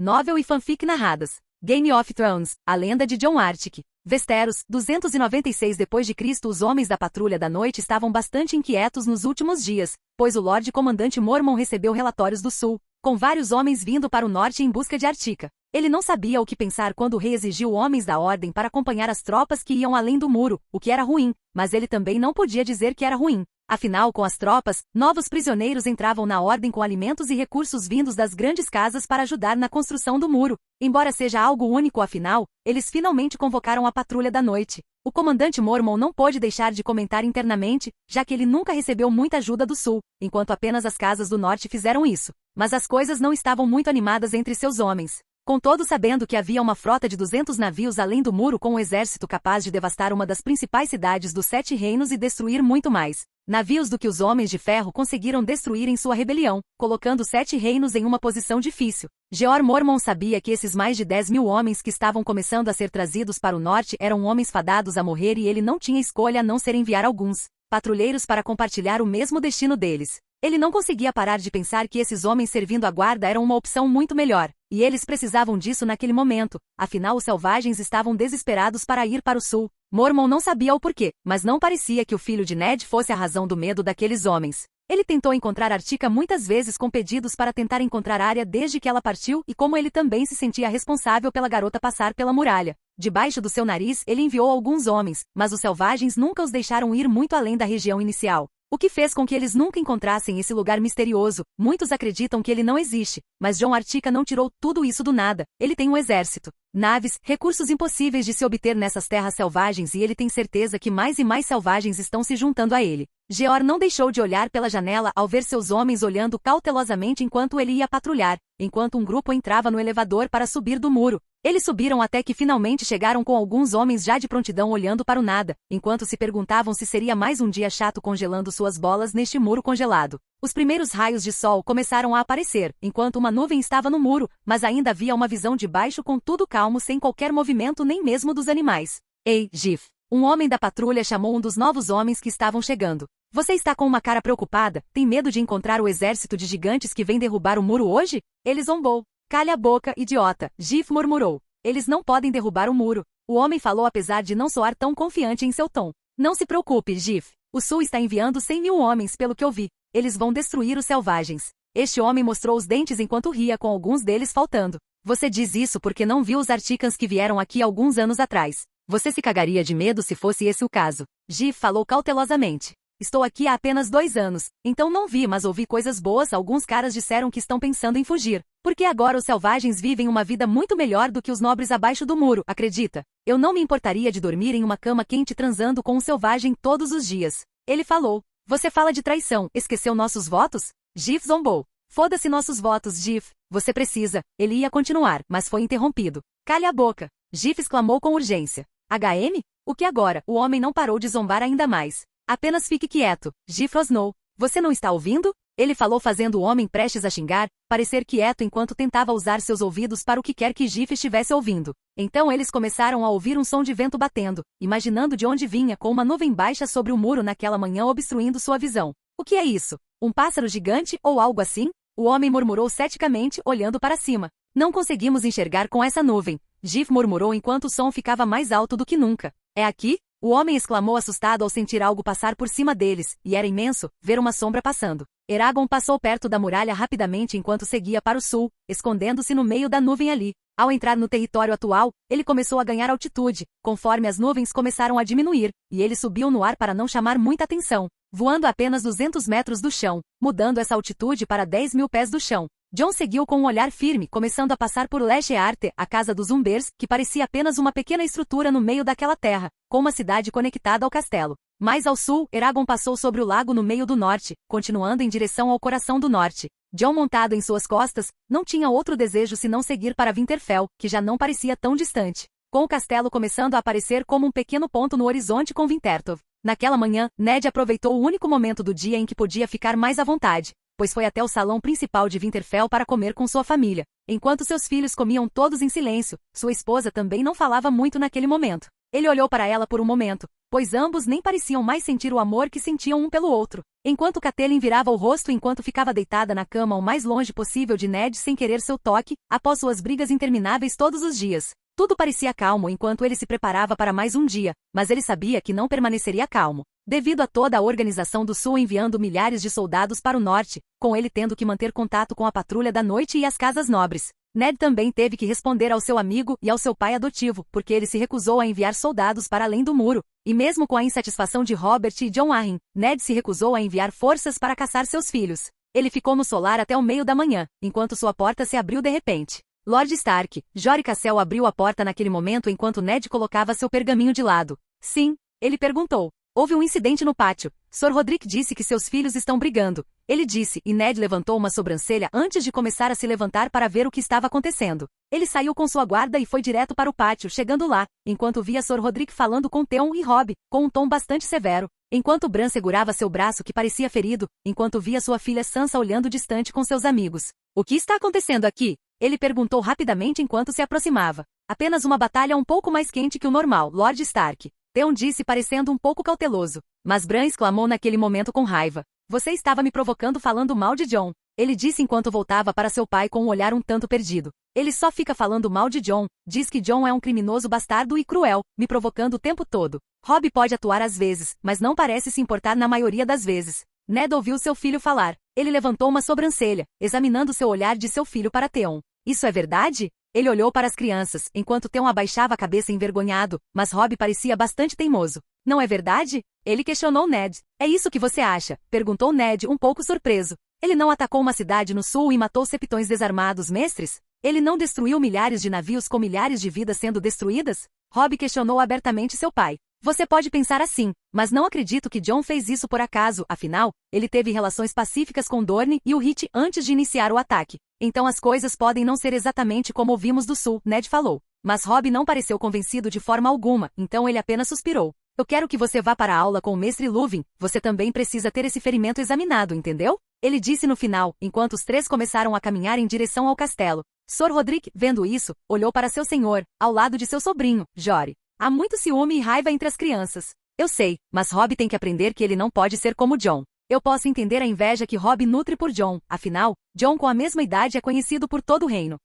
novel e fanfic narradas. Game of Thrones, A Lenda de Jon Arryn. Westeros, 296 d.C. Os homens da Patrulha da Noite estavam bastante inquietos nos últimos dias, pois o Lorde Comandante Mormont recebeu relatórios do sul, com vários homens vindo para o norte em busca de Artica. Ele não sabia o que pensar quando o rei exigiu homens da ordem para acompanhar as tropas que iam além do muro, o que era ruim, mas ele também não podia dizer que era ruim. Afinal, com as tropas, novos prisioneiros entravam na ordem com alimentos e recursos vindos das grandes casas para ajudar na construção do muro. Embora seja algo único afinal, eles finalmente convocaram a Patrulha da Noite. O comandante Mormont não pôde deixar de comentar internamente, já que ele nunca recebeu muita ajuda do sul, enquanto apenas as casas do norte fizeram isso. Mas as coisas não estavam muito animadas entre seus homens. Contudo, sabendo que havia uma frota de 200 navios além do muro com um exército capaz de devastar uma das principais cidades dos Sete Reinos e destruir muito mais. Navios do que os Homens de Ferro conseguiram destruir em sua rebelião, colocando os Sete Reinos em uma posição difícil. Jeor Mormont sabia que esses mais de 10.000 homens que estavam começando a ser trazidos para o norte eram homens fadados a morrer e ele não tinha escolha a não ser enviar alguns patrulheiros para compartilhar o mesmo destino deles. Ele não conseguia parar de pensar que esses homens servindo a guarda eram uma opção muito melhor, e eles precisavam disso naquele momento, afinal os selvagens estavam desesperados para ir para o sul. Mormont não sabia o porquê, mas não parecia que o filho de Ned fosse a razão do medo daqueles homens. Ele tentou encontrar Artica muitas vezes com pedidos para tentar encontrar Arya desde que ela partiu e como ele também se sentia responsável pela garota passar pela muralha. Debaixo do seu nariz ele enviou alguns homens, mas os selvagens nunca os deixaram ir muito além da região inicial. O que fez com que eles nunca encontrassem esse lugar misterioso. Muitos acreditam que ele não existe, mas Jon Arryn não tirou tudo isso do nada. Ele tem um exército, naves, recursos impossíveis de se obter nessas terras selvagens e ele tem certeza que mais e mais selvagens estão se juntando a ele. Jeor não deixou de olhar pela janela ao ver seus homens olhando cautelosamente enquanto ele ia patrulhar, enquanto um grupo entrava no elevador para subir do muro. Eles subiram até que finalmente chegaram com alguns homens já de prontidão olhando para o nada, enquanto se perguntavam se seria mais um dia chato congelando suas bolas neste muro congelado. Os primeiros raios de sol começaram a aparecer, enquanto uma nuvem estava no muro, mas ainda havia uma visão de baixo com tudo calmo sem qualquer movimento nem mesmo dos animais. Ei, Gif! Um homem da patrulha chamou um dos novos homens que estavam chegando. Você está com uma cara preocupada? Tem medo de encontrar o exército de gigantes que vem derrubar o muro hoje? Ele zombou. Calha a boca, idiota, Gif murmurou. Eles não podem derrubar o muro. O homem falou apesar de não soar tão confiante em seu tom. Não se preocupe, Gif. O sul está enviando 100.000 homens pelo que eu vi. Eles vão destruir os selvagens. Este homem mostrou os dentes enquanto ria com alguns deles faltando. Você diz isso porque não viu os Articans que vieram aqui alguns anos atrás. Você se cagaria de medo se fosse esse o caso. Gif falou cautelosamente. Estou aqui há apenas 2 anos, então não vi, mas ouvi coisas boas. Alguns caras disseram que estão pensando em fugir. Porque agora os selvagens vivem uma vida muito melhor do que os nobres abaixo do muro, acredita? Eu não me importaria de dormir em uma cama quente transando com um selvagem todos os dias. Ele falou. Você fala de traição, esqueceu nossos votos? Gif zombou. Foda-se nossos votos, Gif. Você precisa. Ele ia continuar, mas foi interrompido. Calha a boca. Gif exclamou com urgência. HM? O que agora? O homem não parou de zombar ainda mais. Apenas fique quieto, Gif rosnou. Você não está ouvindo? Ele falou fazendo o homem prestes a xingar, parecer quieto enquanto tentava usar seus ouvidos para o que quer que Gif estivesse ouvindo. Então eles começaram a ouvir um som de vento batendo, imaginando de onde vinha com uma nuvem baixa sobre o muro naquela manhã obstruindo sua visão. O que é isso? Um pássaro gigante ou algo assim? O homem murmurou ceticamente, olhando para cima. Não conseguimos enxergar com essa nuvem, Gif murmurou enquanto o som ficava mais alto do que nunca. É aqui? O homem exclamou assustado ao sentir algo passar por cima deles, e era imenso, ver uma sombra passando. Eragon passou perto da muralha rapidamente enquanto seguia para o sul, escondendo-se no meio da nuvem ali. Ao entrar no território atual, ele começou a ganhar altitude, conforme as nuvens começaram a diminuir, e ele subiu no ar para não chamar muita atenção, voando a apenas 200 metros do chão, mudando essa altitude para 10.000 pés do chão. Jon seguiu com um olhar firme, começando a passar por Leste Arte, a casa dos Umbers, que parecia apenas uma pequena estrutura no meio daquela terra, com uma cidade conectada ao castelo. Mais ao sul, Eragon passou sobre o lago no meio do norte, continuando em direção ao coração do norte. Jon, montado em suas costas, não tinha outro desejo senão seguir para Winterfell, que já não parecia tão distante, com o castelo começando a aparecer como um pequeno ponto no horizonte com Winterfell. Naquela manhã, Ned aproveitou o único momento do dia em que podia ficar mais à vontade, pois foi até o salão principal de Winterfell para comer com sua família. Enquanto seus filhos comiam todos em silêncio, sua esposa também não falava muito naquele momento. Ele olhou para ela por um momento, pois ambos nem pareciam mais sentir o amor que sentiam um pelo outro. Enquanto Catelyn virava o rosto enquanto ficava deitada na cama o mais longe possível de Ned sem querer seu toque, após suas brigas intermináveis todos os dias. Tudo parecia calmo enquanto ele se preparava para mais um dia, mas ele sabia que não permaneceria calmo. Devido a toda a organização do Sul enviando milhares de soldados para o norte, com ele tendo que manter contato com a patrulha da noite e as casas nobres. Ned também teve que responder ao seu amigo e ao seu pai adotivo, porque ele se recusou a enviar soldados para além do muro. E mesmo com a insatisfação de Robert e Jon Arryn, Ned se recusou a enviar forças para caçar seus filhos. Ele ficou no solar até o meio da manhã, enquanto sua porta se abriu de repente. Lord Stark, Jory Cassel abriu a porta naquele momento enquanto Ned colocava seu pergaminho de lado. Sim, ele perguntou. Houve um incidente no pátio. Sr. Rodrik disse que seus filhos estão brigando. Ele disse, e Ned levantou uma sobrancelha antes de começar a se levantar para ver o que estava acontecendo. Ele saiu com sua guarda e foi direto para o pátio, chegando lá, enquanto via Sr. Rodrik falando com Theon e Robb, com um tom bastante severo. Enquanto Bran segurava seu braço que parecia ferido, enquanto via sua filha Sansa olhando distante com seus amigos. O que está acontecendo aqui? Ele perguntou rapidamente enquanto se aproximava. Apenas uma batalha um pouco mais quente que o normal, Lord Stark. Theon disse parecendo um pouco cauteloso. Mas Bran exclamou naquele momento com raiva. Você estava me provocando falando mal de Jon. Ele disse enquanto voltava para seu pai com um olhar um tanto perdido. Ele só fica falando mal de Jon, diz que Jon é um criminoso bastardo e cruel, me provocando o tempo todo. Robb pode atuar às vezes, mas não parece se importar na maioria das vezes. Ned ouviu seu filho falar. Ele levantou uma sobrancelha, examinando seu olhar de seu filho para Theon. Isso é verdade? Ele olhou para as crianças, enquanto Theon abaixava a cabeça envergonhado, mas Robb parecia bastante teimoso. Não é verdade? Ele questionou Ned. É isso que você acha? Perguntou Ned um pouco surpreso. Ele não atacou uma cidade no sul e matou septões desarmados, mestres? Ele não destruiu milhares de navios com milhares de vidas sendo destruídas? Robb questionou abertamente seu pai. Você pode pensar assim, mas não acredito que Jon fez isso por acaso, afinal, ele teve relações pacíficas com Dorne e o Hit antes de iniciar o ataque. Então as coisas podem não ser exatamente como ouvimos do sul, Ned falou. Mas Robb não pareceu convencido de forma alguma, então ele apenas suspirou. Eu quero que você vá para a aula com o mestre Luwin, você também precisa ter esse ferimento examinado, entendeu? Ele disse no final, enquanto os três começaram a caminhar em direção ao castelo. Sr. Rodrik, vendo isso, olhou para seu senhor, ao lado de seu sobrinho, Jory. Há muito ciúme e raiva entre as crianças. Eu sei, mas Robb tem que aprender que ele não pode ser como Jon. Eu posso entender a inveja que Robb nutre por Jon, afinal, Jon com a mesma idade é conhecido por todo o reino.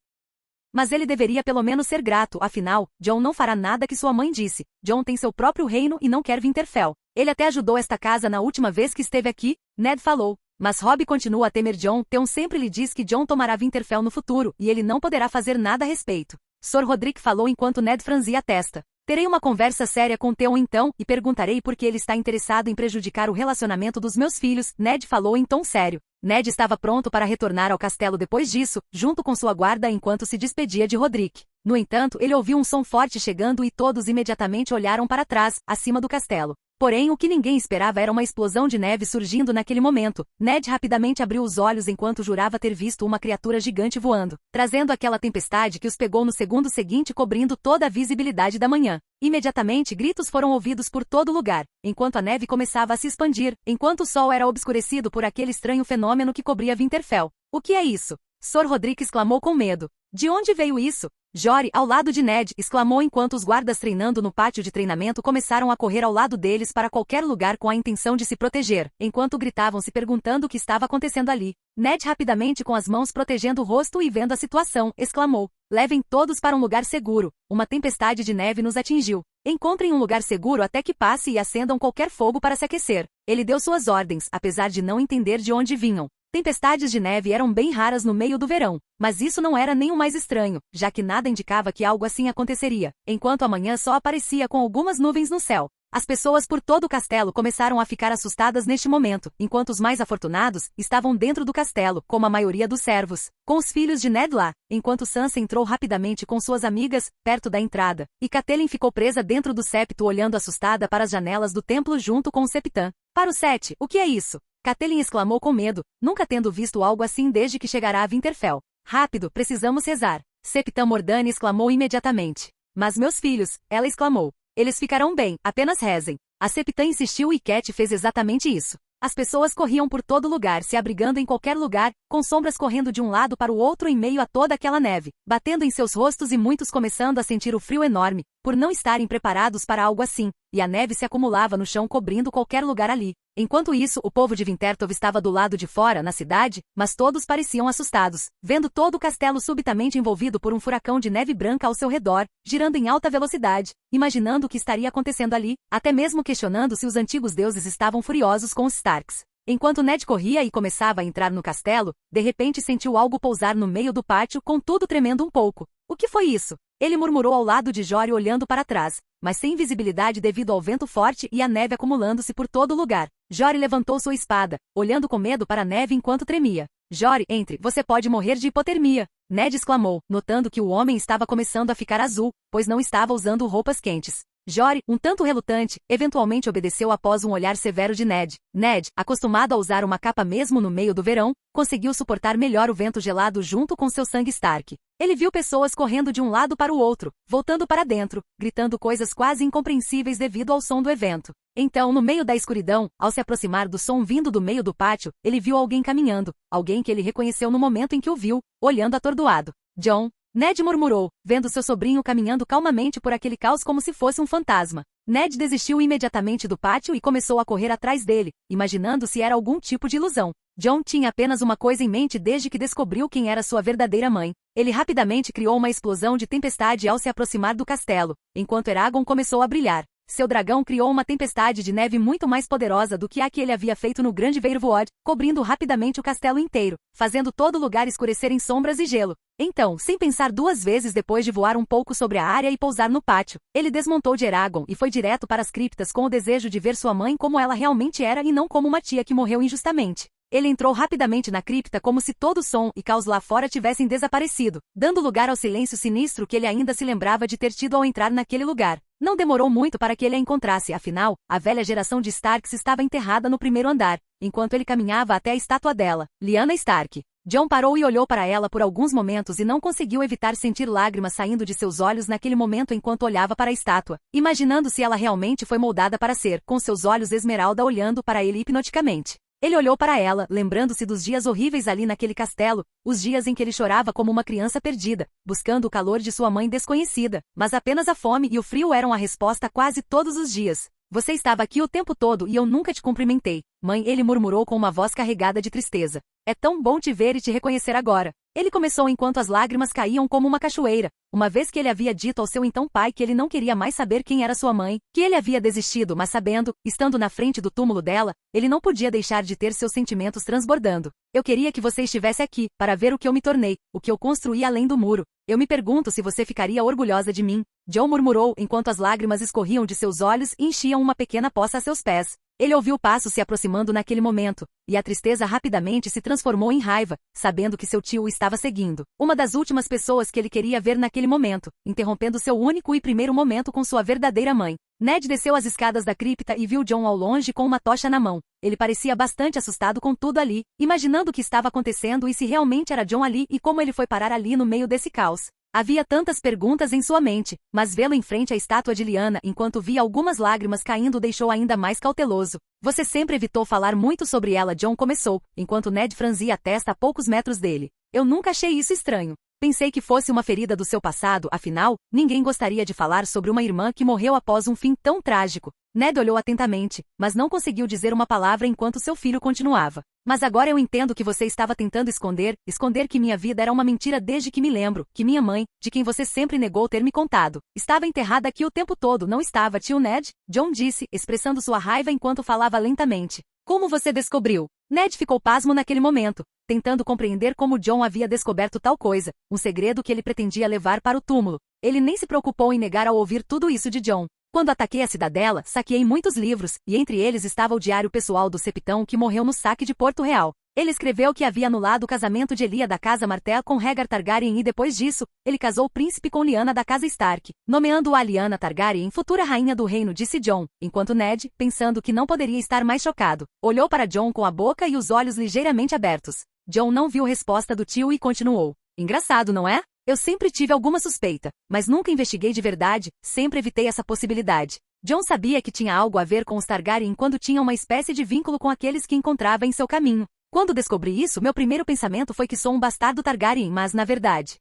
Mas ele deveria pelo menos ser grato, afinal, Jon não fará nada que sua mãe disse. Jon tem seu próprio reino e não quer Winterfell. Ele até ajudou esta casa na última vez que esteve aqui, Ned falou. Mas Robb continua a temer Jon. Theon sempre lhe diz que Jon tomará Winterfell no futuro, e ele não poderá fazer nada a respeito. Sr. Rodrik falou enquanto Ned franzia a testa. Terei uma conversa séria com Theon então, e perguntarei por que ele está interessado em prejudicar o relacionamento dos meus filhos, Ned falou em tom sério. Ned estava pronto para retornar ao castelo depois disso, junto com sua guarda enquanto se despedia de Rodrik. No entanto, ele ouviu um som forte chegando e todos imediatamente olharam para trás, acima do castelo. Porém, o que ninguém esperava era uma explosão de neve surgindo naquele momento. Ned rapidamente abriu os olhos enquanto jurava ter visto uma criatura gigante voando, trazendo aquela tempestade que os pegou no segundo seguinte, cobrindo toda a visibilidade da manhã. Imediatamente, gritos foram ouvidos por todo lugar, enquanto a neve começava a se expandir, enquanto o sol era obscurecido por aquele estranho fenômeno que cobria Winterfell. O que é isso? Sr. Rodrik exclamou com medo. De onde veio isso? Jory, ao lado de Ned, exclamou enquanto os guardas treinando no pátio de treinamento começaram a correr ao lado deles para qualquer lugar com a intenção de se proteger, enquanto gritavam se perguntando o que estava acontecendo ali. Ned rapidamente com as mãos protegendo o rosto e vendo a situação, exclamou. Levem todos para um lugar seguro. Uma tempestade de neve nos atingiu. Encontrem um lugar seguro até que passe e acendam qualquer fogo para se aquecer. Ele deu suas ordens, apesar de não entender de onde vinham. Tempestades de neve eram bem raras no meio do verão, mas isso não era nem o mais estranho, já que nada indicava que algo assim aconteceria, enquanto a manhã só aparecia com algumas nuvens no céu. As pessoas por todo o castelo começaram a ficar assustadas neste momento, enquanto os mais afortunados estavam dentro do castelo, como a maioria dos servos, com os filhos de Ned lá, enquanto Sansa entrou rapidamente com suas amigas, perto da entrada, e Catelyn ficou presa dentro do septo olhando assustada para as janelas do templo junto com o Septã. Para o Sete, o que é isso? Catelyn exclamou com medo, nunca tendo visto algo assim desde que chegará a Winterfell. Rápido, precisamos rezar. Septã Mordane exclamou imediatamente. Mas meus filhos, ela exclamou. Eles ficarão bem, apenas rezem. A Septã insistiu e Cat fez exatamente isso. As pessoas corriam por todo lugar, se abrigando em qualquer lugar, com sombras correndo de um lado para o outro em meio a toda aquela neve, batendo em seus rostos e muitos começando a sentir o frio enorme, por não estarem preparados para algo assim, e a neve se acumulava no chão cobrindo qualquer lugar ali. Enquanto isso, o povo de Winterthur estava do lado de fora, na cidade, mas todos pareciam assustados, vendo todo o castelo subitamente envolvido por um furacão de neve branca ao seu redor, girando em alta velocidade, imaginando o que estaria acontecendo ali, até mesmo questionando se os antigos deuses estavam furiosos com os Starks. Enquanto Ned corria e começava a entrar no castelo, de repente sentiu algo pousar no meio do pátio, contudo tremendo um pouco. O que foi isso? Ele murmurou ao lado de Jory olhando para trás, mas sem visibilidade devido ao vento forte e a neve acumulando-se por todo lugar. Jory levantou sua espada, olhando com medo para a neve enquanto tremia. Jory, entre, você pode morrer de hipotermia. Ned exclamou, notando que o homem estava começando a ficar azul, pois não estava usando roupas quentes. Jory, um tanto relutante, eventualmente obedeceu após um olhar severo de Ned. Ned, acostumado a usar uma capa mesmo no meio do verão, conseguiu suportar melhor o vento gelado junto com seu sangue Stark. Ele viu pessoas correndo de um lado para o outro, voltando para dentro, gritando coisas quase incompreensíveis devido ao som do evento. Então, no meio da escuridão, ao se aproximar do som vindo do meio do pátio, ele viu alguém caminhando, alguém que ele reconheceu no momento em que o viu, olhando atordoado. Jon, Ned murmurou, vendo seu sobrinho caminhando calmamente por aquele caos como se fosse um fantasma. Ned desistiu imediatamente do pátio e começou a correr atrás dele, imaginando se era algum tipo de ilusão. Jon tinha apenas uma coisa em mente desde que descobriu quem era sua verdadeira mãe. Ele rapidamente criou uma explosão de tempestade ao se aproximar do castelo, enquanto Eragon começou a brilhar. Seu dragão criou uma tempestade de neve muito mais poderosa do que a que ele havia feito no Grande Verwood, cobrindo rapidamente o castelo inteiro, fazendo todo o lugar escurecer em sombras e gelo. Então, sem pensar duas vezes depois de voar um pouco sobre a área e pousar no pátio, ele desmontou de Eragon e foi direto para as criptas com o desejo de ver sua mãe como ela realmente era e não como uma tia que morreu injustamente. Ele entrou rapidamente na cripta como se todo o som e caos lá fora tivessem desaparecido, dando lugar ao silêncio sinistro que ele ainda se lembrava de ter tido ao entrar naquele lugar. Não demorou muito para que ele a encontrasse, afinal, a velha geração de Starks estava enterrada no primeiro andar, enquanto ele caminhava até a estátua dela, Lyanna Stark. Jon parou e olhou para ela por alguns momentos e não conseguiu evitar sentir lágrimas saindo de seus olhos naquele momento enquanto olhava para a estátua, imaginando se ela realmente foi moldada para ser, com seus olhos esmeralda olhando para ele hipnoticamente. Ele olhou para ela, lembrando-se dos dias horríveis ali naquele castelo, os dias em que ele chorava como uma criança perdida, buscando o calor de sua mãe desconhecida, mas apenas a fome e o frio eram a resposta quase todos os dias. Você estava aqui o tempo todo e eu nunca te cumprimentei, mãe, ele murmurou com uma voz carregada de tristeza. É tão bom te ver e te reconhecer agora. Ele começou enquanto as lágrimas caíam como uma cachoeira, uma vez que ele havia dito ao seu então pai que ele não queria mais saber quem era sua mãe, que ele havia desistido, mas sabendo, estando na frente do túmulo dela, ele não podia deixar de ter seus sentimentos transbordando. Eu queria que você estivesse aqui, para ver o que eu me tornei, o que eu construí além do muro. Eu me pergunto se você ficaria orgulhosa de mim. Jon murmurou enquanto as lágrimas escorriam de seus olhos e enchiam uma pequena poça a seus pés. Ele ouviu passos se aproximando naquele momento, e a tristeza rapidamente se transformou em raiva, sabendo que seu tio o estava seguindo. Uma das últimas pessoas que ele queria ver naquele momento, interrompendo seu único e primeiro momento com sua verdadeira mãe. Ned desceu as escadas da cripta e viu Jon ao longe com uma tocha na mão. Ele parecia bastante assustado com tudo ali, imaginando o que estava acontecendo e se realmente era Jon ali e como ele foi parar ali no meio desse caos. Havia tantas perguntas em sua mente, mas vê-lo em frente à estátua de Lyanna enquanto via algumas lágrimas caindo o deixou ainda mais cauteloso. Você sempre evitou falar muito sobre ela, Jon começou, enquanto Ned franzia a testa a poucos metros dele. Eu nunca achei isso estranho. Pensei que fosse uma ferida do seu passado, afinal, ninguém gostaria de falar sobre uma irmã que morreu após um fim tão trágico. Ned olhou atentamente, mas não conseguiu dizer uma palavra enquanto seu filho continuava. Mas agora eu entendo que você estava tentando esconder que minha vida era uma mentira desde que me lembro, que minha mãe, de quem você sempre negou ter me contado, estava enterrada aqui o tempo todo, não estava, tio Ned? Jon disse, expressando sua raiva enquanto falava lentamente. Como você descobriu? Ned ficou pasmo naquele momento, tentando compreender como Jon havia descoberto tal coisa, um segredo que ele pretendia levar para o túmulo. Ele nem se preocupou em negar ao ouvir tudo isso de Jon. Quando ataquei a cidadela, saqueei muitos livros, e entre eles estava o diário pessoal do Septão que morreu no saque de Porto Real. Ele escreveu que havia anulado o casamento de Elia da casa Martell com Rhaegar Targaryen e depois disso, ele casou o príncipe com Lyanna da casa Stark, nomeando-a Lyanna Targaryen futura rainha do reino, disse Jon, enquanto Ned, pensando que não poderia estar mais chocado, olhou para Jon com a boca e os olhos ligeiramente abertos. Jon não viu resposta do tio e continuou. Engraçado, não é? Eu sempre tive alguma suspeita, mas nunca investiguei de verdade, sempre evitei essa possibilidade. Jon sabia que tinha algo a ver com os Targaryen quando tinha uma espécie de vínculo com aqueles que encontrava em seu caminho. Quando descobri isso, meu primeiro pensamento foi que sou um bastardo Targaryen, mas na verdade,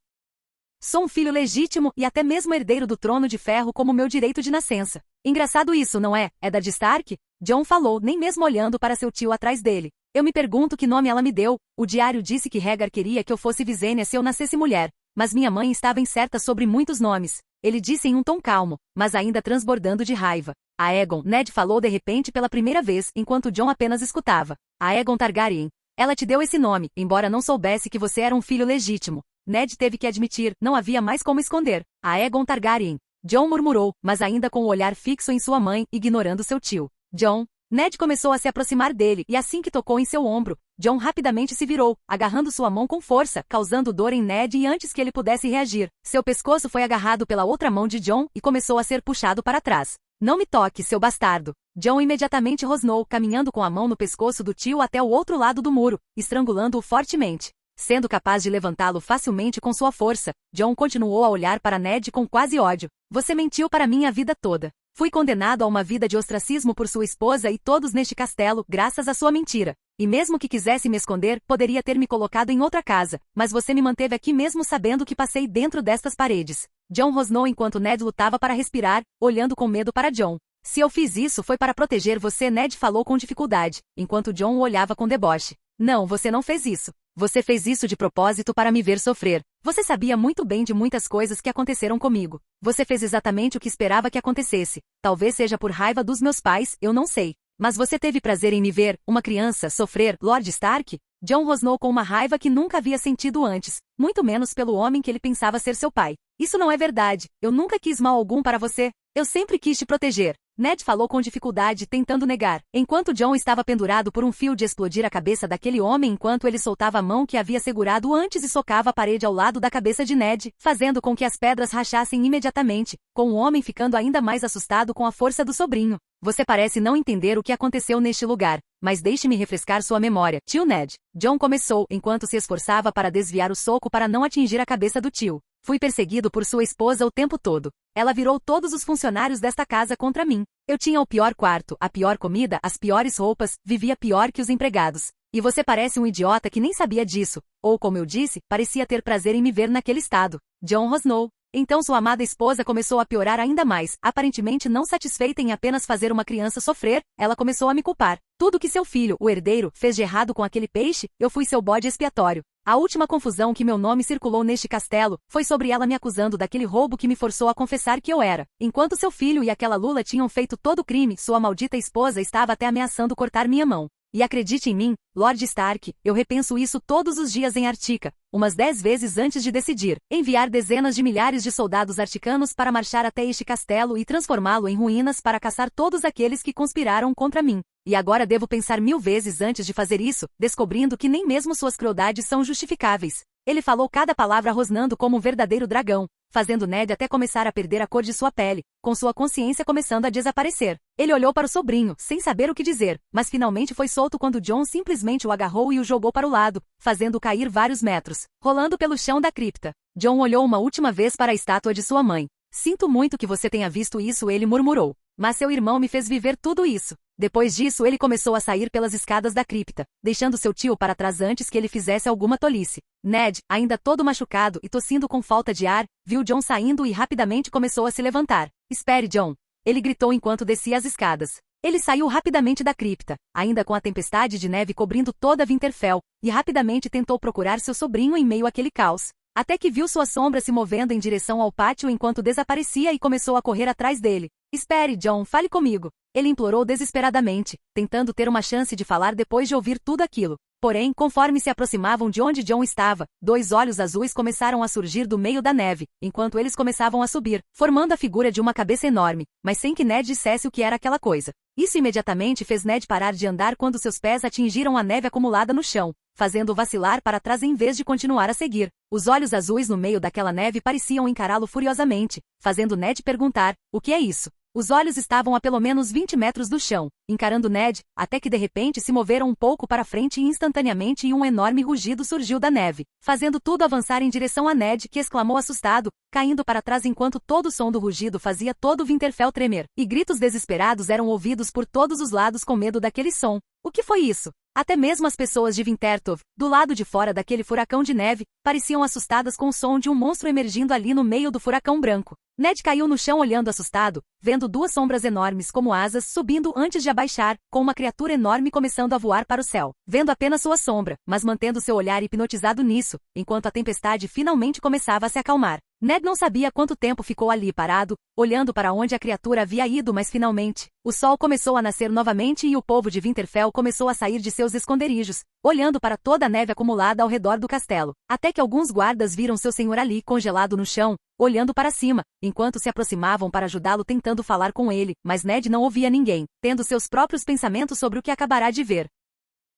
Sou um filho legítimo e até mesmo herdeiro do trono de ferro como meu direito de nascença. Engraçado isso, não é? Eddard Stark? Jon falou, nem mesmo olhando para seu tio atrás dele. Eu me pergunto que nome ela me deu. O diário disse que Rhaegar queria que eu fosse Visenya se eu nascesse mulher. Mas minha mãe estava incerta sobre muitos nomes. Ele disse em um tom calmo, mas ainda transbordando de raiva. Aegon, Ned falou de repente pela primeira vez, enquanto Jon apenas escutava. Aegon Targaryen. Ela te deu esse nome, embora não soubesse que você era um filho legítimo. Ned teve que admitir, não havia mais como esconder. Aegon Targaryen. Jon murmurou, mas ainda com o olhar fixo em sua mãe, ignorando seu tio. Jon. Ned começou a se aproximar dele e assim que tocou em seu ombro, Jon rapidamente se virou, agarrando sua mão com força, causando dor em Ned e antes que ele pudesse reagir, seu pescoço foi agarrado pela outra mão de Jon e começou a ser puxado para trás. Não me toque, seu bastardo. Jon imediatamente rosnou, caminhando com a mão no pescoço do tio até o outro lado do muro, estrangulando-o fortemente. Sendo capaz de levantá-lo facilmente com sua força, Jon continuou a olhar para Ned com quase ódio. Você mentiu para mim a vida toda. Fui condenado a uma vida de ostracismo por sua esposa e todos neste castelo, graças à sua mentira. E mesmo que quisesse me esconder, poderia ter me colocado em outra casa, mas você me manteve aqui mesmo sabendo que passei dentro destas paredes. Jon rosnou enquanto Ned lutava para respirar, olhando com medo para Jon. Se eu fiz isso foi para proteger você, Ned falou com dificuldade, enquanto Jon o olhava com deboche. Não, você não fez isso. Você fez isso de propósito para me ver sofrer. Você sabia muito bem de muitas coisas que aconteceram comigo. Você fez exatamente o que esperava que acontecesse. Talvez seja por raiva dos meus pais, eu não sei. Mas você teve prazer em me ver, uma criança, sofrer, Lord Stark? Jon rosnou com uma raiva que nunca havia sentido antes, muito menos pelo homem que ele pensava ser seu pai. Isso não é verdade. Eu nunca quis mal algum para você. Eu sempre quis te proteger. Ned falou com dificuldade, tentando negar, enquanto Jon estava pendurado por um fio de explodir a cabeça daquele homem enquanto ele soltava a mão que havia segurado antes e socava a parede ao lado da cabeça de Ned, fazendo com que as pedras rachassem imediatamente, com o homem ficando ainda mais assustado com a força do sobrinho. Você parece não entender o que aconteceu neste lugar, mas deixe-me refrescar sua memória, tio Ned. Jon começou, enquanto se esforçava para desviar o soco para não atingir a cabeça do tio. Fui perseguido por sua esposa o tempo todo. Ela virou todos os funcionários desta casa contra mim. Eu tinha o pior quarto, a pior comida, as piores roupas, vivia pior que os empregados. E você parece um idiota que nem sabia disso. Ou, como eu disse, parecia ter prazer em me ver naquele estado. Jon rosnou. Então sua amada esposa começou a piorar ainda mais, aparentemente não satisfeita em apenas fazer uma criança sofrer, ela começou a me culpar. Tudo que seu filho, o herdeiro, fez de errado com aquele peixe, eu fui seu bode expiatório. A última confusão que meu nome circulou neste castelo foi sobre ela me acusando daquele roubo que me forçou a confessar que eu era. Enquanto seu filho e aquela Lula tinham feito todo o crime, sua maldita esposa estava até ameaçando cortar minha mão. E acredite em mim, Lord Stark, eu repenso isso todos os dias em Artica, umas 10 vezes antes de decidir enviar dezenas de milhares de soldados articanos para marchar até este castelo e transformá-lo em ruínas para caçar todos aqueles que conspiraram contra mim. E agora devo pensar 1000 vezes antes de fazer isso, descobrindo que nem mesmo suas crueldades são justificáveis. Ele falou cada palavra rosnando como um verdadeiro dragão, fazendo Ned até começar a perder a cor de sua pele, com sua consciência começando a desaparecer. Ele olhou para o sobrinho, sem saber o que dizer, mas finalmente foi solto quando Jon simplesmente o agarrou e o jogou para o lado, fazendo-o cair vários metros, rolando pelo chão da cripta. Jon olhou uma última vez para a estátua de sua mãe. Sinto muito que você tenha visto isso, ele murmurou. Mas seu irmão me fez viver tudo isso. Depois disso ele começou a sair pelas escadas da cripta, deixando seu tio para trás antes que ele fizesse alguma tolice. Ned, ainda todo machucado e tossindo com falta de ar, viu Jon saindo e rapidamente começou a se levantar. Espere, Jon! Ele gritou enquanto descia as escadas. Ele saiu rapidamente da cripta, ainda com a tempestade de neve cobrindo toda Winterfell, e rapidamente tentou procurar seu sobrinho em meio àquele caos. Até que viu sua sombra se movendo em direção ao pátio enquanto desaparecia e começou a correr atrás dele. Espere, Jon, fale comigo. Ele implorou desesperadamente, tentando ter uma chance de falar depois de ouvir tudo aquilo. Porém, conforme se aproximavam de onde Jon estava, 2 olhos azuis começaram a surgir do meio da neve, enquanto eles começavam a subir, formando a figura de uma cabeça enorme, mas sem que Ned dissesse o que era aquela coisa. Isso imediatamente fez Ned parar de andar quando seus pés atingiram a neve acumulada no chão, fazendo-o vacilar para trás em vez de continuar a seguir. Os olhos azuis no meio daquela neve pareciam encará-lo furiosamente, fazendo Ned perguntar, o que é isso? Os olhos estavam a pelo menos 20 metros do chão, encarando Ned, até que de repente se moveram um pouco para frente e instantaneamente um enorme rugido surgiu da neve, fazendo tudo avançar em direção a Ned, que exclamou assustado, caindo para trás enquanto todo o som do rugido fazia todo o Winterfell tremer, e gritos desesperados eram ouvidos por todos os lados com medo daquele som. O que foi isso? Até mesmo as pessoas de Winterthur, do lado de fora daquele furacão de neve, pareciam assustadas com o som de um monstro emergindo ali no meio do furacão branco. Ned caiu no chão olhando assustado, vendo duas sombras enormes como asas subindo antes de abaixar, com uma criatura enorme começando a voar para o céu. Vendo apenas sua sombra, mas mantendo seu olhar hipnotizado nisso, enquanto a tempestade finalmente começava a se acalmar. Ned não sabia quanto tempo ficou ali parado, olhando para onde a criatura havia ido, mas finalmente, o sol começou a nascer novamente e o povo de Winterfell começou a sair de seus esconderijos, olhando para toda a neve acumulada ao redor do castelo, até que alguns guardas viram seu senhor ali congelado no chão, olhando para cima, enquanto se aproximavam para ajudá-lo tentando falar com ele, mas Ned não ouvia ninguém, tendo seus próprios pensamentos sobre o que acabará de ver.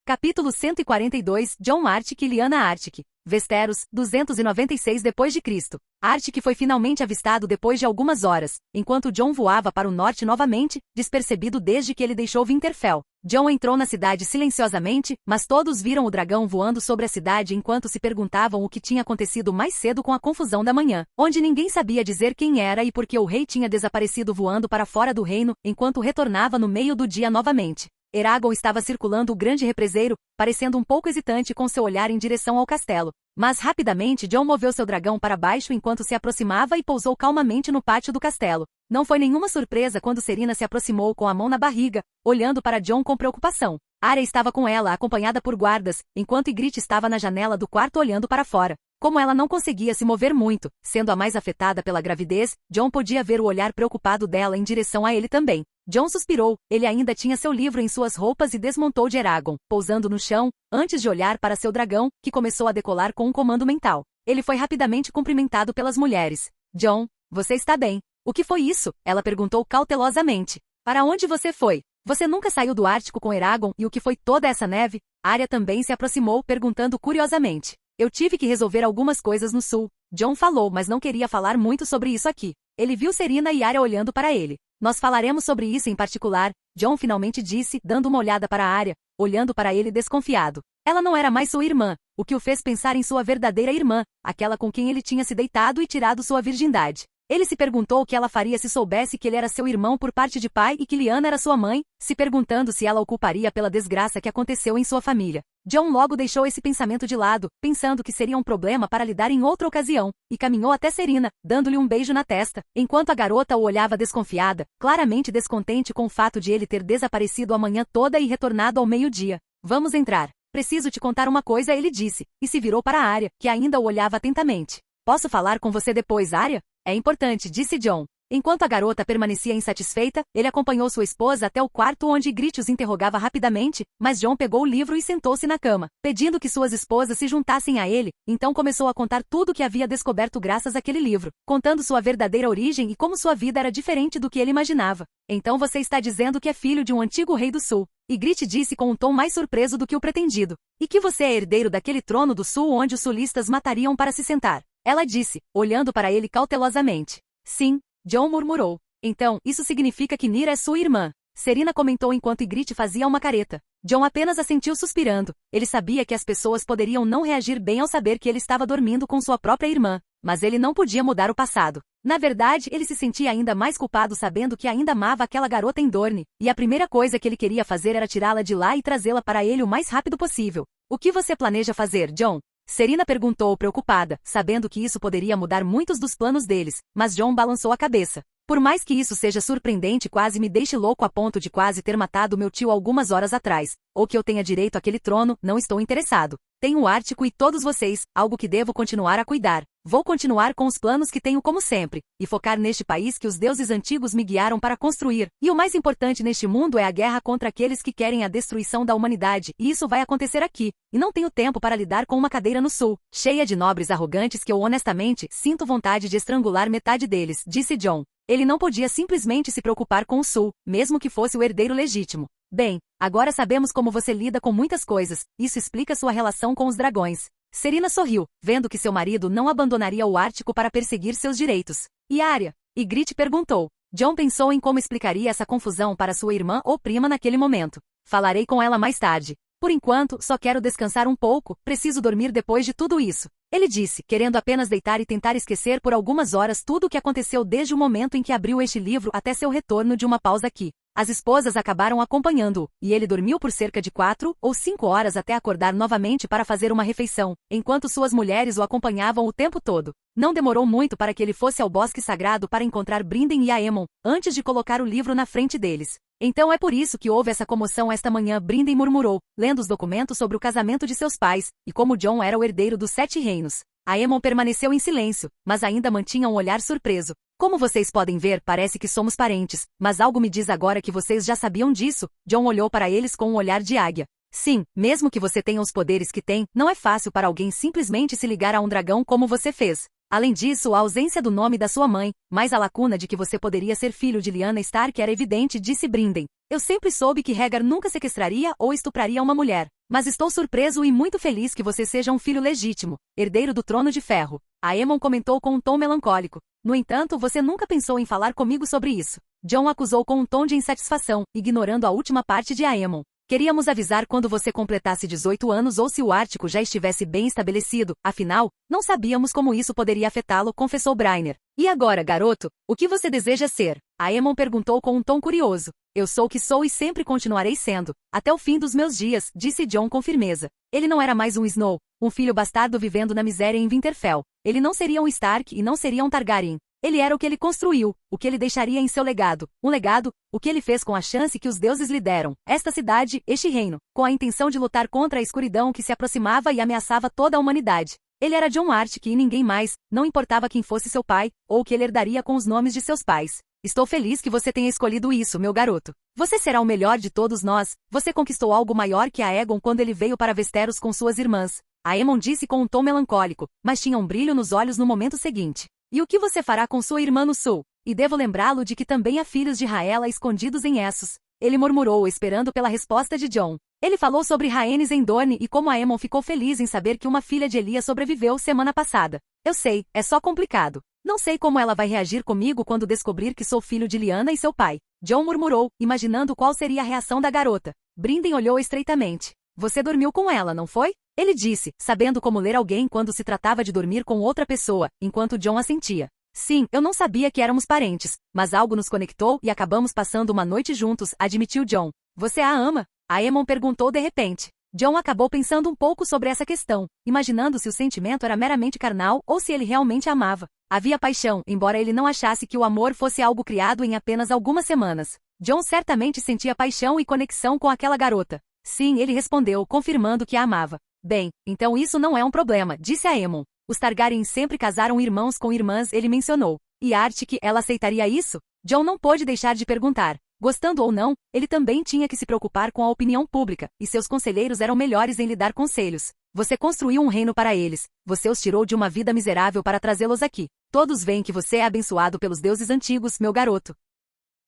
Capítulo 142, Jon Artych e Lyanna Artych. Westeros, 296 d.C. Artych foi finalmente avistado depois de algumas horas, enquanto Jon voava para o norte novamente, despercebido desde que ele deixou Winterfell. Jon entrou na cidade silenciosamente, mas todos viram o dragão voando sobre a cidade enquanto se perguntavam o que tinha acontecido mais cedo com a confusão da manhã, onde ninguém sabia dizer quem era e por que o rei tinha desaparecido voando para fora do reino, enquanto retornava no meio do dia novamente. Eragon estava circulando o grande represeiro, parecendo um pouco hesitante com seu olhar em direção ao castelo. Mas rapidamente Jon moveu seu dragão para baixo enquanto se aproximava e pousou calmamente no pátio do castelo. Não foi nenhuma surpresa quando Serena se aproximou com a mão na barriga, olhando para Jon com preocupação. Arya estava com ela, acompanhada por guardas, enquanto Ygritte estava na janela do quarto olhando para fora. Como ela não conseguia se mover muito, sendo a mais afetada pela gravidez, Jon podia ver o olhar preocupado dela em direção a ele também. Jon suspirou, ele ainda tinha seu livro em suas roupas e desmontou de Eragon, pousando no chão, antes de olhar para seu dragão, que começou a decolar com um comando mental. Ele foi rapidamente cumprimentado pelas mulheres. Jon, você está bem? O que foi isso? Ela perguntou cautelosamente. Para onde você foi? Você nunca saiu do Ártico com Eragon e o que foi toda essa neve? Arya também se aproximou, perguntando curiosamente. Eu tive que resolver algumas coisas no sul. Jon falou, mas não queria falar muito sobre isso aqui. Ele viu Serena e Arya olhando para ele. Nós falaremos sobre isso em particular, Jon finalmente disse, dando uma olhada para Arya, olhando para ele desconfiado. Ela não era mais sua irmã, o que o fez pensar em sua verdadeira irmã, aquela com quem ele tinha se deitado e tirado sua virgindade. Ele se perguntou o que ela faria se soubesse que ele era seu irmão por parte de pai e que Lyanna era sua mãe, se perguntando se ela o culparia pela desgraça que aconteceu em sua família. Jon logo deixou esse pensamento de lado, pensando que seria um problema para lidar em outra ocasião, e caminhou até Serena, dando-lhe um beijo na testa, enquanto a garota o olhava desconfiada, claramente descontente com o fato de ele ter desaparecido a manhã toda e retornado ao meio-dia. Vamos entrar. Preciso te contar uma coisa, ele disse, e se virou para Arya, que ainda o olhava atentamente. Posso falar com você depois, Arya? É importante, disse Jon. Enquanto a garota permanecia insatisfeita, ele acompanhou sua esposa até o quarto onde Ygritte os interrogava rapidamente, mas Jon pegou o livro e sentou-se na cama, pedindo que suas esposas se juntassem a ele, então começou a contar tudo o que havia descoberto graças àquele livro, contando sua verdadeira origem e como sua vida era diferente do que ele imaginava. Então você está dizendo que é filho de um antigo rei do sul. Ygritte disse com um tom mais surpreso do que o pretendido. E que você é herdeiro daquele trono do sul onde os sulistas matariam para se sentar. Ela disse, olhando para ele cautelosamente. Sim, Jon murmurou. Então, isso significa que Nyra é sua irmã. Serena comentou enquanto Ygritte fazia uma careta. Jon apenas assentiu suspirando. Ele sabia que as pessoas poderiam não reagir bem ao saber que ele estava dormindo com sua própria irmã. Mas ele não podia mudar o passado. Na verdade, ele se sentia ainda mais culpado sabendo que ainda amava aquela garota em Dorne, e a primeira coisa que ele queria fazer era tirá-la de lá e trazê-la para ele o mais rápido possível. O que você planeja fazer, Jon? Serena perguntou preocupada, sabendo que isso poderia mudar muitos dos planos deles, mas Jon balançou a cabeça. Por mais que isso seja surpreendente e quase me deixe louco a ponto de quase ter matado meu tio algumas horas atrás, ou que eu tenha direito àquele trono, não estou interessado. Tenho o Ártico e todos vocês, algo que devo continuar a cuidar. Vou continuar com os planos que tenho como sempre, e focar neste país que os deuses antigos me guiaram para construir. E o mais importante neste mundo é a guerra contra aqueles que querem a destruição da humanidade, e isso vai acontecer aqui. E não tenho tempo para lidar com uma cadeira no sul, cheia de nobres arrogantes que eu honestamente sinto vontade de estrangular metade deles, disse Jon. Ele não podia simplesmente se preocupar com o sul, mesmo que fosse o herdeiro legítimo. Bem, agora sabemos como você lida com muitas coisas, isso explica sua relação com os dragões. Serena sorriu, vendo que seu marido não abandonaria o Ártico para perseguir seus direitos. E Arya? Ygritte perguntou. Jon pensou em como explicaria essa confusão para sua irmã ou prima naquele momento. Falarei com ela mais tarde. Por enquanto, só quero descansar um pouco, preciso dormir depois de tudo isso. Ele disse, querendo apenas deitar e tentar esquecer por algumas horas tudo o que aconteceu desde o momento em que abriu este livro até seu retorno de uma pausa aqui. As esposas acabaram acompanhando-o, e ele dormiu por cerca de 4 ou 5 horas até acordar novamente para fazer uma refeição, enquanto suas mulheres o acompanhavam o tempo todo. Não demorou muito para que ele fosse ao bosque sagrado para encontrar Brinden e Aemon, antes de colocar o livro na frente deles. Então é por isso que houve essa comoção esta manhã, Brinden murmurou, lendo os documentos sobre o casamento de seus pais, e como Jon era o herdeiro dos 7 reinos. Aemon permaneceu em silêncio, mas ainda mantinha um olhar surpreso. Como vocês podem ver, parece que somos parentes, mas algo me diz agora que vocês já sabiam disso. Jon olhou para eles com um olhar de águia. Sim, mesmo que você tenha os poderes que tem, não é fácil para alguém simplesmente se ligar a um dragão como você fez. Além disso, a ausência do nome da sua mãe, mais a lacuna de que você poderia ser filho de Lyanna Stark era evidente, disse Brinden. Eu sempre soube que Rhaegar nunca sequestraria ou estupraria uma mulher, mas estou surpreso e muito feliz que você seja um filho legítimo, herdeiro do Trono de Ferro. Aemon comentou com um tom melancólico. No entanto, você nunca pensou em falar comigo sobre isso. Jon acusou com um tom de insatisfação, ignorando a última parte de Aemon. Queríamos avisar quando você completasse 18 anos ou se o Ártico já estivesse bem estabelecido, afinal, não sabíamos como isso poderia afetá-lo, confessou Brainer. E agora, garoto, o que você deseja ser? Aemon perguntou com um tom curioso. Eu sou o que sou e sempre continuarei sendo, até o fim dos meus dias, disse Jon com firmeza. Ele não era mais um Snow, um filho bastardo vivendo na miséria em Winterfell. Ele não seria um Stark e não seria um Targaryen. Ele era o que ele construiu, o que ele deixaria em seu legado, um legado, o que ele fez com a chance que os deuses lhe deram, esta cidade, este reino, com a intenção de lutar contra a escuridão que se aproximava e ameaçava toda a humanidade. Ele era Jon Artyn e ninguém mais, não importava quem fosse seu pai, ou o que ele herdaria com os nomes de seus pais. Estou feliz que você tenha escolhido isso, meu garoto. Você será o melhor de todos nós, você conquistou algo maior que Aegon quando ele veio para Westeros com suas irmãs. Aemon disse com um tom melancólico, mas tinha um brilho nos olhos no momento seguinte. E o que você fará com sua irmã no sul? E devo lembrá-lo de que também há filhos de Rhaella escondidos em Essos. Ele murmurou, esperando pela resposta de Jon. Ele falou sobre Rhaenys em Dorne e como Aemon ficou feliz em saber que uma filha de Elia sobreviveu semana passada. Eu sei, é só complicado. Não sei como ela vai reagir comigo quando descobrir que sou filho de Lyanna e seu pai. Jon murmurou, imaginando qual seria a reação da garota. Brinden olhou estreitamente. Você dormiu com ela, não foi? Ele disse, sabendo como ler alguém quando se tratava de dormir com outra pessoa, enquanto Jon assentia. Sim, eu não sabia que éramos parentes, mas algo nos conectou e acabamos passando uma noite juntos, admitiu Jon. Você a ama? Aemon perguntou de repente. Jon acabou pensando um pouco sobre essa questão, imaginando se o sentimento era meramente carnal ou se ele realmente a amava. Havia paixão, embora ele não achasse que o amor fosse algo criado em apenas algumas semanas. Jon certamente sentia paixão e conexão com aquela garota. Sim, ele respondeu, confirmando que a amava. Bem, então isso não é um problema, disse Aemon. Os Targaryen sempre casaram irmãos com irmãs, ele mencionou. E Artyn, ela aceitaria isso? Jon não pôde deixar de perguntar. Gostando ou não, ele também tinha que se preocupar com a opinião pública, e seus conselheiros eram melhores em lhe dar conselhos. Você construiu um reino para eles, você os tirou de uma vida miserável para trazê-los aqui. Todos veem que você é abençoado pelos deuses antigos, meu garoto.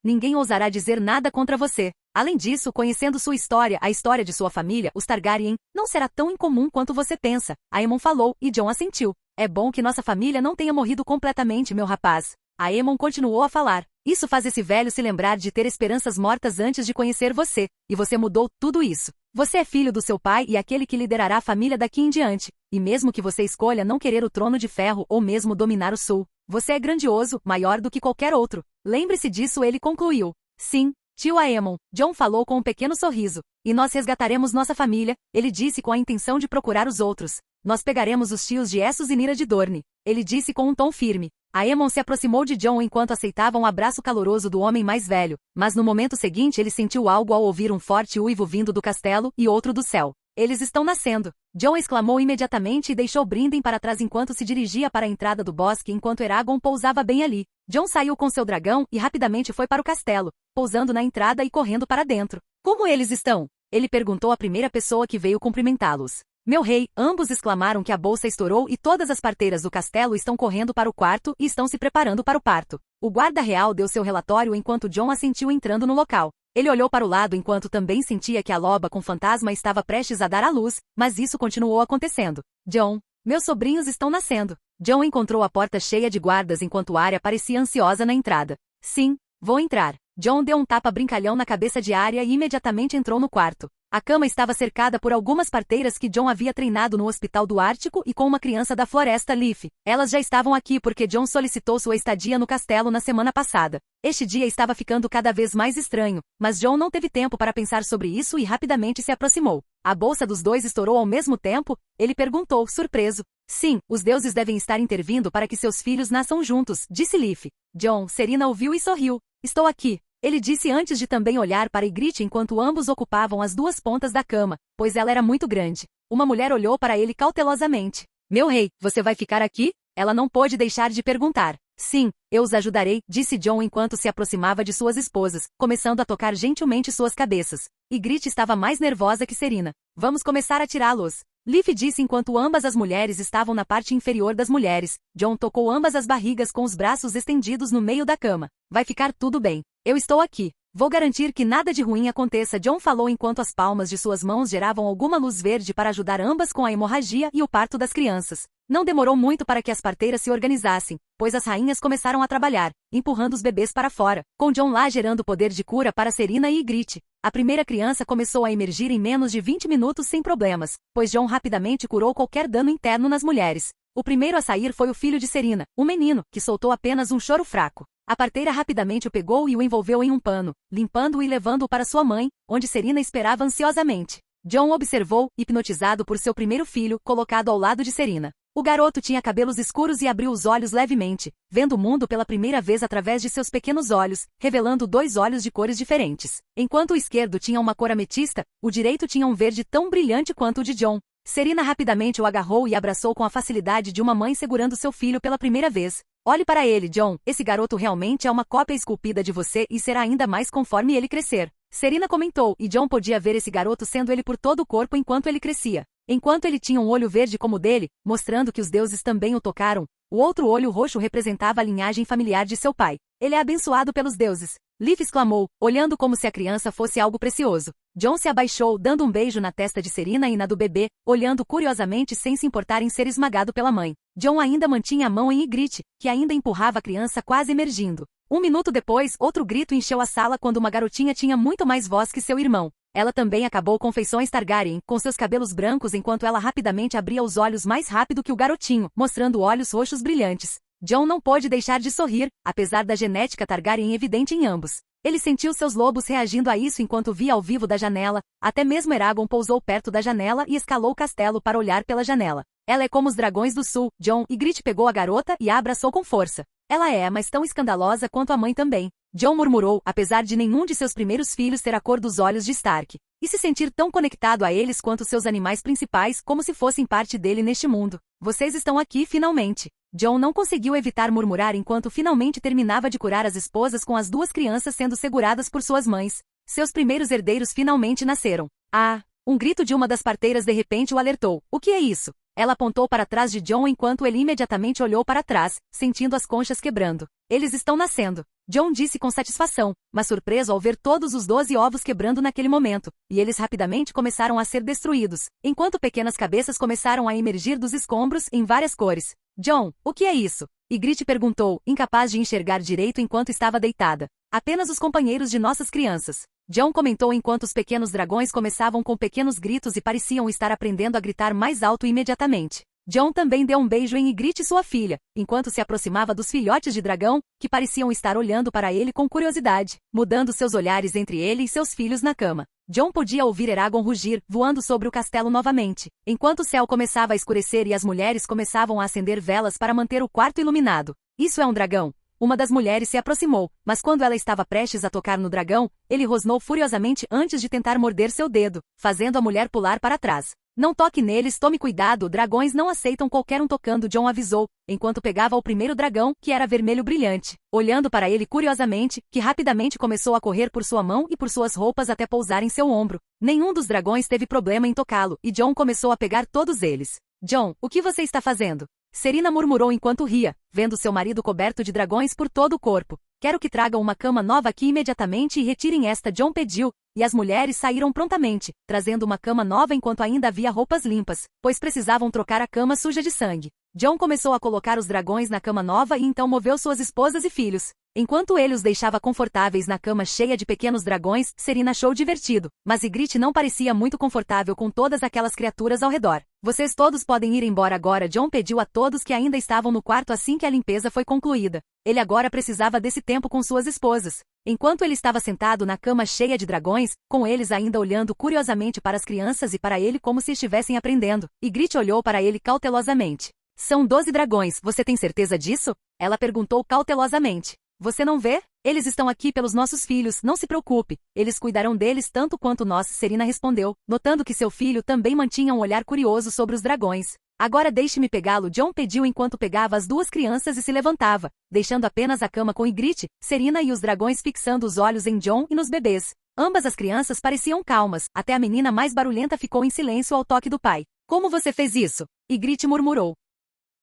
Ninguém ousará dizer nada contra você. Além disso, conhecendo sua história, a história de sua família, os Targaryen, não será tão incomum quanto você pensa. Aemon falou, e Jon assentiu. É bom que nossa família não tenha morrido completamente, meu rapaz. Aemon continuou a falar. Isso faz esse velho se lembrar de ter esperanças mortas antes de conhecer você, e você mudou tudo isso. Você é filho do seu pai e aquele que liderará a família daqui em diante. E mesmo que você escolha não querer o trono de ferro ou mesmo dominar o sul, você é grandioso, maior do que qualquer outro. Lembre-se disso, ele concluiu. Sim, tio Aemon, Jon falou com um pequeno sorriso. E nós resgataremos nossa família, ele disse com a intenção de procurar os outros. Nós pegaremos os tios de Essos e Nyra de Dorne, ele disse com um tom firme. Aemon se aproximou de Jon enquanto aceitava um abraço caloroso do homem mais velho, mas no momento seguinte ele sentiu algo ao ouvir um forte uivo vindo do castelo e outro do céu. Eles estão nascendo. Jon exclamou imediatamente e deixou Brinden para trás enquanto se dirigia para a entrada do bosque enquanto Eragon pousava bem ali. Jon saiu com seu dragão e rapidamente foi para o castelo, pousando na entrada e correndo para dentro. Como eles estão? Ele perguntou à primeira pessoa que veio cumprimentá-los. Meu rei, ambos exclamaram que a bolsa estourou e todas as parteiras do castelo estão correndo para o quarto e estão se preparando para o parto. O guarda real deu seu relatório enquanto Jon assentiu entrando no local. Ele olhou para o lado enquanto também sentia que a loba com fantasma estava prestes a dar à luz, mas isso continuou acontecendo. Jon, meus sobrinhos estão nascendo. Jon encontrou a porta cheia de guardas enquanto Arya parecia ansiosa na entrada. Sim, vou entrar. John deu um tapa brincalhão na cabeça de Arya e imediatamente entrou no quarto. A cama estava cercada por algumas parteiras que John havia treinado no Hospital do Ártico e com uma criança da Floresta Leaf. Elas já estavam aqui porque John solicitou sua estadia no castelo na semana passada. Este dia estava ficando cada vez mais estranho, mas John não teve tempo para pensar sobre isso e rapidamente se aproximou. A bolsa dos dois estourou ao mesmo tempo? Ele perguntou, surpreso. Sim, os deuses devem estar intervindo para que seus filhos nasçam juntos, disse Leaf. John, Serena ouviu e sorriu. Estou aqui. Ele disse antes de também olhar para Ygritte enquanto ambos ocupavam as duas pontas da cama, pois ela era muito grande. Uma mulher olhou para ele cautelosamente. Meu rei, você vai ficar aqui? Ela não pôde deixar de perguntar. Sim, eu os ajudarei, disse John enquanto se aproximava de suas esposas, começando a tocar gentilmente suas cabeças. Ygritte estava mais nervosa que Serena. Vamos começar a tirá-los. Leaf disse enquanto ambas as mulheres estavam na parte inferior das mulheres. John tocou ambas as barrigas com os braços estendidos no meio da cama. Vai ficar tudo bem. Eu estou aqui. Vou garantir que nada de ruim aconteça, John falou enquanto as palmas de suas mãos geravam alguma luz verde para ajudar ambas com a hemorragia e o parto das crianças. Não demorou muito para que as parteiras se organizassem, pois as rainhas começaram a trabalhar, empurrando os bebês para fora, com John lá gerando poder de cura para Serena e Ygritte. A primeira criança começou a emergir em menos de 20 minutos sem problemas, pois John rapidamente curou qualquer dano interno nas mulheres. O primeiro a sair foi o filho de Serena, um menino, que soltou apenas um choro fraco. A parteira rapidamente o pegou e o envolveu em um pano, limpando-o e levando-o para sua mãe, onde Serena esperava ansiosamente. John observou, hipnotizado por seu primeiro filho, colocado ao lado de Serena. O garoto tinha cabelos escuros e abriu os olhos levemente, vendo o mundo pela primeira vez através de seus pequenos olhos, revelando 2 olhos de cores diferentes. Enquanto o esquerdo tinha uma cor ametista, o direito tinha um verde tão brilhante quanto o de John. Serena rapidamente o agarrou e abraçou com a facilidade de uma mãe segurando seu filho pela primeira vez. Olhe para ele, John. Esse garoto realmente é uma cópia esculpida de você e será ainda mais conforme ele crescer. Serena comentou, e John podia ver esse garoto sendo ele por todo o corpo enquanto ele crescia. Enquanto ele tinha um olho verde como o dele, mostrando que os deuses também o tocaram, o outro olho roxo representava a linhagem familiar de seu pai. Ele é abençoado pelos deuses. Leaf exclamou, olhando como se a criança fosse algo precioso. John se abaixou, dando um beijo na testa de Serena e na do bebê, olhando curiosamente sem se importar em ser esmagado pela mãe. John ainda mantinha a mão em Ygritte, que ainda empurrava a criança quase emergindo. 1 minuto depois, outro grito encheu a sala quando uma garotinha tinha muito mais voz que seu irmão. Ela também acabou com feições Targaryen, com seus cabelos brancos enquanto ela rapidamente abria os olhos mais rápido que o garotinho, mostrando olhos roxos brilhantes. John não pôde deixar de sorrir, apesar da genética Targaryen evidente em ambos. Ele sentiu seus lobos reagindo a isso enquanto via ao vivo da janela, até mesmo Eragon pousou perto da janela e escalou o castelo para olhar pela janela. Ela é como os dragões do sul, John. Ygritte pegou a garota e a abraçou com força. Ela é, mas tão escandalosa quanto a mãe também. John murmurou, apesar de nenhum de seus primeiros filhos ter a cor dos olhos de Stark. E se sentir tão conectado a eles quanto seus animais principais, como se fossem parte dele neste mundo. Vocês estão aqui finalmente. John não conseguiu evitar murmurar enquanto finalmente terminava de curar as esposas com as 2 crianças sendo seguradas por suas mães. Seus primeiros herdeiros finalmente nasceram. Ah! Um grito de uma das parteiras de repente o alertou. O que é isso? Ela apontou para trás de John enquanto ele imediatamente olhou para trás, sentindo as conchas quebrando. Eles estão nascendo. John disse com satisfação, mas surpreso ao ver todos os 12 ovos quebrando naquele momento, e eles rapidamente começaram a ser destruídos, enquanto pequenas cabeças começaram a emergir dos escombros em várias cores. John, o que é isso? Ygritte perguntou, incapaz de enxergar direito enquanto estava deitada. Apenas os companheiros de nossas crianças. John comentou enquanto os pequenos dragões começavam com pequenos gritos e pareciam estar aprendendo a gritar mais alto imediatamente. John também deu um beijo em Ygritte, sua filha, enquanto se aproximava dos filhotes de dragão, que pareciam estar olhando para ele com curiosidade, mudando seus olhares entre ele e seus filhos na cama. John podia ouvir Eragon rugir, voando sobre o castelo novamente, enquanto o céu começava a escurecer e as mulheres começavam a acender velas para manter o quarto iluminado. Isso é um dragão. Uma das mulheres se aproximou, mas quando ela estava prestes a tocar no dragão, ele rosnou furiosamente antes de tentar morder seu dedo, fazendo a mulher pular para trás. Não toque neles, tome cuidado, dragões não aceitam qualquer um tocando, John avisou, enquanto pegava o primeiro dragão, que era vermelho brilhante, olhando para ele curiosamente, que rapidamente começou a correr por sua mão e por suas roupas até pousar em seu ombro. Nenhum dos dragões teve problema em tocá-lo, e John começou a pegar todos eles. John, o que você está fazendo? Serena murmurou enquanto ria, vendo seu marido coberto de dragões por todo o corpo. Quero que tragam uma cama nova aqui imediatamente e retirem esta, John pediu, e as mulheres saíram prontamente, trazendo uma cama nova enquanto ainda havia roupas limpas, pois precisavam trocar a cama suja de sangue. John começou a colocar os dragões na cama nova e então moveu suas esposas e filhos. Enquanto ele os deixava confortáveis na cama cheia de pequenos dragões, Serena achou divertido, mas Ygritte não parecia muito confortável com todas aquelas criaturas ao redor. Vocês todos podem ir embora agora. Jon pediu a todos que ainda estavam no quarto assim que a limpeza foi concluída. Ele agora precisava desse tempo com suas esposas. Enquanto ele estava sentado na cama cheia de dragões, com eles ainda olhando curiosamente para as crianças e para ele como se estivessem aprendendo, Ygritte olhou para ele cautelosamente. São 12 dragões, você tem certeza disso? Ela perguntou cautelosamente. Você não vê? Eles estão aqui pelos nossos filhos, não se preocupe. Eles cuidarão deles tanto quanto nós, Serena respondeu, notando que seu filho também mantinha um olhar curioso sobre os dragões. Agora deixe-me pegá-lo, Jon pediu enquanto pegava as duas crianças e se levantava, deixando apenas a cama com Ygritte, Serena e os dragões fixando os olhos em Jon e nos bebês. Ambas as crianças pareciam calmas, até a menina mais barulhenta ficou em silêncio ao toque do pai. Como você fez isso? Ygritte murmurou.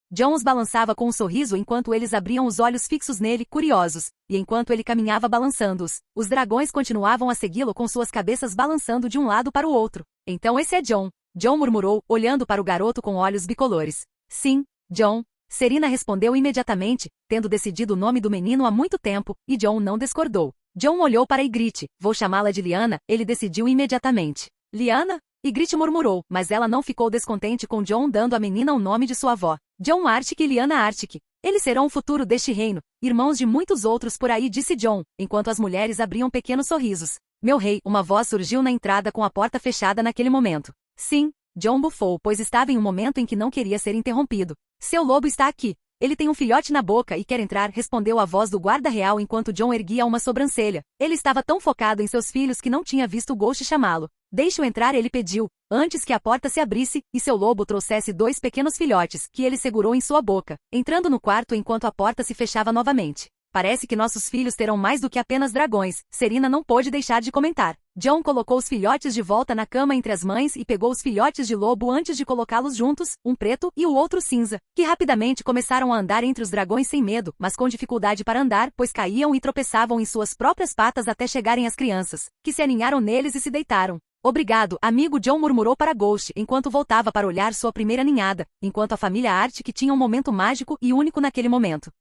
Jon os balançava com um sorriso enquanto eles abriam os olhos fixos nele, curiosos, e enquanto ele caminhava balançando-os, os dragões continuavam a segui-lo com suas cabeças balançando de um lado para o outro. Então esse é Jon. Jon murmurou, olhando para o garoto com olhos bicolores. Sim, Jon. Serena respondeu imediatamente, tendo decidido o nome do menino há muito tempo, e Jon não discordou. Jon olhou para Ygritte. Vou chamá-la de Lyanna, ele decidiu imediatamente. Lyanna? Ygritte murmurou, mas ela não ficou descontente com Jon dando à menina o nome de sua avó. Jon Artic e Lyanna Artic. Eles serão o futuro deste reino, irmãos de muitos outros por aí, disse Jon, enquanto as mulheres abriam pequenos sorrisos. Meu rei, uma voz surgiu na entrada com a porta fechada naquele momento. Sim, Jon bufou, pois estava em um momento em que não queria ser interrompido. Seu lobo está aqui. Ele tem um filhote na boca e quer entrar, respondeu a voz do guarda real enquanto Jon erguia uma sobrancelha. Ele estava tão focado em seus filhos que não tinha visto o Ghost chamá-lo. Deixe-o entrar, ele pediu, antes que a porta se abrisse e seu lobo trouxesse 2 pequenos filhotes, que ele segurou em sua boca, entrando no quarto enquanto a porta se fechava novamente. Parece que nossos filhos terão mais do que apenas dragões, Serena não pôde deixar de comentar. Jon colocou os filhotes de volta na cama entre as mães e pegou os filhotes de lobo antes de colocá-los juntos, um preto e o outro cinza, que rapidamente começaram a andar entre os dragões sem medo, mas com dificuldade para andar, pois caíam e tropeçavam em suas próprias patas até chegarem às crianças, que se aninharam neles e se deitaram. Obrigado, amigo, Jon murmurou para Ghost enquanto voltava para olhar sua primeira ninhada, enquanto a família Artic tinha um momento mágico e único naquele momento.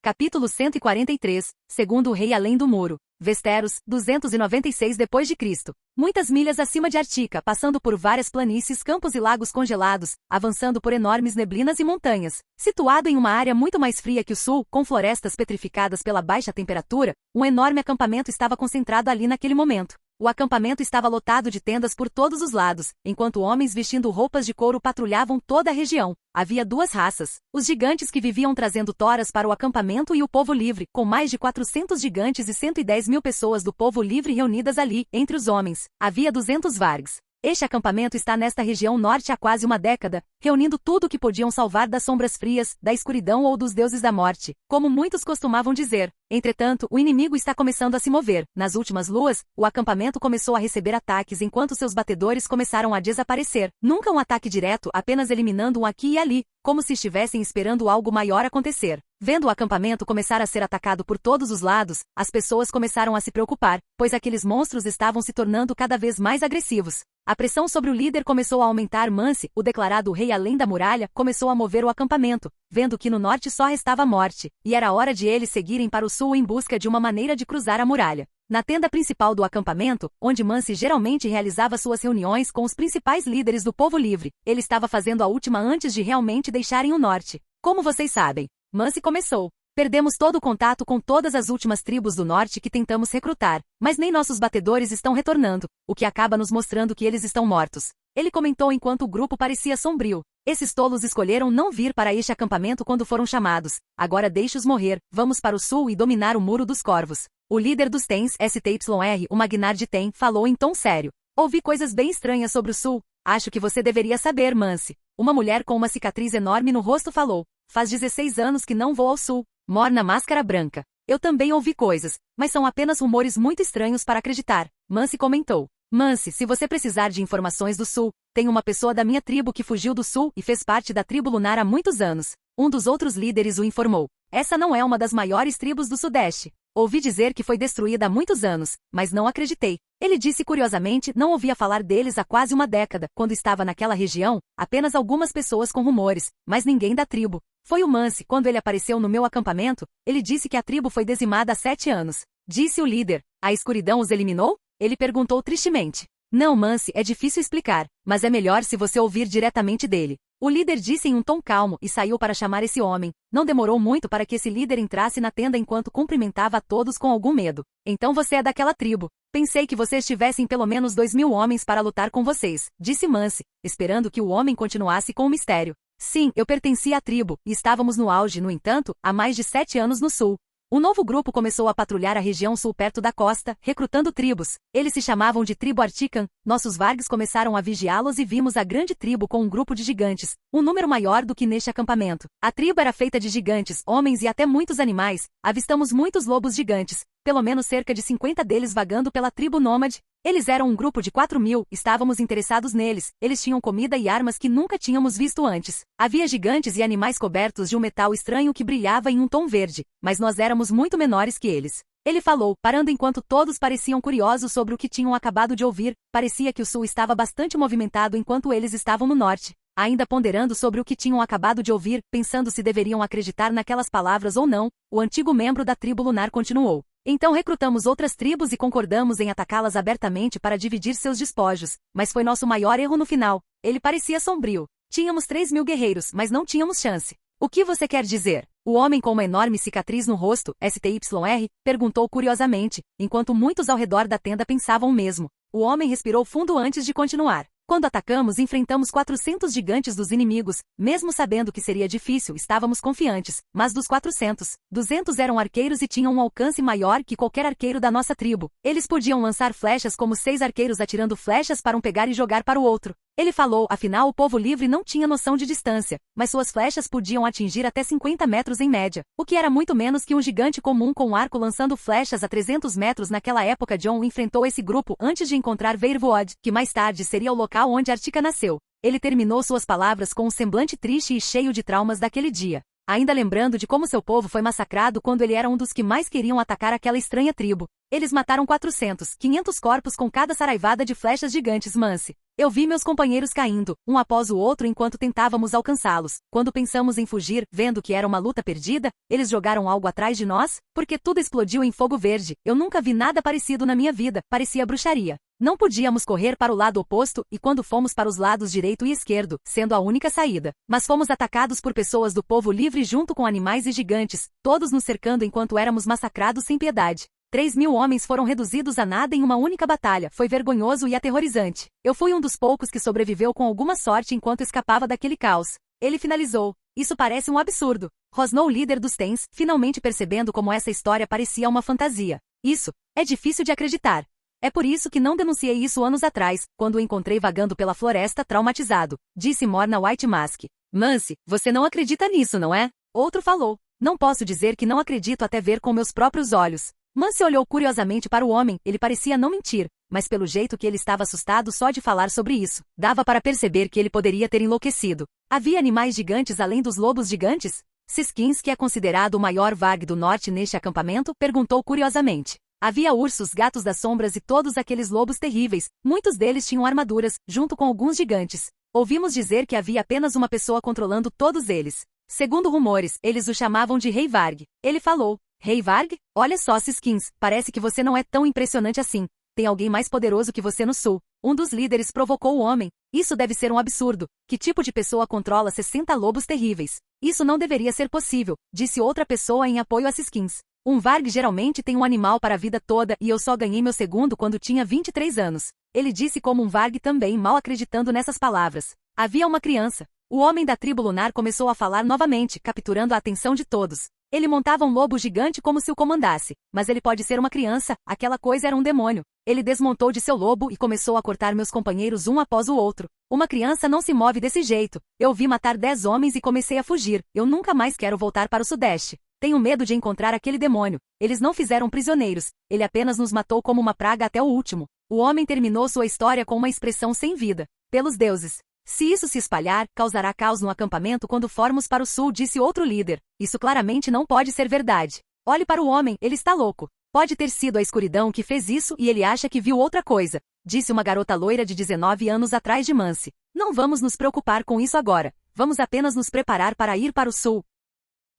Capítulo 143, segundo o rei além do muro. Westeros, 296 d.C. Muitas milhas acima de Artica, passando por várias planícies, campos e lagos congelados, avançando por enormes neblinas e montanhas. Situado em uma área muito mais fria que o sul, com florestas petrificadas pela baixa temperatura, um enorme acampamento estava concentrado ali naquele momento. O acampamento estava lotado de tendas por todos os lados, enquanto homens vestindo roupas de couro patrulhavam toda a região. Havia 2 raças, os gigantes que viviam trazendo toras para o acampamento e o povo livre, com mais de 400 gigantes e 110 mil pessoas do povo livre reunidas ali. Entre os homens, havia 200 vargs. Este acampamento está nesta região norte há quase uma década, reunindo tudo o que podiam salvar das sombras frias, da escuridão ou dos deuses da morte, como muitos costumavam dizer. Entretanto, o inimigo está começando a se mover. Nas últimas luas, o acampamento começou a receber ataques enquanto seus batedores começaram a desaparecer. Nunca um ataque direto, apenas eliminando um aqui e ali, como se estivessem esperando algo maior acontecer. Vendo o acampamento começar a ser atacado por todos os lados, as pessoas começaram a se preocupar, pois aqueles monstros estavam se tornando cada vez mais agressivos. A pressão sobre o líder começou a aumentar. Mance, o declarado rei além da muralha, começou a mover o acampamento, vendo que no norte só restava a morte, e era hora de eles seguirem para o sul em busca de uma maneira de cruzar a muralha. Na tenda principal do acampamento, onde Mance geralmente realizava suas reuniões com os principais líderes do povo livre, ele estava fazendo a última antes de realmente deixarem o norte. Como vocês sabem, Mance começou. Perdemos todo o contato com todas as últimas tribos do norte que tentamos recrutar, mas nem nossos batedores estão retornando, o que acaba nos mostrando que eles estão mortos. Ele comentou enquanto o grupo parecia sombrio. Esses tolos escolheram não vir para este acampamento quando foram chamados. Agora deixe-os morrer, vamos para o sul e dominar o Muro dos Corvos. O líder dos Tens, STYR, o Magnar de Ten, falou em tom sério. Ouvi coisas bem estranhas sobre o sul. Acho que você deveria saber, Mance. Uma mulher com uma cicatriz enorme no rosto falou. Faz 16 anos que não vou ao sul. Morna Máscara Branca. Eu também ouvi coisas, mas são apenas rumores muito estranhos para acreditar. Mance comentou. Mance, se você precisar de informações do sul, tem uma pessoa da minha tribo que fugiu do sul e fez parte da tribo lunar há muitos anos. Um dos outros líderes o informou. Essa não é uma das maiores tribos do sudeste. Ouvi dizer que foi destruída há muitos anos, mas não acreditei. Ele disse curiosamente, não ouvia falar deles há quase uma década. Quando estava naquela região, apenas algumas pessoas com rumores, mas ninguém da tribo. Foi o Mance, quando ele apareceu no meu acampamento, ele disse que a tribo foi dizimada há 7 anos. Disse o líder. A escuridão os eliminou? Ele perguntou tristemente. Não, Mance, é difícil explicar, mas é melhor se você ouvir diretamente dele. O líder disse em um tom calmo e saiu para chamar esse homem. Não demorou muito para que esse líder entrasse na tenda enquanto cumprimentava a todos com algum medo. Então você é daquela tribo. Pensei que vocês tivessem pelo menos 2.000 homens para lutar com vocês, disse Mance, esperando que o homem continuasse com o mistério. Sim, eu pertencia à tribo, e estávamos no auge, no entanto, há mais de 7 anos no sul. Um novo grupo começou a patrulhar a região sul perto da costa, recrutando tribos. Eles se chamavam de tribo Artican. Nossos vargs começaram a vigiá-los e vimos a grande tribo com um grupo de gigantes, um número maior do que neste acampamento. A tribo era feita de gigantes, homens e até muitos animais. Avistamos muitos lobos gigantes, pelo menos cerca de 50 deles vagando pela tribo nômade. Eles eram um grupo de 4.000, estávamos interessados neles, eles tinham comida e armas que nunca tínhamos visto antes. Havia gigantes e animais cobertos de um metal estranho que brilhava em um tom verde, mas nós éramos muito menores que eles. Ele falou, parando enquanto todos pareciam curiosos sobre o que tinham acabado de ouvir. Parecia que o sul estava bastante movimentado enquanto eles estavam no norte. Ainda ponderando sobre o que tinham acabado de ouvir, pensando se deveriam acreditar naquelas palavras ou não, o antigo membro da tribo lunar continuou. Então recrutamos outras tribos e concordamos em atacá-las abertamente para dividir seus despojos, mas foi nosso maior erro no final. Ele parecia sombrio. Tínhamos 3.000 guerreiros, mas não tínhamos chance. O que você quer dizer? O homem com uma enorme cicatriz no rosto, STYR, perguntou curiosamente, enquanto muitos ao redor da tenda pensavam o mesmo. O homem respirou fundo antes de continuar. Quando atacamos, enfrentamos 400 gigantes dos inimigos. Mesmo sabendo que seria difícil, estávamos confiantes. Mas dos 400, 200 eram arqueiros e tinham um alcance maior que qualquer arqueiro da nossa tribo. Eles podiam lançar flechas como 6 arqueiros atirando flechas para um pegar e jogar para o outro. Ele falou, afinal o povo livre não tinha noção de distância, mas suas flechas podiam atingir até 50 metros em média, o que era muito menos que um gigante comum com um arco lançando flechas a 300 metros naquela época. John enfrentou esse grupo antes de encontrar Veirvood, que mais tarde seria o local onde Artica nasceu. Ele terminou suas palavras com um semblante triste e cheio de traumas daquele dia, ainda lembrando de como seu povo foi massacrado quando ele era um dos que mais queriam atacar aquela estranha tribo. Eles mataram 400, 500 corpos com cada saraivada de flechas gigantes. Mance. Eu vi meus companheiros caindo, um após o outro enquanto tentávamos alcançá-los. Quando pensamos em fugir, vendo que era uma luta perdida, eles jogaram algo atrás de nós, porque tudo explodiu em fogo verde. Eu nunca vi nada parecido na minha vida, parecia bruxaria. Não podíamos correr para o lado oposto, e quando fomos para os lados direito e esquerdo, sendo a única saída. Mas fomos atacados por pessoas do povo livre junto com animais e gigantes, todos nos cercando enquanto éramos massacrados sem piedade. 3.000 homens foram reduzidos a nada em uma única batalha. Foi vergonhoso e aterrorizante. Eu fui um dos poucos que sobreviveu com alguma sorte enquanto escapava daquele caos. Ele finalizou. Isso parece um absurdo. Rosnou o líder dos Tens, finalmente percebendo como essa história parecia uma fantasia. Isso é difícil de acreditar. É por isso que não denunciei isso anos atrás, quando o encontrei vagando pela floresta traumatizado, disse Morna White Mask. Mance, você não acredita nisso, não é? Outro falou. Não posso dizer que não acredito até ver com meus próprios olhos. Mance olhou curiosamente para o homem, ele parecia não mentir, mas pelo jeito que ele estava assustado só de falar sobre isso, dava para perceber que ele poderia ter enlouquecido. Havia animais gigantes além dos lobos gigantes? Siskins, que é considerado o maior varg do norte neste acampamento, perguntou curiosamente. Havia ursos, gatos das sombras e todos aqueles lobos terríveis, muitos deles tinham armaduras, junto com alguns gigantes. Ouvimos dizer que havia apenas uma pessoa controlando todos eles. Segundo rumores, eles o chamavam de Rei Varg. Ele falou. Rei Varg? Olha só, Siskins, parece que você não é tão impressionante assim. Tem alguém mais poderoso que você no sul. Um dos líderes provocou o homem. Isso deve ser um absurdo. Que tipo de pessoa controla 60 lobos terríveis? Isso não deveria ser possível, disse outra pessoa em apoio a Siskins. Um Varg geralmente tem um animal para a vida toda e eu só ganhei meu segundo quando tinha 23 anos. Ele disse como um Varg também, mal acreditando nessas palavras. Havia uma criança. O homem da tribo lunar começou a falar novamente, capturando a atenção de todos. Ele montava um lobo gigante como se o comandasse, mas ele pode ser uma criança, aquela coisa era um demônio. Ele desmontou de seu lobo e começou a cortar meus companheiros um após o outro. Uma criança não se move desse jeito. Eu vi matar 10 homens e comecei a fugir. Eu nunca mais quero voltar para o sudeste. Tenho medo de encontrar aquele demônio. Eles não fizeram prisioneiros. Ele apenas nos matou como uma praga até o último. O homem terminou sua história com uma expressão sem vida. Pelos deuses. Se isso se espalhar, causará caos no acampamento quando formos para o sul, disse outro líder. Isso claramente não pode ser verdade. Olhe para o homem, ele está louco. Pode ter sido a escuridão que fez isso e ele acha que viu outra coisa, disse uma garota loira de 19 anos atrás de Mance. Não vamos nos preocupar com isso agora. Vamos apenas nos preparar para ir para o sul.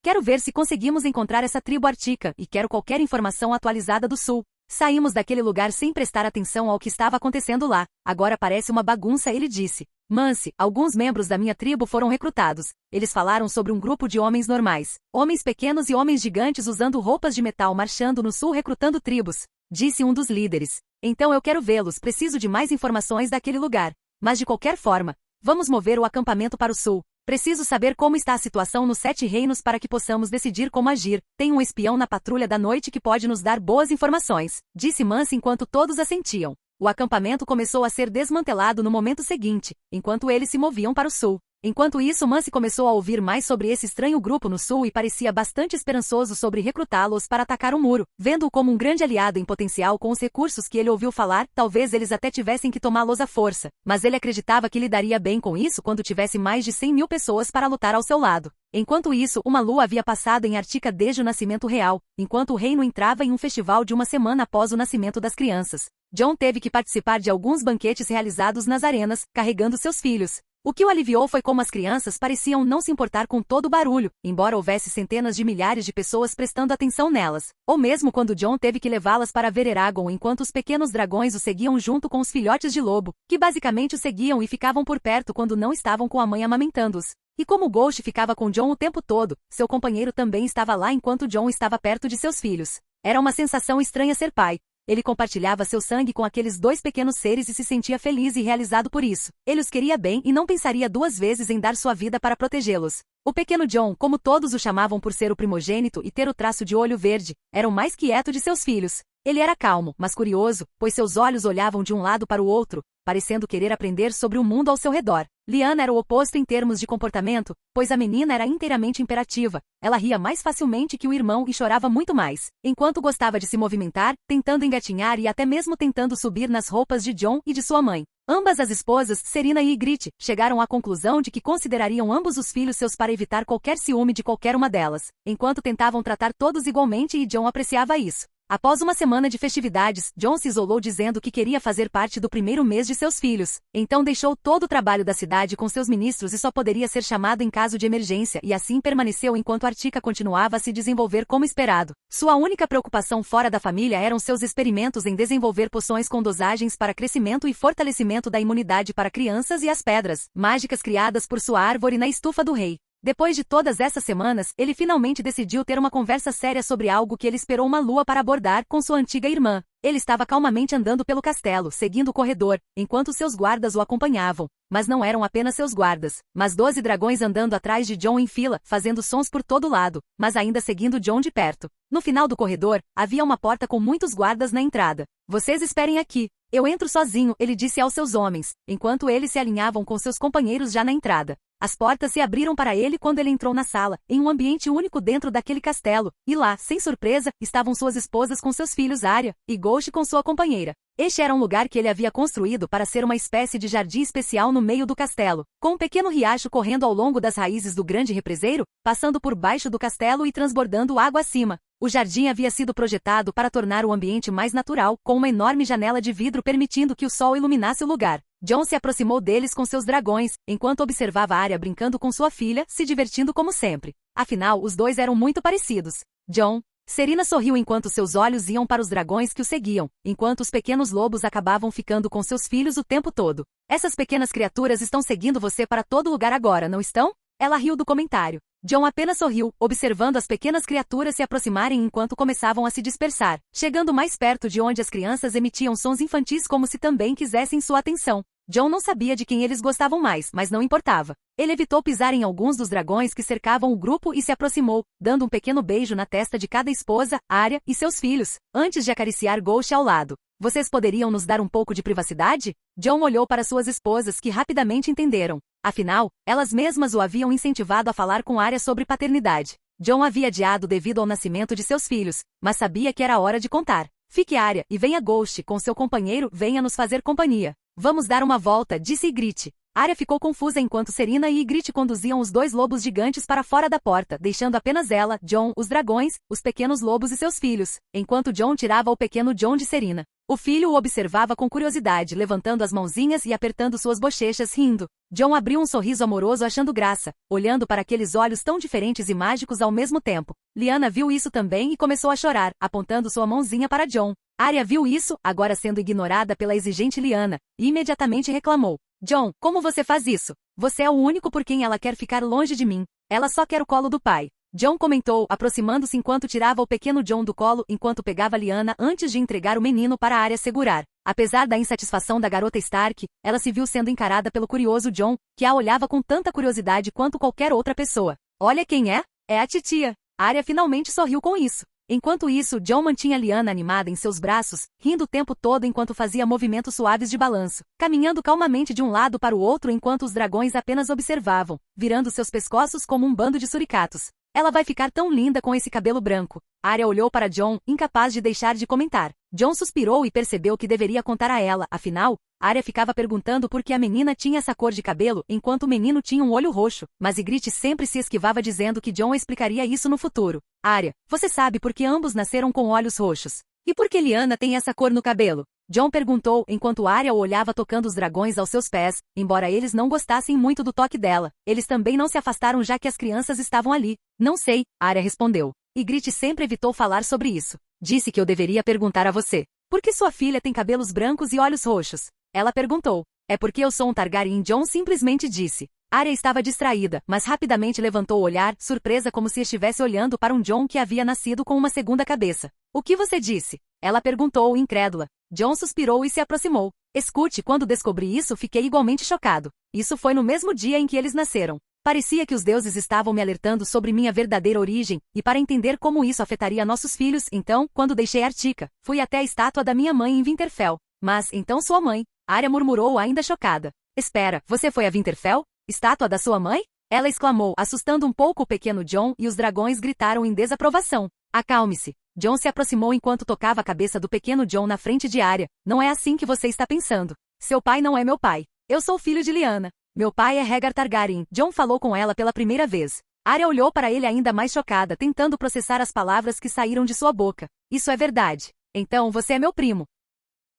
Quero ver se conseguimos encontrar essa tribo Artica e quero qualquer informação atualizada do sul. Saímos daquele lugar sem prestar atenção ao que estava acontecendo lá. Agora parece uma bagunça, ele disse. Mance, alguns membros da minha tribo foram recrutados. Eles falaram sobre um grupo de homens normais. Homens pequenos e homens gigantes usando roupas de metal marchando no sul recrutando tribos. Disse um dos líderes. Então eu quero vê-los, preciso de mais informações daquele lugar. Mas de qualquer forma, vamos mover o acampamento para o sul. Preciso saber como está a situação nos 7 reinos para que possamos decidir como agir. Tem um espião na patrulha da noite que pode nos dar boas informações, disse Mance enquanto todos assentiam. O acampamento começou a ser desmantelado no momento seguinte, enquanto eles se moviam para o sul. Enquanto isso, Mance começou a ouvir mais sobre esse estranho grupo no sul e parecia bastante esperançoso sobre recrutá-los para atacar o muro. Vendo-o como um grande aliado em potencial com os recursos que ele ouviu falar, talvez eles até tivessem que tomá-los à força. Mas ele acreditava que lidaria bem com isso quando tivesse mais de 100.000 pessoas para lutar ao seu lado. Enquanto isso, uma lua havia passado em Artica desde o nascimento real, enquanto o reino entrava em um festival de uma semana após o nascimento das crianças. John teve que participar de alguns banquetes realizados nas arenas, carregando seus filhos. O que o aliviou foi como as crianças pareciam não se importar com todo o barulho, embora houvesse centenas de milhares de pessoas prestando atenção nelas. Ou mesmo quando John teve que levá-las para ver Eragon enquanto os pequenos dragões o seguiam junto com os filhotes de lobo, que basicamente o seguiam e ficavam por perto quando não estavam com a mãe amamentando-os. E como Ghost ficava com John o tempo todo, seu companheiro também estava lá enquanto John estava perto de seus filhos. Era uma sensação estranha ser pai. Ele compartilhava seu sangue com aqueles 2 pequenos seres e se sentia feliz e realizado por isso. Ele os queria bem e não pensaria 2 vezes em dar sua vida para protegê-los. O pequeno John, como todos o chamavam por ser o primogênito e ter o traço de olho verde, era o mais quieto de seus filhos. Ele era calmo, mas curioso, pois seus olhos olhavam de um lado para o outro, parecendo querer aprender sobre o mundo ao seu redor. Liana era o oposto em termos de comportamento, pois a menina era inteiramente imperativa. Ela ria mais facilmente que o irmão e chorava muito mais, enquanto gostava de se movimentar, tentando engatinhar e até mesmo tentando subir nas roupas de John e de sua mãe. Ambas as esposas, Serena e Ygritte, chegaram à conclusão de que considerariam ambos os filhos seus para evitar qualquer ciúme de qualquer uma delas, enquanto tentavam tratar todos igualmente e John apreciava isso. Após uma semana de festividades, John se isolou dizendo que queria fazer parte do primeiro mês de seus filhos. Então deixou todo o trabalho da cidade com seus ministros e só poderia ser chamado em caso de emergência e assim permaneceu enquanto Artica continuava a se desenvolver como esperado. Sua única preocupação fora da família eram seus experimentos em desenvolver poções com dosagens para crescimento e fortalecimento da imunidade para crianças e as pedras mágicas criadas por sua árvore na estufa do rei. Depois de todas essas semanas, ele finalmente decidiu ter uma conversa séria sobre algo que ele esperou uma lua para abordar com sua antiga irmã. Ele estava calmamente andando pelo castelo, seguindo o corredor, enquanto seus guardas o acompanhavam. Mas não eram apenas seus guardas, mas 12 dragões andando atrás de John em fila, fazendo sons por todo lado, mas ainda seguindo John de perto. No final do corredor, havia uma porta com muitos guardas na entrada. Vocês esperem aqui. Eu entro sozinho, ele disse aos seus homens, enquanto eles se alinhavam com seus companheiros já na entrada. As portas se abriram para ele quando ele entrou na sala, em um ambiente único dentro daquele castelo, e lá, sem surpresa, estavam suas esposas com seus filhos Arya e Ghost com sua companheira. Este era um lugar que ele havia construído para ser uma espécie de jardim especial no meio do castelo, com um pequeno riacho correndo ao longo das raízes do grande represeiro, passando por baixo do castelo e transbordando água acima. O jardim havia sido projetado para tornar o ambiente mais natural, com uma enorme janela de vidro permitindo que o sol iluminasse o lugar. John se aproximou deles com seus dragões, enquanto observava Arya brincando com sua filha, se divertindo como sempre. Afinal, os dois eram muito parecidos. John. Serena sorriu enquanto seus olhos iam para os dragões que o seguiam, enquanto os pequenos lobos acabavam ficando com seus filhos o tempo todo. Essas pequenas criaturas estão seguindo você para todo lugar agora, não estão? Ela riu do comentário. John apenas sorriu, observando as pequenas criaturas se aproximarem enquanto começavam a se dispersar, chegando mais perto de onde as crianças emitiam sons infantis como se também quisessem sua atenção. John não sabia de quem eles gostavam mais, mas não importava. Ele evitou pisar em alguns dos dragões que cercavam o grupo e se aproximou, dando um pequeno beijo na testa de cada esposa, Arya e seus filhos, antes de acariciar Ghost ao lado. Vocês poderiam nos dar um pouco de privacidade? John olhou para suas esposas que rapidamente entenderam. Afinal, elas mesmas o haviam incentivado a falar com Arya sobre paternidade. John havia adiado devido ao nascimento de seus filhos, mas sabia que era hora de contar. Fique Arya e venha Ghost com seu companheiro, venha nos fazer companhia. Vamos dar uma volta, disse Ygritte. Arya ficou confusa enquanto Serena e Ygritte conduziam os 2 lobos gigantes para fora da porta, deixando apenas ela, John, os dragões, os pequenos lobos e seus filhos, enquanto John tirava o pequeno John de Serena. O filho o observava com curiosidade, levantando as mãozinhas e apertando suas bochechas, rindo. John abriu um sorriso amoroso achando graça, olhando para aqueles olhos tão diferentes e mágicos ao mesmo tempo. Lyanna viu isso também e começou a chorar, apontando sua mãozinha para John. Arya viu isso, agora sendo ignorada pela exigente Lyanna, e imediatamente reclamou. John, como você faz isso? Você é o único por quem ela quer ficar longe de mim. Ela só quer o colo do pai. John comentou, aproximando-se enquanto tirava o pequeno John do colo enquanto pegava Lyanna antes de entregar o menino para Arya segurar. Apesar da insatisfação da garota Stark, ela se viu sendo encarada pelo curioso John, que a olhava com tanta curiosidade quanto qualquer outra pessoa. Olha quem é? É a titia. Arya finalmente sorriu com isso. Enquanto isso, John mantinha Lyanna animada em seus braços, rindo o tempo todo enquanto fazia movimentos suaves de balanço, caminhando calmamente de um lado para o outro enquanto os dragões apenas observavam, virando seus pescoços como um bando de suricatos. Ela vai ficar tão linda com esse cabelo branco. Arya olhou para John, incapaz de deixar de comentar. John suspirou e percebeu que deveria contar a ela, afinal, Arya ficava perguntando por que a menina tinha essa cor de cabelo enquanto o menino tinha um olho roxo, mas Ygritte sempre se esquivava dizendo que John explicaria isso no futuro. Arya, você sabe por que ambos nasceram com olhos roxos? E por que Lyanna tem essa cor no cabelo? John perguntou enquanto Arya o olhava tocando os dragões aos seus pés, embora eles não gostassem muito do toque dela. Eles também não se afastaram já que as crianças estavam ali. Não sei, Arya respondeu. Ygritte sempre evitou falar sobre isso. Disse que eu deveria perguntar a você. Por que sua filha tem cabelos brancos e olhos roxos? Ela perguntou. É porque eu sou um Targaryen, John simplesmente disse. Arya estava distraída, mas rapidamente levantou o olhar, surpresa como se estivesse olhando para um John que havia nascido com uma segunda cabeça. O que você disse? Ela perguntou, incrédula. John suspirou e se aproximou. Escute, quando descobri isso fiquei igualmente chocado. Isso foi no mesmo dia em que eles nasceram. Parecia que os deuses estavam me alertando sobre minha verdadeira origem, e para entender como isso afetaria nossos filhos, então, quando deixei Artica, fui até a estátua da minha mãe em Winterfell. Mas, então sua mãe? Arya murmurou ainda chocada. Espera, você foi a Winterfell? Estátua da sua mãe? Ela exclamou, assustando um pouco o pequeno John e os dragões gritaram em desaprovação. Acalme-se. John se aproximou enquanto tocava a cabeça do pequeno John na frente de Arya. Não é assim que você está pensando. Seu pai não é meu pai. Eu sou filho de Lyanna. Meu pai é Rhaegar Targaryen. John falou com ela pela primeira vez. Arya olhou para ele ainda mais chocada, tentando processar as palavras que saíram de sua boca. Isso é verdade. Então você é meu primo.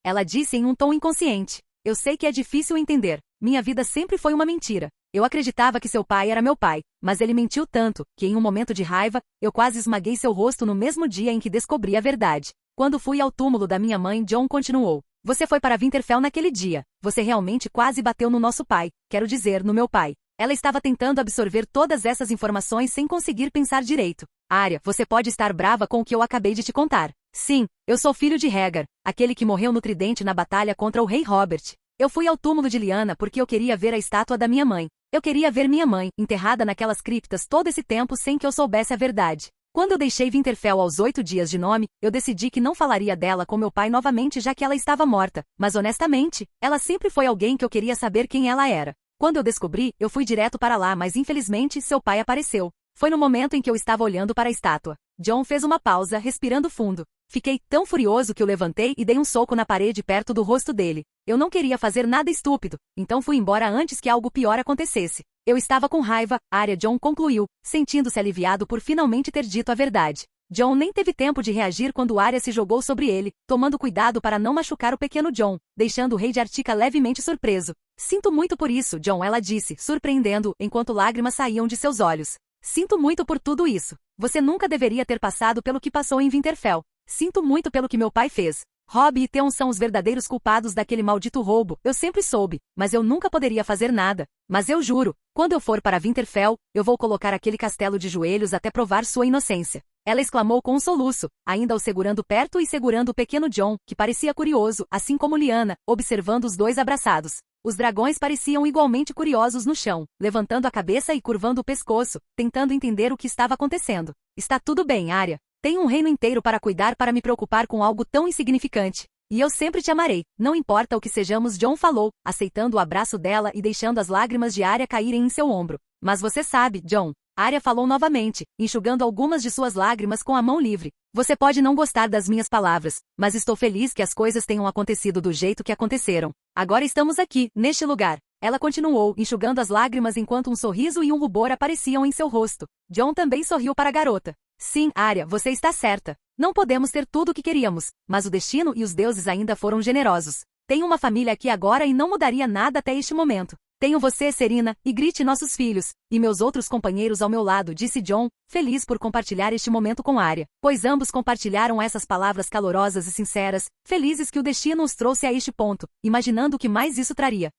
Ela disse em um tom inconsciente. Eu sei que é difícil entender. Minha vida sempre foi uma mentira. Eu acreditava que seu pai era meu pai, mas ele mentiu tanto, que em um momento de raiva, eu quase esmaguei seu rosto no mesmo dia em que descobri a verdade. Quando fui ao túmulo da minha mãe, John continuou. Você foi para Winterfell naquele dia. Você realmente quase bateu no nosso pai, quero dizer, no meu pai. Ela estava tentando absorver todas essas informações sem conseguir pensar direito. Arya, você pode estar brava com o que eu acabei de te contar. Sim, eu sou filho de Rhaegar, aquele que morreu no tridente na batalha contra o rei Robert. Eu fui ao túmulo de Lyanna porque eu queria ver a estátua da minha mãe. Eu queria ver minha mãe, enterrada naquelas criptas todo esse tempo sem que eu soubesse a verdade. Quando eu deixei Winterfell aos 8 dias de nome, eu decidi que não falaria dela com meu pai novamente já que ela estava morta. Mas honestamente, ela sempre foi alguém que eu queria saber quem ela era. Quando eu descobri, eu fui direto para lá, mas infelizmente seu pai apareceu. Foi no momento em que eu estava olhando para a estátua. John fez uma pausa, respirando fundo. Fiquei tão furioso que o levantei e dei um soco na parede perto do rosto dele. Eu não queria fazer nada estúpido, então fui embora antes que algo pior acontecesse. Eu estava com raiva, Arya, John concluiu, sentindo-se aliviado por finalmente ter dito a verdade. John nem teve tempo de reagir quando Arya se jogou sobre ele, tomando cuidado para não machucar o pequeno John, deixando o rei de Artica levemente surpreso. Sinto muito por isso, John, ela disse, surpreendendo, enquanto lágrimas saíam de seus olhos. Sinto muito por tudo isso. Você nunca deveria ter passado pelo que passou em Winterfell. Sinto muito pelo que meu pai fez. Robb e Theon são os verdadeiros culpados daquele maldito roubo, eu sempre soube, mas eu nunca poderia fazer nada. Mas eu juro, quando eu for para Winterfell, eu vou colocar aquele castelo de joelhos até provar sua inocência. Ela exclamou com um soluço, ainda o segurando perto e segurando o pequeno John, que parecia curioso, assim como Lyanna, observando os dois abraçados. Os dragões pareciam igualmente curiosos no chão, levantando a cabeça e curvando o pescoço, tentando entender o que estava acontecendo. Está tudo bem, Arya. Tenho um reino inteiro para cuidar para me preocupar com algo tão insignificante. E eu sempre te amarei, não importa o que sejamos, John falou, aceitando o abraço dela e deixando as lágrimas de Arya caírem em seu ombro. Mas você sabe, John. Arya falou novamente, enxugando algumas de suas lágrimas com a mão livre. Você pode não gostar das minhas palavras, mas estou feliz que as coisas tenham acontecido do jeito que aconteceram. Agora estamos aqui, neste lugar. Ela continuou, enxugando as lágrimas enquanto um sorriso e um rubor apareciam em seu rosto. John também sorriu para a garota. Sim, Arya, você está certa. Não podemos ter tudo o que queríamos, mas o destino e os deuses ainda foram generosos. Tenho uma família aqui agora e não mudaria nada até este momento. Tenho você, Serena, e Grite, nossos filhos, e meus outros companheiros ao meu lado, disse John, feliz por compartilhar este momento com Arya, pois ambos compartilharam essas palavras calorosas e sinceras, felizes que o destino os trouxe a este ponto, imaginando o que mais isso traria.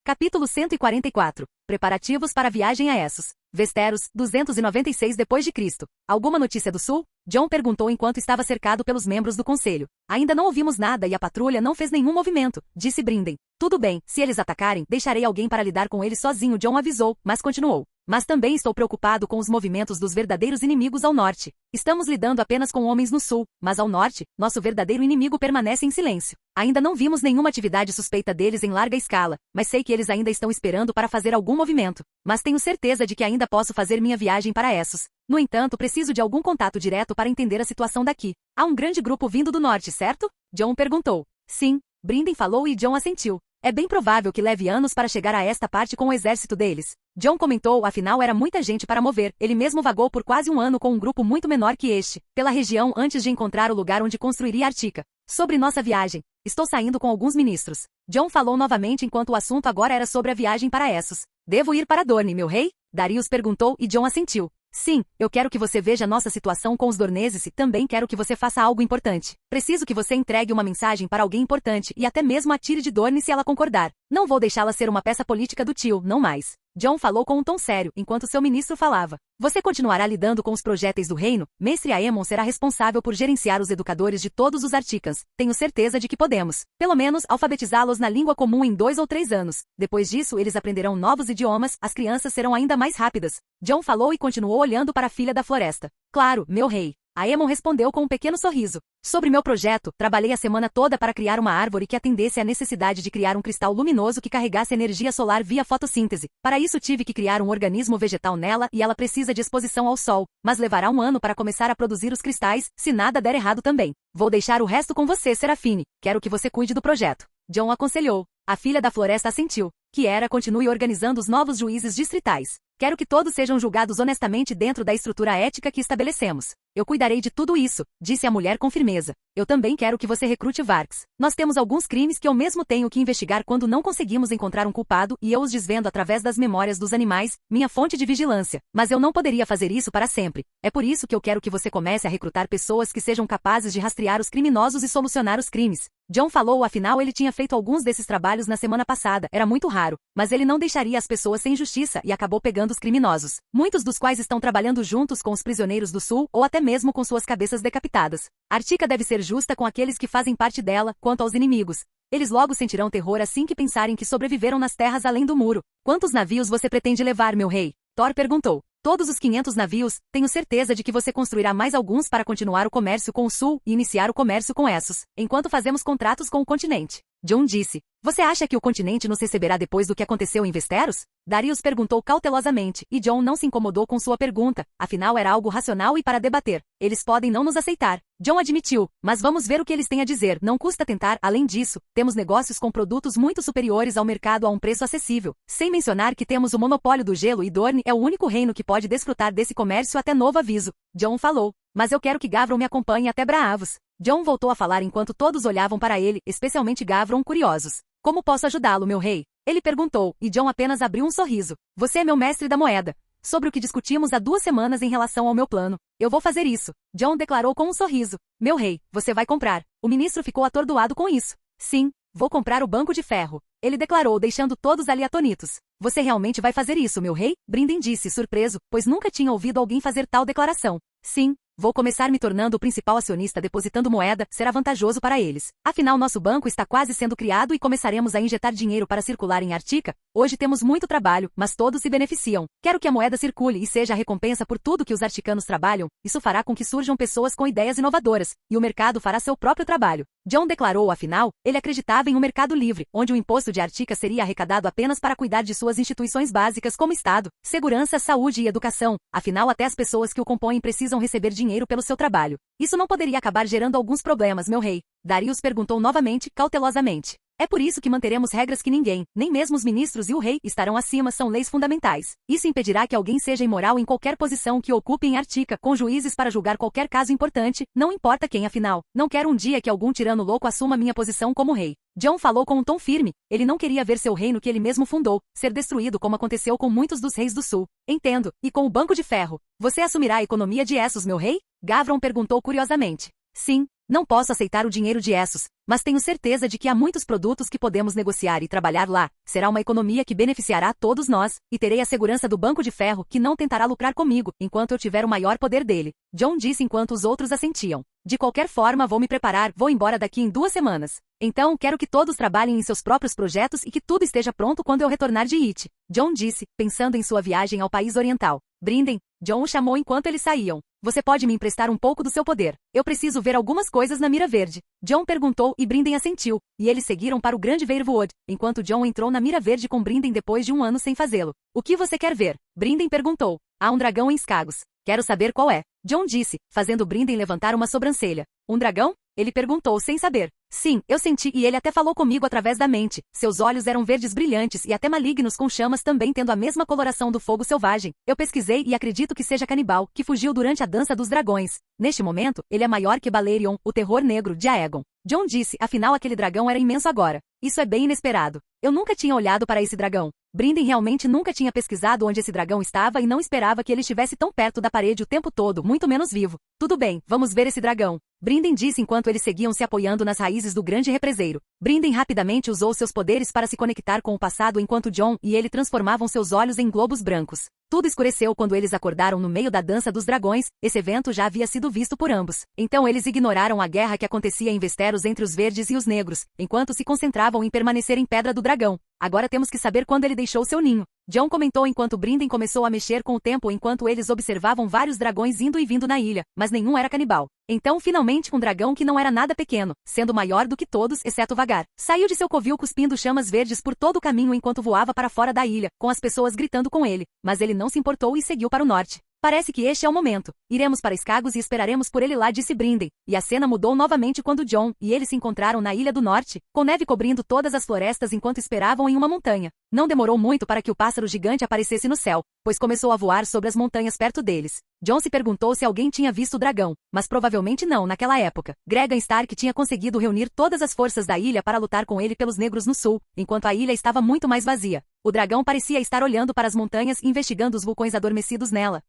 Capítulo 144. Preparativos para a viagem a Essos. Westeros, 296 d.C. Alguma notícia do sul? John perguntou enquanto estava cercado pelos membros do conselho. Ainda não ouvimos nada e a patrulha não fez nenhum movimento, disse Brinden. Tudo bem, se eles atacarem, deixarei alguém para lidar com eles sozinho, John avisou, mas continuou. Mas também estou preocupado com os movimentos dos verdadeiros inimigos ao norte. Estamos lidando apenas com homens no sul, mas ao norte, nosso verdadeiro inimigo permanece em silêncio. Ainda não vimos nenhuma atividade suspeita deles em larga escala, mas sei que eles ainda estão esperando para fazer algum movimento. Mas tenho certeza de que ainda posso fazer minha viagem para Essos. No entanto, preciso de algum contato direto para entender a situação daqui. Há um grande grupo vindo do norte, certo? John perguntou. Sim, Brinden falou e John assentiu. É bem provável que leve anos para chegar a esta parte com o exército deles. John comentou, afinal era muita gente para mover. Ele mesmo vagou por quase um ano com um grupo muito menor que este, pela região antes de encontrar o lugar onde construiria Artica. Sobre nossa viagem. Estou saindo com alguns ministros. John falou novamente enquanto o assunto agora era sobre a viagem para Essos. Devo ir para Dorne, meu rei? Darius perguntou e John assentiu. Sim, eu quero que você veja nossa situação com os Dorneses e também quero que você faça algo importante. Preciso que você entregue uma mensagem para alguém importante e até mesmo a tire de Dorne se ela concordar. Não vou deixá-la ser uma peça política do tio, não mais. John falou com um tom sério, enquanto seu ministro falava. Você continuará lidando com os projéteis do reino? Mestre Aemon será responsável por gerenciar os educadores de todos os Articans. Tenho certeza de que podemos, pelo menos, alfabetizá-los na língua comum em 2 ou 3 anos. Depois disso, eles aprenderão novos idiomas, as crianças serão ainda mais rápidas. John falou e continuou olhando para a filha da floresta. Claro, meu rei. Aemon respondeu com um pequeno sorriso. Sobre meu projeto, trabalhei a semana toda para criar uma árvore que atendesse à necessidade de criar um cristal luminoso que carregasse energia solar via fotossíntese. Para isso tive que criar um organismo vegetal nela e ela precisa de exposição ao sol, mas levará um ano para começar a produzir os cristais, se nada der errado também. Vou deixar o resto com você, Serafine. Quero que você cuide do projeto. John aconselhou. A filha da floresta assentiu. Kiera continue organizando os novos juízes distritais. Quero que todos sejam julgados honestamente dentro da estrutura ética que estabelecemos. Eu cuidarei de tudo isso, disse a mulher com firmeza. Eu também quero que você recrute Varks. Nós temos alguns crimes que eu mesmo tenho que investigar quando não conseguimos encontrar um culpado e eu os desvendo através das memórias dos animais, minha fonte de vigilância. Mas eu não poderia fazer isso para sempre. É por isso que eu quero que você comece a recrutar pessoas que sejam capazes de rastrear os criminosos e solucionar os crimes. John falou, afinal ele tinha feito alguns desses trabalhos na semana passada, era muito raro, mas ele não deixaria as pessoas sem justiça e acabou pegando os criminosos, muitos dos quais estão trabalhando juntos com os prisioneiros do sul ou até mesmo com suas cabeças decapitadas. Artica deve ser justa com aqueles que fazem parte dela, quanto aos inimigos. Eles logo sentirão terror assim que pensarem que sobreviveram nas terras além do muro. Quantos navios você pretende levar, meu rei? Thor perguntou. Todos os 500 navios, tenho certeza de que você construirá mais alguns para continuar o comércio com o sul e iniciar o comércio com Essos, enquanto fazemos contratos com o continente. John disse. Você acha que o continente nos receberá depois do que aconteceu em Westeros? Darius perguntou cautelosamente, e John não se incomodou com sua pergunta, afinal era algo racional e para debater. Eles podem não nos aceitar. John admitiu, mas vamos ver o que eles têm a dizer, não custa tentar, além disso, temos negócios com produtos muito superiores ao mercado a um preço acessível, sem mencionar que temos o monopólio do gelo e Dorne é o único reino que pode desfrutar desse comércio até novo aviso. John falou, mas eu quero que Gavron me acompanhe até Braavos. John voltou a falar enquanto todos olhavam para ele, especialmente Gavron, curiosos. Como posso ajudá-lo, meu rei? Ele perguntou, e John apenas abriu um sorriso. Você é meu mestre da moeda. Sobre o que discutimos há 2 semanas em relação ao meu plano. Eu vou fazer isso. John declarou com um sorriso. Meu rei, você vai comprar. O ministro ficou atordoado com isso. Sim, vou comprar o banco de ferro. Ele declarou, deixando todos ali atônitos. Você realmente vai fazer isso, meu rei? Brinden disse, surpreso, pois nunca tinha ouvido alguém fazer tal declaração. Sim. Vou começar me tornando o principal acionista depositando moeda, será vantajoso para eles. Afinal, nosso banco está quase sendo criado e começaremos a injetar dinheiro para circular em Artica. Hoje temos muito trabalho, mas todos se beneficiam. Quero que a moeda circule e seja a recompensa por tudo que os articanos trabalham. Isso fará com que surjam pessoas com ideias inovadoras, e o mercado fará seu próprio trabalho. John declarou, afinal, ele acreditava em um mercado livre, onde o imposto de Artica seria arrecadado apenas para cuidar de suas instituições básicas como Estado, segurança, saúde e educação. Afinal, até as pessoas que o compõem precisam receber dinheiro pelo seu trabalho. Isso não poderia acabar gerando alguns problemas, meu rei? Darius perguntou novamente, cautelosamente. É por isso que manteremos regras que ninguém, nem mesmo os ministros e o rei, estarão acima, são leis fundamentais. Isso impedirá que alguém seja imoral em qualquer posição que ocupe em Artica, com juízes para julgar qualquer caso importante, não importa quem afinal. Não quero um dia que algum tirano louco assuma minha posição como rei. Jon falou com um tom firme, ele não queria ver seu reino que ele mesmo fundou, ser destruído como aconteceu com muitos dos reis do sul. Entendo, e com o Banco de Ferro, você assumirá a economia de Essos, meu rei? Gavron perguntou curiosamente. Sim. Não posso aceitar o dinheiro de Essos, mas tenho certeza de que há muitos produtos que podemos negociar e trabalhar lá. Será uma economia que beneficiará todos nós, e terei a segurança do Banco de Ferro que não tentará lucrar comigo, enquanto eu tiver o maior poder dele. Jon disse enquanto os outros assentiam. De qualquer forma vou me preparar, vou embora daqui em 2 semanas. Então quero que todos trabalhem em seus próprios projetos e que tudo esteja pronto quando eu retornar de It. Jon disse, pensando em sua viagem ao país oriental. Brinden, Jon o chamou enquanto eles saíam. Você pode me emprestar um pouco do seu poder. Eu preciso ver algumas coisas na Mira Verde. Jon perguntou e Brinden assentiu, e eles seguiram para o grande Weirwood, enquanto Jon entrou na Mira Verde com Brinden depois de 1 ano sem fazê-lo. O que você quer ver? Brinden perguntou. Há um dragão em Skagos. Quero saber qual é. Jon disse, fazendo Brinden levantar uma sobrancelha. Um dragão? Ele perguntou sem saber. Sim, eu senti e ele até falou comigo através da mente. Seus olhos eram verdes brilhantes e até malignos com chamas também tendo a mesma coloração do fogo selvagem. Eu pesquisei e acredito que seja canibal, que fugiu durante a dança dos dragões. Neste momento, ele é maior que Balerion, o terror negro de Aegon. Jon disse, afinal aquele dragão era imenso agora. Isso é bem inesperado. Eu nunca tinha olhado para esse dragão. Brinden realmente nunca tinha pesquisado onde esse dragão estava e não esperava que ele estivesse tão perto da parede o tempo todo, muito menos vivo. Tudo bem, vamos ver esse dragão. Brinden disse enquanto eles seguiam se apoiando nas raízes do grande represeiro. Brinden rapidamente usou seus poderes para se conectar com o passado enquanto Jon e ele transformavam seus olhos em globos brancos. Tudo escureceu quando eles acordaram no meio da dança dos dragões, esse evento já havia sido visto por ambos. Então eles ignoraram a guerra que acontecia em Westeros entre os verdes e os negros, enquanto se concentravam em permanecer em Pedra do Dragão. Agora temos que saber quando ele deixou seu ninho. Jon comentou enquanto Brinden começou a mexer com o tempo enquanto eles observavam vários dragões indo e vindo na ilha, mas nenhum era canibal. Então finalmente um dragão que não era nada pequeno, sendo maior do que todos, exceto Vagar, saiu de seu covil cuspindo chamas verdes por todo o caminho enquanto voava para fora da ilha, com as pessoas gritando com ele, mas ele não se importou e seguiu para o norte. Parece que este é o momento. Iremos para Skagos e esperaremos por ele lá, disse Brinden. E a cena mudou novamente quando Jon e ele se encontraram na Ilha do Norte, com neve cobrindo todas as florestas enquanto esperavam em uma montanha. Não demorou muito para que o pássaro gigante aparecesse no céu, pois começou a voar sobre as montanhas perto deles. Jon se perguntou se alguém tinha visto o dragão, mas provavelmente não naquela época. Gregan Stark tinha conseguido reunir todas as forças da ilha para lutar com ele pelos negros no sul, enquanto a ilha estava muito mais vazia. O dragão parecia estar olhando para as montanhas e investigando os vulcões adormecidos nela,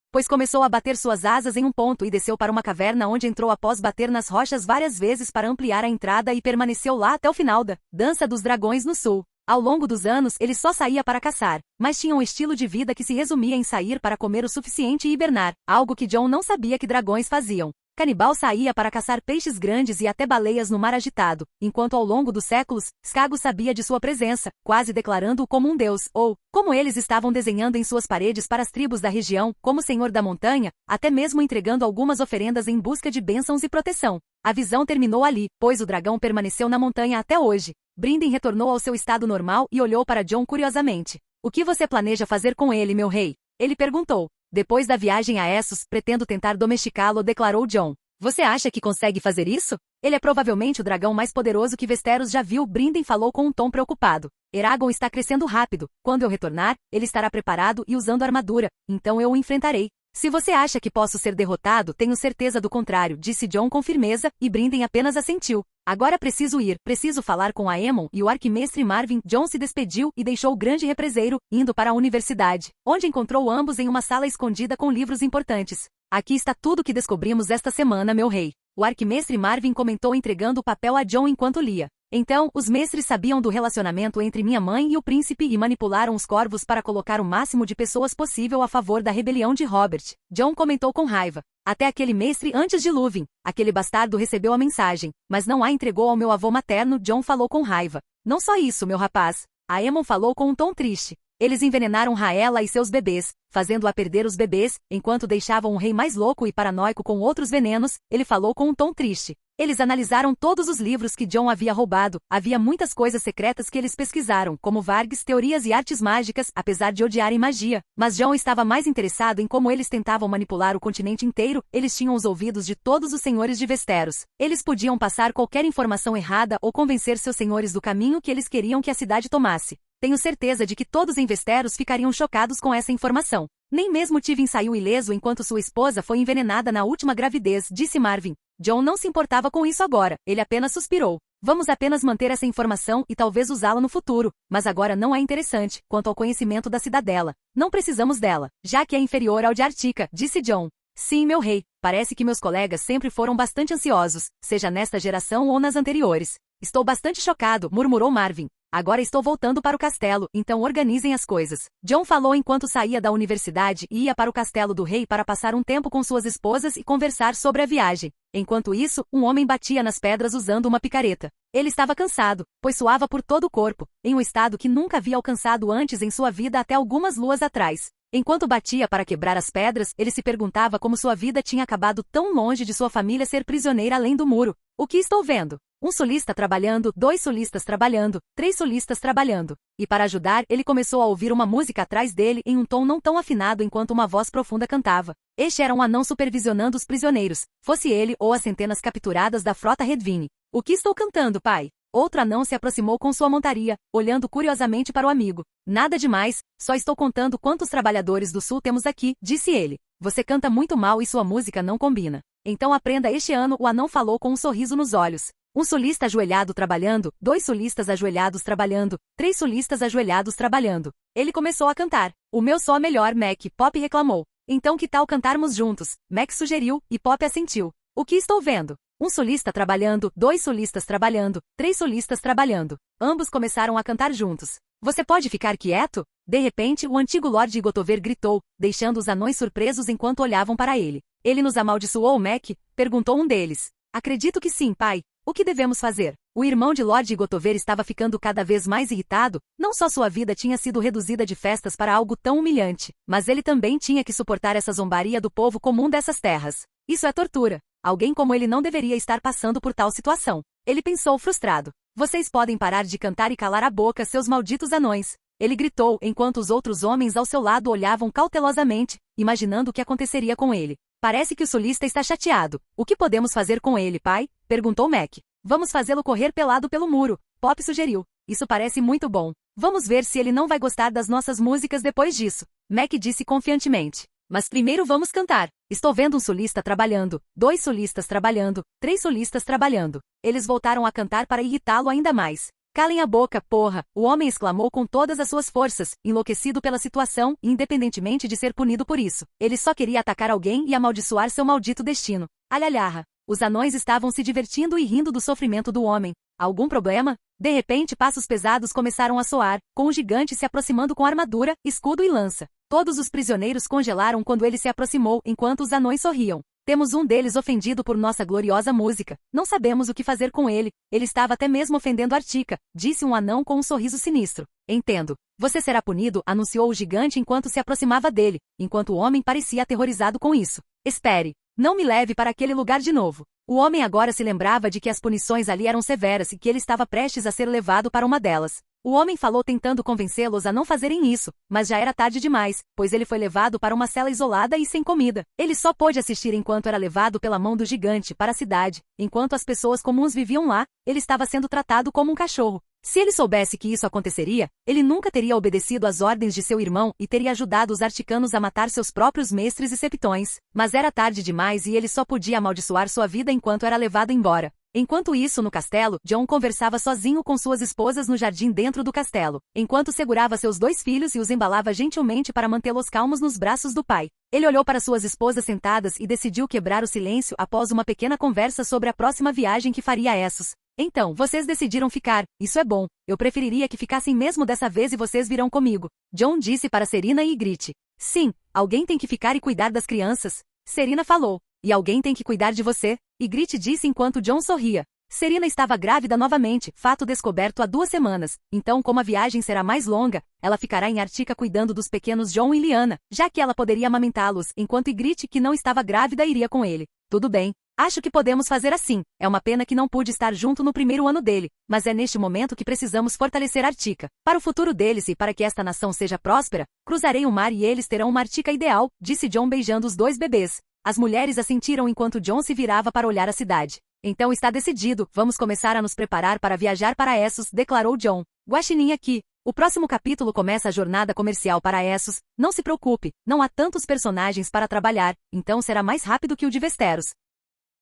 pois começou a bater suas asas em um ponto e desceu para uma caverna onde entrou após bater nas rochas várias vezes para ampliar a entrada e permaneceu lá até o final da Dança dos Dragões no Sul. Ao longo dos anos, ele só saía para caçar, mas tinha um estilo de vida que se resumia em sair para comer o suficiente e hibernar, algo que Jon não sabia que dragões faziam. Canibal saía para caçar peixes grandes e até baleias no mar agitado, enquanto ao longo dos séculos, Skagos sabia de sua presença, quase declarando-o como um deus, ou, como eles estavam desenhando em suas paredes para as tribos da região, como senhor da montanha, até mesmo entregando algumas oferendas em busca de bênçãos e proteção. A visão terminou ali, pois o dragão permaneceu na montanha até hoje. Brinden retornou ao seu estado normal e olhou para Jon curiosamente. O que você planeja fazer com ele, meu rei? Ele perguntou. Depois da viagem a Essos, pretendo tentar domesticá-lo, declarou Jon. Você acha que consegue fazer isso? Ele é provavelmente o dragão mais poderoso que Westeros já viu, Brinden falou com um tom preocupado. Eragon está crescendo rápido. Quando eu retornar, ele estará preparado e usando armadura, então eu o enfrentarei. Se você acha que posso ser derrotado, tenho certeza do contrário, disse Jon com firmeza, e Brinden apenas assentiu. Agora preciso ir, preciso falar com Aemon e o arquimestre Marvin. Jon se despediu e deixou o grande represeiro, indo para a universidade, onde encontrou ambos em uma sala escondida com livros importantes. Aqui está tudo que descobrimos esta semana, meu rei. O arquimestre Marvin comentou entregando o papel a Jon enquanto lia. Então, os mestres sabiam do relacionamento entre minha mãe e o príncipe e manipularam os corvos para colocar o máximo de pessoas possível a favor da rebelião de Robert. Jon comentou com raiva. Até aquele mestre antes de Lúthien, aquele bastardo recebeu a mensagem, mas não a entregou ao meu avô materno. Jon falou com raiva. Não só isso, meu rapaz. Aemon falou com um tom triste. Eles envenenaram Raela e seus bebês, fazendo-a perder os bebês, enquanto deixavam o rei mais louco e paranoico com outros venenos. Ele falou com um tom triste. Eles analisaram todos os livros que John havia roubado, havia muitas coisas secretas que eles pesquisaram, como Vargs, teorias e artes mágicas, apesar de odiarem magia. Mas John estava mais interessado em como eles tentavam manipular o continente inteiro, eles tinham os ouvidos de todos os senhores de Westeros. Eles podiam passar qualquer informação errada ou convencer seus senhores do caminho que eles queriam que a cidade tomasse. Tenho certeza de que todos em Westeros ficariam chocados com essa informação. Nem mesmo Tywin saiu ileso enquanto sua esposa foi envenenada na última gravidez, disse Marvin. John não se importava com isso agora, ele apenas suspirou. Vamos apenas manter essa informação e talvez usá-la no futuro, mas agora não é interessante, quanto ao conhecimento da cidadela. Não precisamos dela, já que é inferior ao de Artica, disse John. Sim, meu rei, parece que meus colegas sempre foram bastante ansiosos, seja nesta geração ou nas anteriores. Estou bastante chocado, murmurou Marvin. Agora estou voltando para o castelo, então organizem as coisas. John falou enquanto saía da universidade e ia para o castelo do rei para passar um tempo com suas esposas e conversar sobre a viagem. Enquanto isso, um homem batia nas pedras usando uma picareta. Ele estava cansado, pois suava por todo o corpo, em um estado que nunca havia alcançado antes em sua vida até algumas luas atrás. Enquanto batia para quebrar as pedras, ele se perguntava como sua vida tinha acabado tão longe de sua família ser prisioneira além do muro. O que estou vendo? Um sulista trabalhando, 2 sulistas trabalhando, 3 sulistas trabalhando. E para ajudar, ele começou a ouvir uma música atrás dele em um tom não tão afinado enquanto uma voz profunda cantava. Este era um anão supervisionando os prisioneiros, fosse ele ou as centenas capturadas da frota Redvine. O que estou cantando, pai? Outro anão se aproximou com sua montaria, olhando curiosamente para o amigo. Nada demais, só estou contando quantos trabalhadores do sul temos aqui, disse ele. Você canta muito mal e sua música não combina. Então aprenda este ano, o anão falou com um sorriso nos olhos. Um sulista ajoelhado trabalhando, 2 sulistas ajoelhados trabalhando, 3 sulistas ajoelhados trabalhando. Ele começou a cantar. O meu só melhor, Mac, Pop reclamou. Então que tal cantarmos juntos? Mac sugeriu, e Pop assentiu. O que estou vendo? Um sulista trabalhando, 2 sulistas trabalhando, 3 sulistas trabalhando. Ambos começaram a cantar juntos. Você pode ficar quieto? De repente, o antigo Lord Gotover gritou, deixando os anões surpresos enquanto olhavam para ele. Ele nos amaldiçoou, Mac? Perguntou um deles. Acredito que sim, pai. O que devemos fazer? O irmão de Lord Gotover estava ficando cada vez mais irritado, não só sua vida tinha sido reduzida de festas para algo tão humilhante, mas ele também tinha que suportar essa zombaria do povo comum dessas terras. Isso é tortura. Alguém como ele não deveria estar passando por tal situação. Ele pensou frustrado. Vocês podem parar de cantar e calar a boca, seus malditos anões. Ele gritou enquanto os outros homens ao seu lado olhavam cautelosamente, imaginando o que aconteceria com ele. Parece que o sulista está chateado. O que podemos fazer com ele, pai? Perguntou Mac. Vamos fazê-lo correr pelado pelo muro, Pop sugeriu. Isso parece muito bom. Vamos ver se ele não vai gostar das nossas músicas depois disso. Mac disse confiantemente. Mas primeiro vamos cantar. Estou vendo um sulista trabalhando, 2 sulistas trabalhando, 3 sulistas trabalhando. Eles voltaram a cantar para irritá-lo ainda mais. Calem a boca, porra! O homem exclamou com todas as suas forças, enlouquecido pela situação, independentemente de ser punido por isso. Ele só queria atacar alguém e amaldiçoar seu maldito destino. Alhalharra! Os anões estavam se divertindo e rindo do sofrimento do homem. Algum problema? De repente passos pesados começaram a soar, com o gigante se aproximando com armadura, escudo e lança. Todos os prisioneiros congelaram quando ele se aproximou, enquanto os anões sorriam. Temos um deles ofendido por nossa gloriosa música. Não sabemos o que fazer com ele. Ele estava até mesmo ofendendo Artica, disse um anão com um sorriso sinistro. Entendo. Você será punido, anunciou o gigante enquanto se aproximava dele, enquanto o homem parecia aterrorizado com isso. Espere. Não me leve para aquele lugar de novo. O homem agora se lembrava de que as punições ali eram severas e que ele estava prestes a ser levado para uma delas. O homem falou tentando convencê-los a não fazerem isso, mas já era tarde demais, pois ele foi levado para uma cela isolada e sem comida. Ele só pôde assistir enquanto era levado pela mão do gigante para a cidade. Enquanto as pessoas comuns viviam lá, ele estava sendo tratado como um cachorro. Se ele soubesse que isso aconteceria, ele nunca teria obedecido às ordens de seu irmão e teria ajudado os articanos a matar seus próprios mestres e septões. Mas era tarde demais e ele só podia amaldiçoar sua vida enquanto era levado embora. Enquanto isso, no castelo, John conversava sozinho com suas esposas no jardim dentro do castelo, enquanto segurava seus 2 filhos e os embalava gentilmente para mantê-los calmos nos braços do pai. Ele olhou para suas esposas sentadas e decidiu quebrar o silêncio após uma pequena conversa sobre a próxima viagem que faria a Essos. Então, vocês decidiram ficar, isso é bom. Eu preferiria que ficassem mesmo dessa vez e vocês virão comigo. John disse para Serena e Ygritte. Sim, alguém tem que ficar e cuidar das crianças. Serena falou. E alguém tem que cuidar de você, Ygritte disse enquanto John sorria. Serena estava grávida novamente, fato descoberto há 2 semanas, então como a viagem será mais longa, ela ficará em Artica cuidando dos pequenos John e Lyanna, já que ela poderia amamentá-los, enquanto Ygritte, que não estava grávida, iria com ele. Tudo bem. Acho que podemos fazer assim. É uma pena que não pude estar junto no primeiro ano dele, mas é neste momento que precisamos fortalecer Artica. Para o futuro deles e para que esta nação seja próspera, cruzarei o mar e eles terão uma Artica ideal, disse Jon beijando os dois bebês. As mulheres assentiram enquanto Jon se virava para olhar a cidade. Então está decidido, vamos começar a nos preparar para viajar para Essos, declarou Jon. Guaxinim aqui. O próximo capítulo começa a jornada comercial para Essos. Não se preocupe, não há tantos personagens para trabalhar, então será mais rápido que o de Westeros.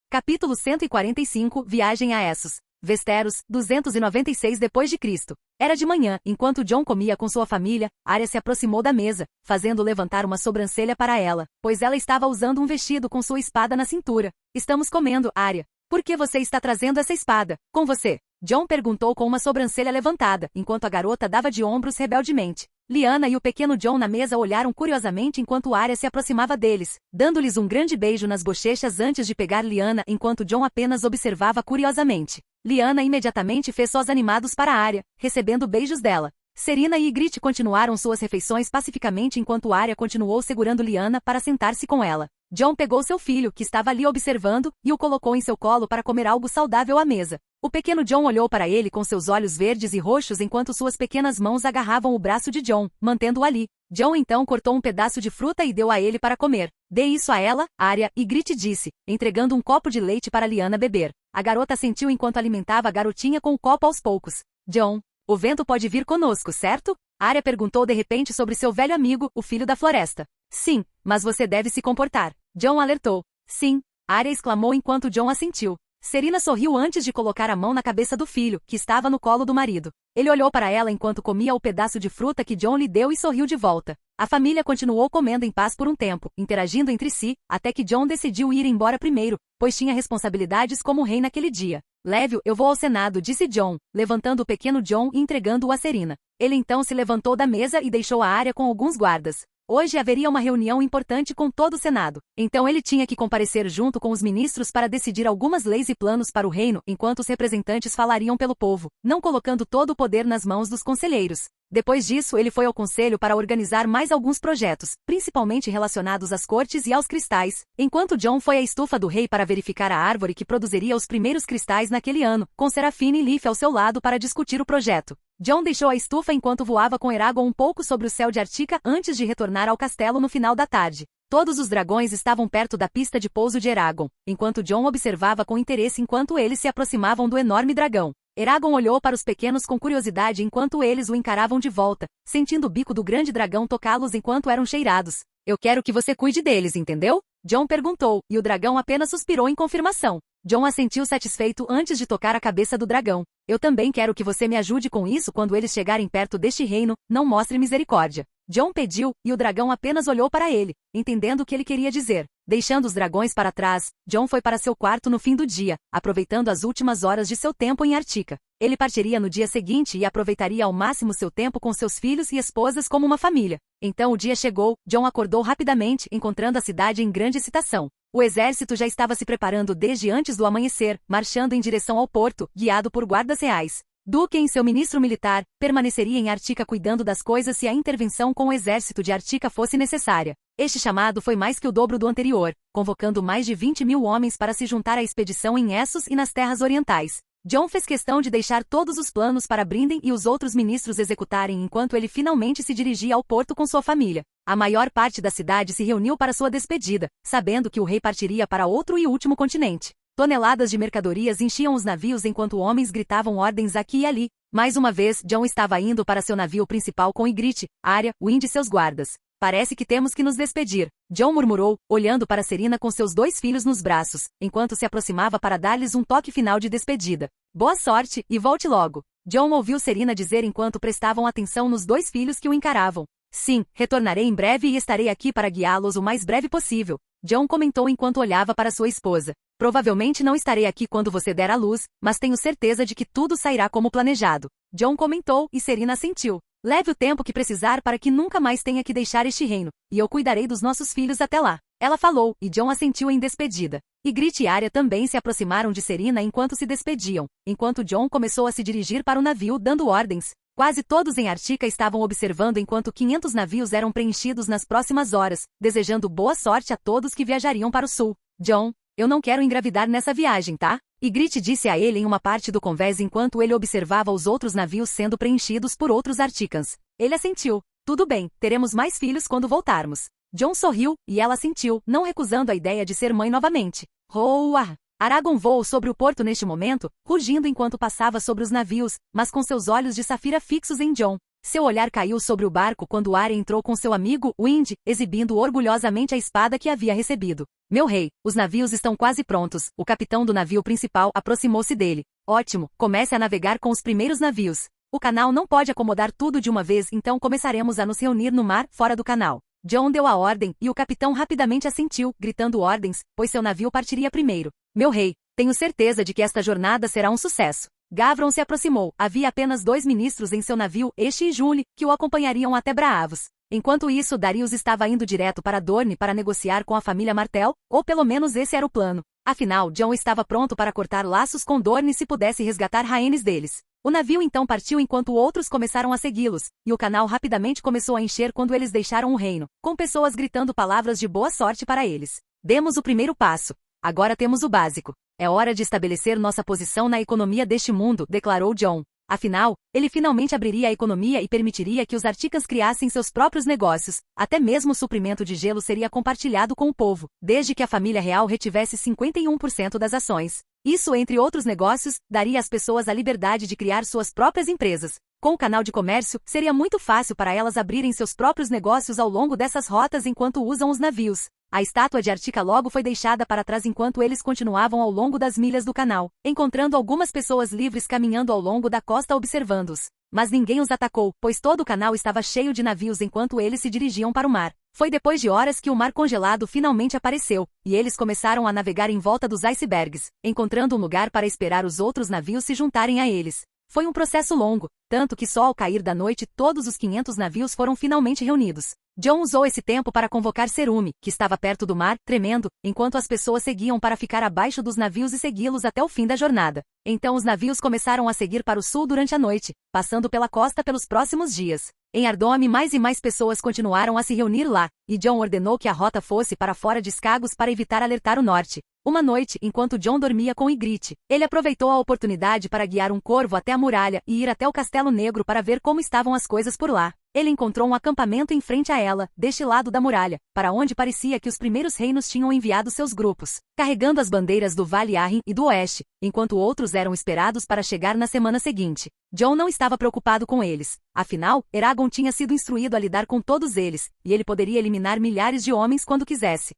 Capítulo 145, Viagem a Essos. Westeros, 296 d.C. Era de manhã, enquanto Jon comia com sua família, Arya se aproximou da mesa, fazendo levantar uma sobrancelha para ela, pois ela estava usando um vestido com sua espada na cintura. Estamos comendo, Arya. Por que você está trazendo essa espada com você? Jon perguntou com uma sobrancelha levantada, enquanto a garota dava de ombros rebeldemente. Lyanna e o pequeno Jon na mesa olharam curiosamente enquanto Arya se aproximava deles, dando-lhes um grande beijo nas bochechas antes de pegar Lyanna enquanto Jon apenas observava curiosamente. Lyanna imediatamente fez sós animados para Arya, recebendo beijos dela. Serena e Ygritte continuaram suas refeições pacificamente enquanto Arya continuou segurando Lyanna para sentar-se com ela. Jon pegou seu filho, que estava ali observando, e o colocou em seu colo para comer algo saudável à mesa. O pequeno Jon olhou para ele com seus olhos verdes e roxos enquanto suas pequenas mãos agarravam o braço de Jon, mantendo-o ali. Jon então cortou um pedaço de fruta e deu a ele para comer. Dê isso a ela, Arya, Ygritte disse, entregando um copo de leite para Lyanna beber. A garota sentiu enquanto alimentava a garotinha com o copo aos poucos. Jon, o vento pode vir conosco, certo? Arya perguntou de repente sobre seu velho amigo, o filho da floresta. Sim, mas você deve se comportar. Jon alertou. Sim, Arya exclamou enquanto Jon assentiu. Serena sorriu antes de colocar a mão na cabeça do filho, que estava no colo do marido. Ele olhou para ela enquanto comia o pedaço de fruta que Jon lhe deu e sorriu de volta. A família continuou comendo em paz por um tempo, interagindo entre si, até que Jon decidiu ir embora primeiro, pois tinha responsabilidades como rei naquele dia. Leve-o, eu vou ao Senado, disse Jon, levantando o pequeno Jon e entregando-o a Serena. Ele então se levantou da mesa e deixou a área com alguns guardas. Hoje haveria uma reunião importante com todo o Senado. Então ele tinha que comparecer junto com os ministros para decidir algumas leis e planos para o reino, enquanto os representantes falariam pelo povo, não colocando todo o poder nas mãos dos conselheiros. Depois disso, ele foi ao conselho para organizar mais alguns projetos, principalmente relacionados às cortes e aos cristais, enquanto Jon foi à estufa do rei para verificar a árvore que produziria os primeiros cristais naquele ano, com Serafine e Leaf ao seu lado para discutir o projeto. Jon deixou a estufa enquanto voava com Eragon um pouco sobre o céu de Artica antes de retornar ao castelo no final da tarde. Todos os dragões estavam perto da pista de pouso de Eragon, enquanto Jon observava com interesse enquanto eles se aproximavam do enorme dragão. Eragon olhou para os pequenos com curiosidade enquanto eles o encaravam de volta, sentindo o bico do grande dragão tocá-los enquanto eram cheirados. Eu quero que você cuide deles, entendeu? Jon perguntou, e o dragão apenas suspirou em confirmação. Jon assentiu satisfeito antes de tocar a cabeça do dragão. Eu também quero que você me ajude com isso quando eles chegarem perto deste reino, não mostre misericórdia. Jon pediu, e o dragão apenas olhou para ele, entendendo o que ele queria dizer. Deixando os dragões para trás, Jon foi para seu quarto no fim do dia, aproveitando as últimas horas de seu tempo em Artica. Ele partiria no dia seguinte e aproveitaria ao máximo seu tempo com seus filhos e esposas como uma família. Então o dia chegou, Jon acordou rapidamente, encontrando a cidade em grande excitação. O exército já estava se preparando desde antes do amanhecer, marchando em direção ao porto, guiado por guardas reais. Duque, seu ministro militar, permaneceria em Artica cuidando das coisas se a intervenção com o exército de Artica fosse necessária. Este chamado foi mais que o dobro do anterior, convocando mais de 20.000 homens para se juntar à expedição em Essos e nas terras orientais. Jon fez questão de deixar todos os planos para Brinden e os outros ministros executarem enquanto ele finalmente se dirigia ao porto com sua família. A maior parte da cidade se reuniu para sua despedida, sabendo que o rei partiria para outro e último continente. Toneladas de mercadorias enchiam os navios enquanto homens gritavam ordens aqui e ali. Mais uma vez, Jon estava indo para seu navio principal com Ygritte, Arya, Wind e seus guardas. Parece que temos que nos despedir, Jon murmurou, olhando para Serena com seus dois filhos nos braços, enquanto se aproximava para dar-lhes um toque final de despedida. Boa sorte, e volte logo. Jon ouviu Serena dizer enquanto prestavam atenção nos dois filhos que o encaravam. Sim, retornarei em breve e estarei aqui para guiá-los o mais breve possível, Jon comentou enquanto olhava para sua esposa. Provavelmente não estarei aqui quando você der à luz, mas tenho certeza de que tudo sairá como planejado. Jon comentou e Serena assentiu. Leve o tempo que precisar para que nunca mais tenha que deixar este reino, e eu cuidarei dos nossos filhos até lá. Ela falou, e Jon assentiu em despedida. Ygritte e Arya também se aproximaram de Serena enquanto se despediam, enquanto Jon começou a se dirigir para o navio dando ordens. Quase todos em Artica estavam observando enquanto 500 navios eram preenchidos nas próximas horas, desejando boa sorte a todos que viajariam para o sul. Jon, eu não quero engravidar nessa viagem, tá? Ygritte disse a ele em uma parte do convés enquanto ele observava os outros navios sendo preenchidos por outros Articans. Ele assentiu. Tudo bem, teremos mais filhos quando voltarmos. Jon sorriu, e ela assentiu, não recusando a ideia de ser mãe novamente. Roar! Aragorn voou sobre o porto neste momento, rugindo enquanto passava sobre os navios, mas com seus olhos de safira fixos em Jon. Seu olhar caiu sobre o barco quando Arya entrou com seu amigo, Wind, exibindo orgulhosamente a espada que havia recebido. Meu rei, os navios estão quase prontos. O capitão do navio principal aproximou-se dele. Ótimo, comece a navegar com os primeiros navios. O canal não pode acomodar tudo de uma vez, então começaremos a nos reunir no mar, fora do canal. Jon deu a ordem, e o capitão rapidamente assentiu, gritando ordens, pois seu navio partiria primeiro. Meu rei, tenho certeza de que esta jornada será um sucesso. Gavron se aproximou. Havia apenas 2 ministros em seu navio, Este e Jule, que o acompanhariam até Braavos. Enquanto isso, Darius estava indo direto para Dorne para negociar com a família Martell, ou pelo menos esse era o plano. Afinal, Jon estava pronto para cortar laços com Dorne se pudesse resgatar Rhaenys deles. O navio então partiu enquanto outros começaram a segui-los, e o canal rapidamente começou a encher quando eles deixaram o reino, com pessoas gritando palavras de boa sorte para eles. Demos o primeiro passo. Agora temos o básico. É hora de estabelecer nossa posição na economia deste mundo, declarou Jon. Afinal, ele finalmente abriria a economia e permitiria que os Articans criassem seus próprios negócios. Até mesmo o suprimento de gelo seria compartilhado com o povo, desde que a família real retivesse 51% das ações. Isso, entre outros negócios, daria às pessoas a liberdade de criar suas próprias empresas. Com o canal de comércio, seria muito fácil para elas abrirem seus próprios negócios ao longo dessas rotas enquanto usam os navios. A estátua de Artica logo foi deixada para trás enquanto eles continuavam ao longo das milhas do canal, encontrando algumas pessoas livres caminhando ao longo da costa observando-os. Mas ninguém os atacou, pois todo o canal estava cheio de navios enquanto eles se dirigiam para o mar. Foi depois de horas que o mar congelado finalmente apareceu, e eles começaram a navegar em volta dos icebergs, encontrando um lugar para esperar os outros navios se juntarem a eles. Foi um processo longo, tanto que só ao cair da noite todos os 500 navios foram finalmente reunidos. Jon usou esse tempo para convocar Cerume, que estava perto do mar, tremendo, enquanto as pessoas seguiam para ficar abaixo dos navios e segui-los até o fim da jornada. Então os navios começaram a seguir para o sul durante a noite, passando pela costa pelos próximos dias. Em Ardome mais e mais pessoas continuaram a se reunir lá, e Jon ordenou que a rota fosse para fora de Skagos para evitar alertar o norte. Uma noite, enquanto Jon dormia com Ygritte, ele aproveitou a oportunidade para guiar um corvo até a muralha e ir até o Castelo Negro para ver como estavam as coisas por lá. Ele encontrou um acampamento em frente a ela, deste lado da muralha, para onde parecia que os primeiros reinos tinham enviado seus grupos, carregando as bandeiras do Vale Arryn e do Oeste, enquanto outros eram esperados para chegar na semana seguinte. Jon não estava preocupado com eles. Afinal, Eragon tinha sido instruído a lidar com todos eles, e ele poderia eliminar milhares de homens quando quisesse.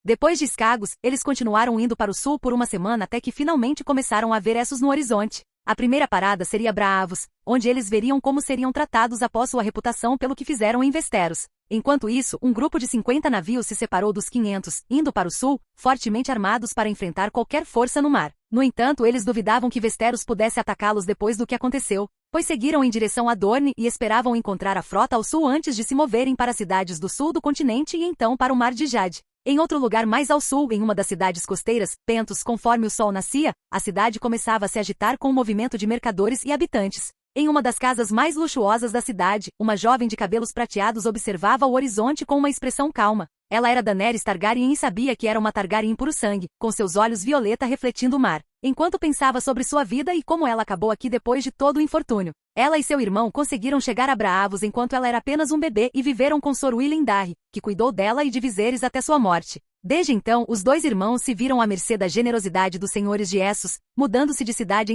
Depois de Skagos, eles continuaram indo para o sul por uma semana até que finalmente começaram a ver Essos no horizonte. A primeira parada seria Braavos, onde eles veriam como seriam tratados após sua reputação pelo que fizeram em Westeros. Enquanto isso, um grupo de 50 navios se separou dos 500, indo para o sul, fortemente armados para enfrentar qualquer força no mar. No entanto, eles duvidavam que Westeros pudesse atacá-los depois do que aconteceu, pois seguiram em direção a Dorne e esperavam encontrar a frota ao sul antes de se moverem para as cidades do sul do continente e então para o Mar de Jade. Em outro lugar mais ao sul, em uma das cidades costeiras, Pentos, conforme o sol nascia, a cidade começava a se agitar com um movimento de mercadores e habitantes. Em uma das casas mais luxuosas da cidade, uma jovem de cabelos prateados observava o horizonte com uma expressão calma. Ela era Daenerys Targaryen e sabia que era uma Targaryen puro sangue, com seus olhos violeta refletindo o mar. Enquanto pensava sobre sua vida e como ela acabou aqui depois de todo o infortúnio. Ela e seu irmão conseguiram chegar a Braavos enquanto ela era apenas um bebê e viveram com Sor Willindarre, que cuidou dela e de Viserys até sua morte. Desde então, os dois irmãos se viram à mercê da generosidade dos senhores de Essos, mudando-se de cidade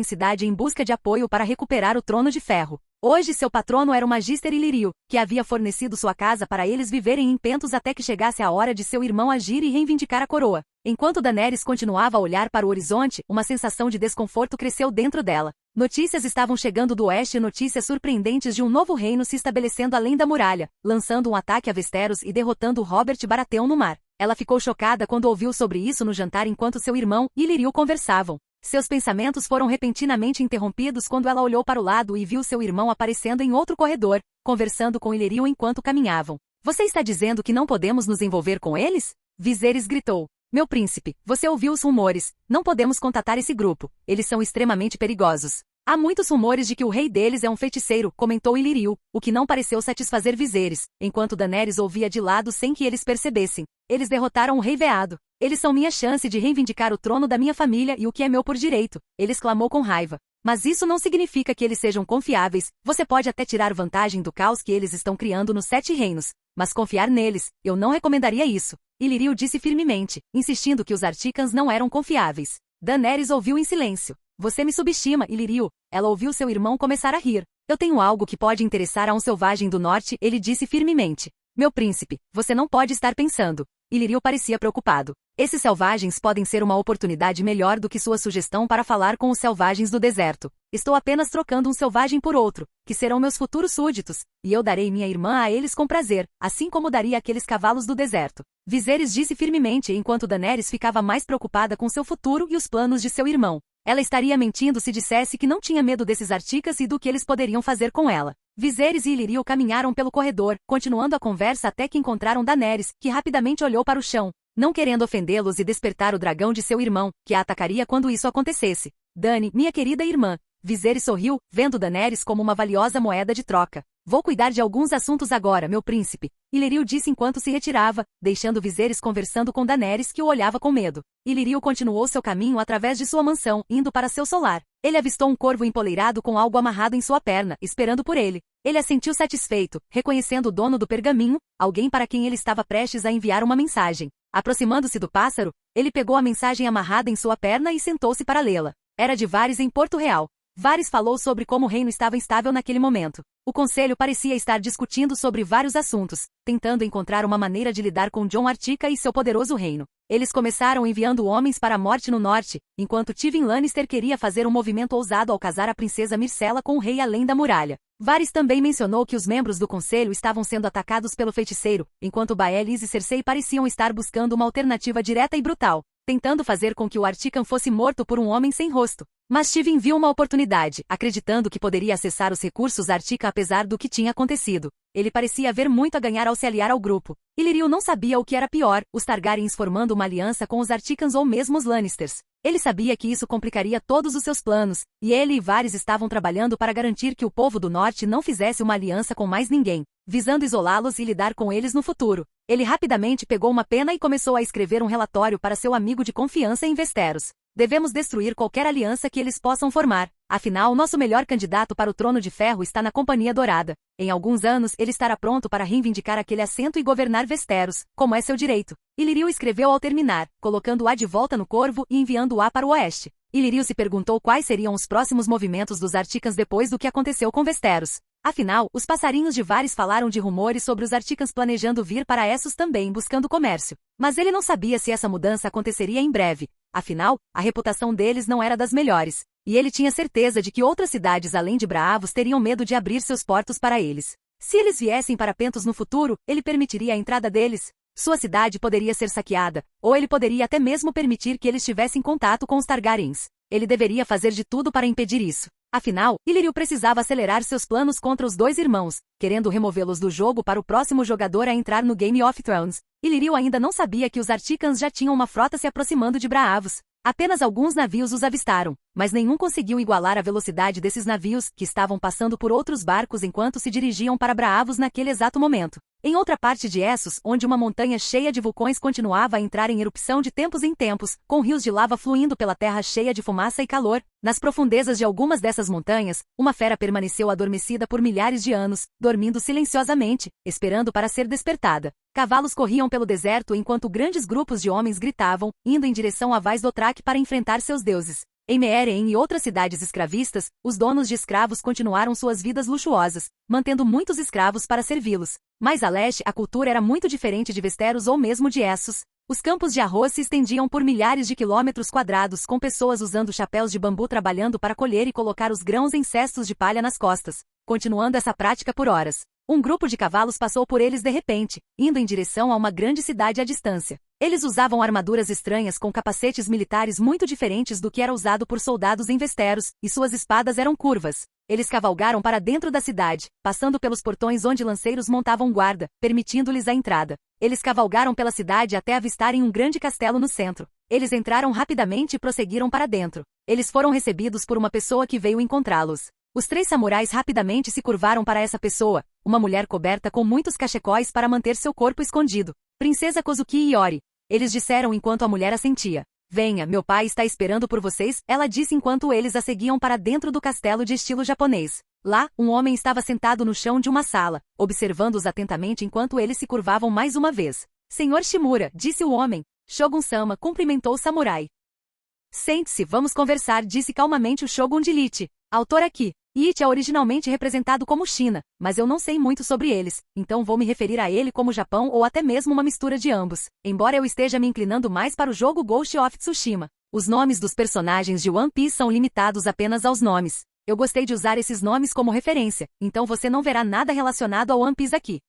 em busca de apoio para recuperar o trono de ferro. Hoje seu patrono era o Magister Illyrio, que havia fornecido sua casa para eles viverem em Pentos até que chegasse a hora de seu irmão agir e reivindicar a coroa. Enquanto Daenerys continuava a olhar para o horizonte, uma sensação de desconforto cresceu dentro dela. Notícias estavam chegando do oeste e notícias surpreendentes de um novo reino se estabelecendo além da muralha, lançando um ataque a Westeros e derrotando Robert Baratheon no mar. Ela ficou chocada quando ouviu sobre isso no jantar enquanto seu irmão e Illyrio conversavam. Seus pensamentos foram repentinamente interrompidos quando ela olhou para o lado e viu seu irmão aparecendo em outro corredor, conversando com Illyrio enquanto caminhavam. Você está dizendo que não podemos nos envolver com eles? Viserys gritou. Meu príncipe, você ouviu os rumores. Não podemos contatar esse grupo. Eles são extremamente perigosos. Há muitos rumores de que o rei deles é um feiticeiro, comentou Ilírio, o que não pareceu satisfazer Viserys, enquanto Daenerys ouvia de lado sem que eles percebessem. Eles derrotaram o rei veado. Eles são minha chance de reivindicar o trono da minha família e o que é meu por direito, ele exclamou com raiva. Mas isso não significa que eles sejam confiáveis, você pode até tirar vantagem do caos que eles estão criando nos 7 reinos, mas confiar neles, eu não recomendaria isso. Ilírio disse firmemente, insistindo que os Articans não eram confiáveis. Daenerys ouviu em silêncio. Você me subestima, Ilírio. Ela ouviu seu irmão começar a rir. Eu tenho algo que pode interessar a um selvagem do norte, ele disse firmemente. Meu príncipe, você não pode estar pensando. Ilírio parecia preocupado. Esses selvagens podem ser uma oportunidade melhor do que sua sugestão para falar com os selvagens do deserto. Estou apenas trocando um selvagem por outro, que serão meus futuros súditos, e eu darei minha irmã a eles com prazer, assim como daria aqueles cavalos do deserto. Viserys disse firmemente enquanto Daenerys ficava mais preocupada com seu futuro e os planos de seu irmão. Ela estaria mentindo se dissesse que não tinha medo desses Articas e do que eles poderiam fazer com ela. Viserys e Ilírio caminharam pelo corredor, continuando a conversa até que encontraram Daenerys, que rapidamente olhou para o chão, não querendo ofendê-los e despertar o dragão de seu irmão, que a atacaria quando isso acontecesse. Dany, minha querida irmã. Viserys sorriu, vendo Daenerys como uma valiosa moeda de troca. Vou cuidar de alguns assuntos agora, meu príncipe. Ilírio disse enquanto se retirava, deixando Viserys conversando com Daenerys que o olhava com medo. Ilírio continuou seu caminho através de sua mansão, indo para seu solar. Ele avistou um corvo empoleirado com algo amarrado em sua perna, esperando por ele. Ele assentiu satisfeito, reconhecendo o dono do pergaminho, alguém para quem ele estava prestes a enviar uma mensagem. Aproximando-se do pássaro, ele pegou a mensagem amarrada em sua perna e sentou-se para lê-la. Era de Varys em Porto Real. Varys falou sobre como o reino estava instável naquele momento. O conselho parecia estar discutindo sobre vários assuntos, tentando encontrar uma maneira de lidar com Jon Artica e seu poderoso reino. Eles começaram enviando homens para a morte no norte, enquanto Tywin Lannister queria fazer um movimento ousado ao casar a princesa Myrcella com o rei além da muralha. Varys também mencionou que os membros do conselho estavam sendo atacados pelo feiticeiro, enquanto Baelys e Cersei pareciam estar buscando uma alternativa direta e brutal, tentando fazer com que o Artican fosse morto por um homem sem rosto. Mas Tywin viu uma oportunidade, acreditando que poderia acessar os recursos Artica apesar do que tinha acontecido. Ele parecia ver muito a ganhar ao se aliar ao grupo. Ilírio não sabia o que era pior, os Targaryens formando uma aliança com os Articans ou mesmo os Lannisters. Ele sabia que isso complicaria todos os seus planos, e ele e Varys estavam trabalhando para garantir que o povo do norte não fizesse uma aliança com mais ninguém, visando isolá-los e lidar com eles no futuro. Ele rapidamente pegou uma pena e começou a escrever um relatório para seu amigo de confiança em Westeros. Devemos destruir qualquer aliança que eles possam formar. Afinal, nosso melhor candidato para o trono de ferro está na Companhia Dourada. Em alguns anos, ele estará pronto para reivindicar aquele assento e governar Westeros, como é seu direito. Ilírio escreveu ao terminar, colocando-a de volta no corvo e enviando-a para o oeste. Ilírio se perguntou quais seriam os próximos movimentos dos Articans depois do que aconteceu com Westeros. Afinal, os passarinhos de Varys falaram de rumores sobre os Articans planejando vir para Essos também buscando comércio. Mas ele não sabia se essa mudança aconteceria em breve. Afinal, a reputação deles não era das melhores. E ele tinha certeza de que outras cidades além de Braavos teriam medo de abrir seus portos para eles. Se eles viessem para Pentos no futuro, ele permitiria a entrada deles. Sua cidade poderia ser saqueada, ou ele poderia até mesmo permitir que eles tivessem contato com os Targaryens. Ele deveria fazer de tudo para impedir isso. Afinal, Ilírio precisava acelerar seus planos contra os dois irmãos, querendo removê-los do jogo para o próximo jogador a entrar no Game of Thrones. Ilírio ainda não sabia que os Articans já tinham uma frota se aproximando de Braavos. Apenas alguns navios os avistaram, mas nenhum conseguiu igualar a velocidade desses navios, que estavam passando por outros barcos enquanto se dirigiam para Braavos naquele exato momento. Em outra parte de Essos, onde uma montanha cheia de vulcões continuava a entrar em erupção de tempos em tempos, com rios de lava fluindo pela terra cheia de fumaça e calor, nas profundezas de algumas dessas montanhas, uma fera permaneceu adormecida por milhares de anos, dormindo silenciosamente, esperando para ser despertada. Cavalos corriam pelo deserto enquanto grandes grupos de homens gritavam, indo em direção a Vaz-Dothraki para enfrentar seus deuses. Em Meeren e outras cidades escravistas, os donos de escravos continuaram suas vidas luxuosas, mantendo muitos escravos para servi-los. Mais a leste, a cultura era muito diferente de Westeros ou mesmo de Essos. Os campos de arroz se estendiam por milhares de quilômetros quadrados, com pessoas usando chapéus de bambu trabalhando para colher e colocar os grãos em cestos de palha nas costas, continuando essa prática por horas. Um grupo de cavalos passou por eles de repente, indo em direção a uma grande cidade à distância. Eles usavam armaduras estranhas com capacetes militares muito diferentes do que era usado por soldados em Westeros, e suas espadas eram curvas. Eles cavalgaram para dentro da cidade, passando pelos portões onde lanceiros montavam guarda, permitindo-lhes a entrada. Eles cavalgaram pela cidade até avistarem um grande castelo no centro. Eles entraram rapidamente e prosseguiram para dentro. Eles foram recebidos por uma pessoa que veio encontrá-los. Os 3 samurais rapidamente se curvaram para essa pessoa, uma mulher coberta com muitos cachecóis para manter seu corpo escondido. Princesa Kozuki Iori. Eles disseram enquanto a mulher assentia. Venha, meu pai está esperando por vocês, ela disse enquanto eles a seguiam para dentro do castelo de estilo japonês. Lá, um homem estava sentado no chão de uma sala, observando-os atentamente enquanto eles se curvavam mais uma vez. Senhor Shimura, disse o homem. Shogun-sama cumprimentou o samurai. Sente-se, vamos conversar, disse calmamente o Shogun de Lichi. Autor aqui. It é originalmente representado como China, mas eu não sei muito sobre eles, então vou me referir a ele como Japão ou até mesmo uma mistura de ambos, embora eu esteja me inclinando mais para o jogo Ghost of Tsushima. Os nomes dos personagens de One Piece são limitados apenas aos nomes. Eu gostei de usar esses nomes como referência, então você não verá nada relacionado ao One Piece aqui.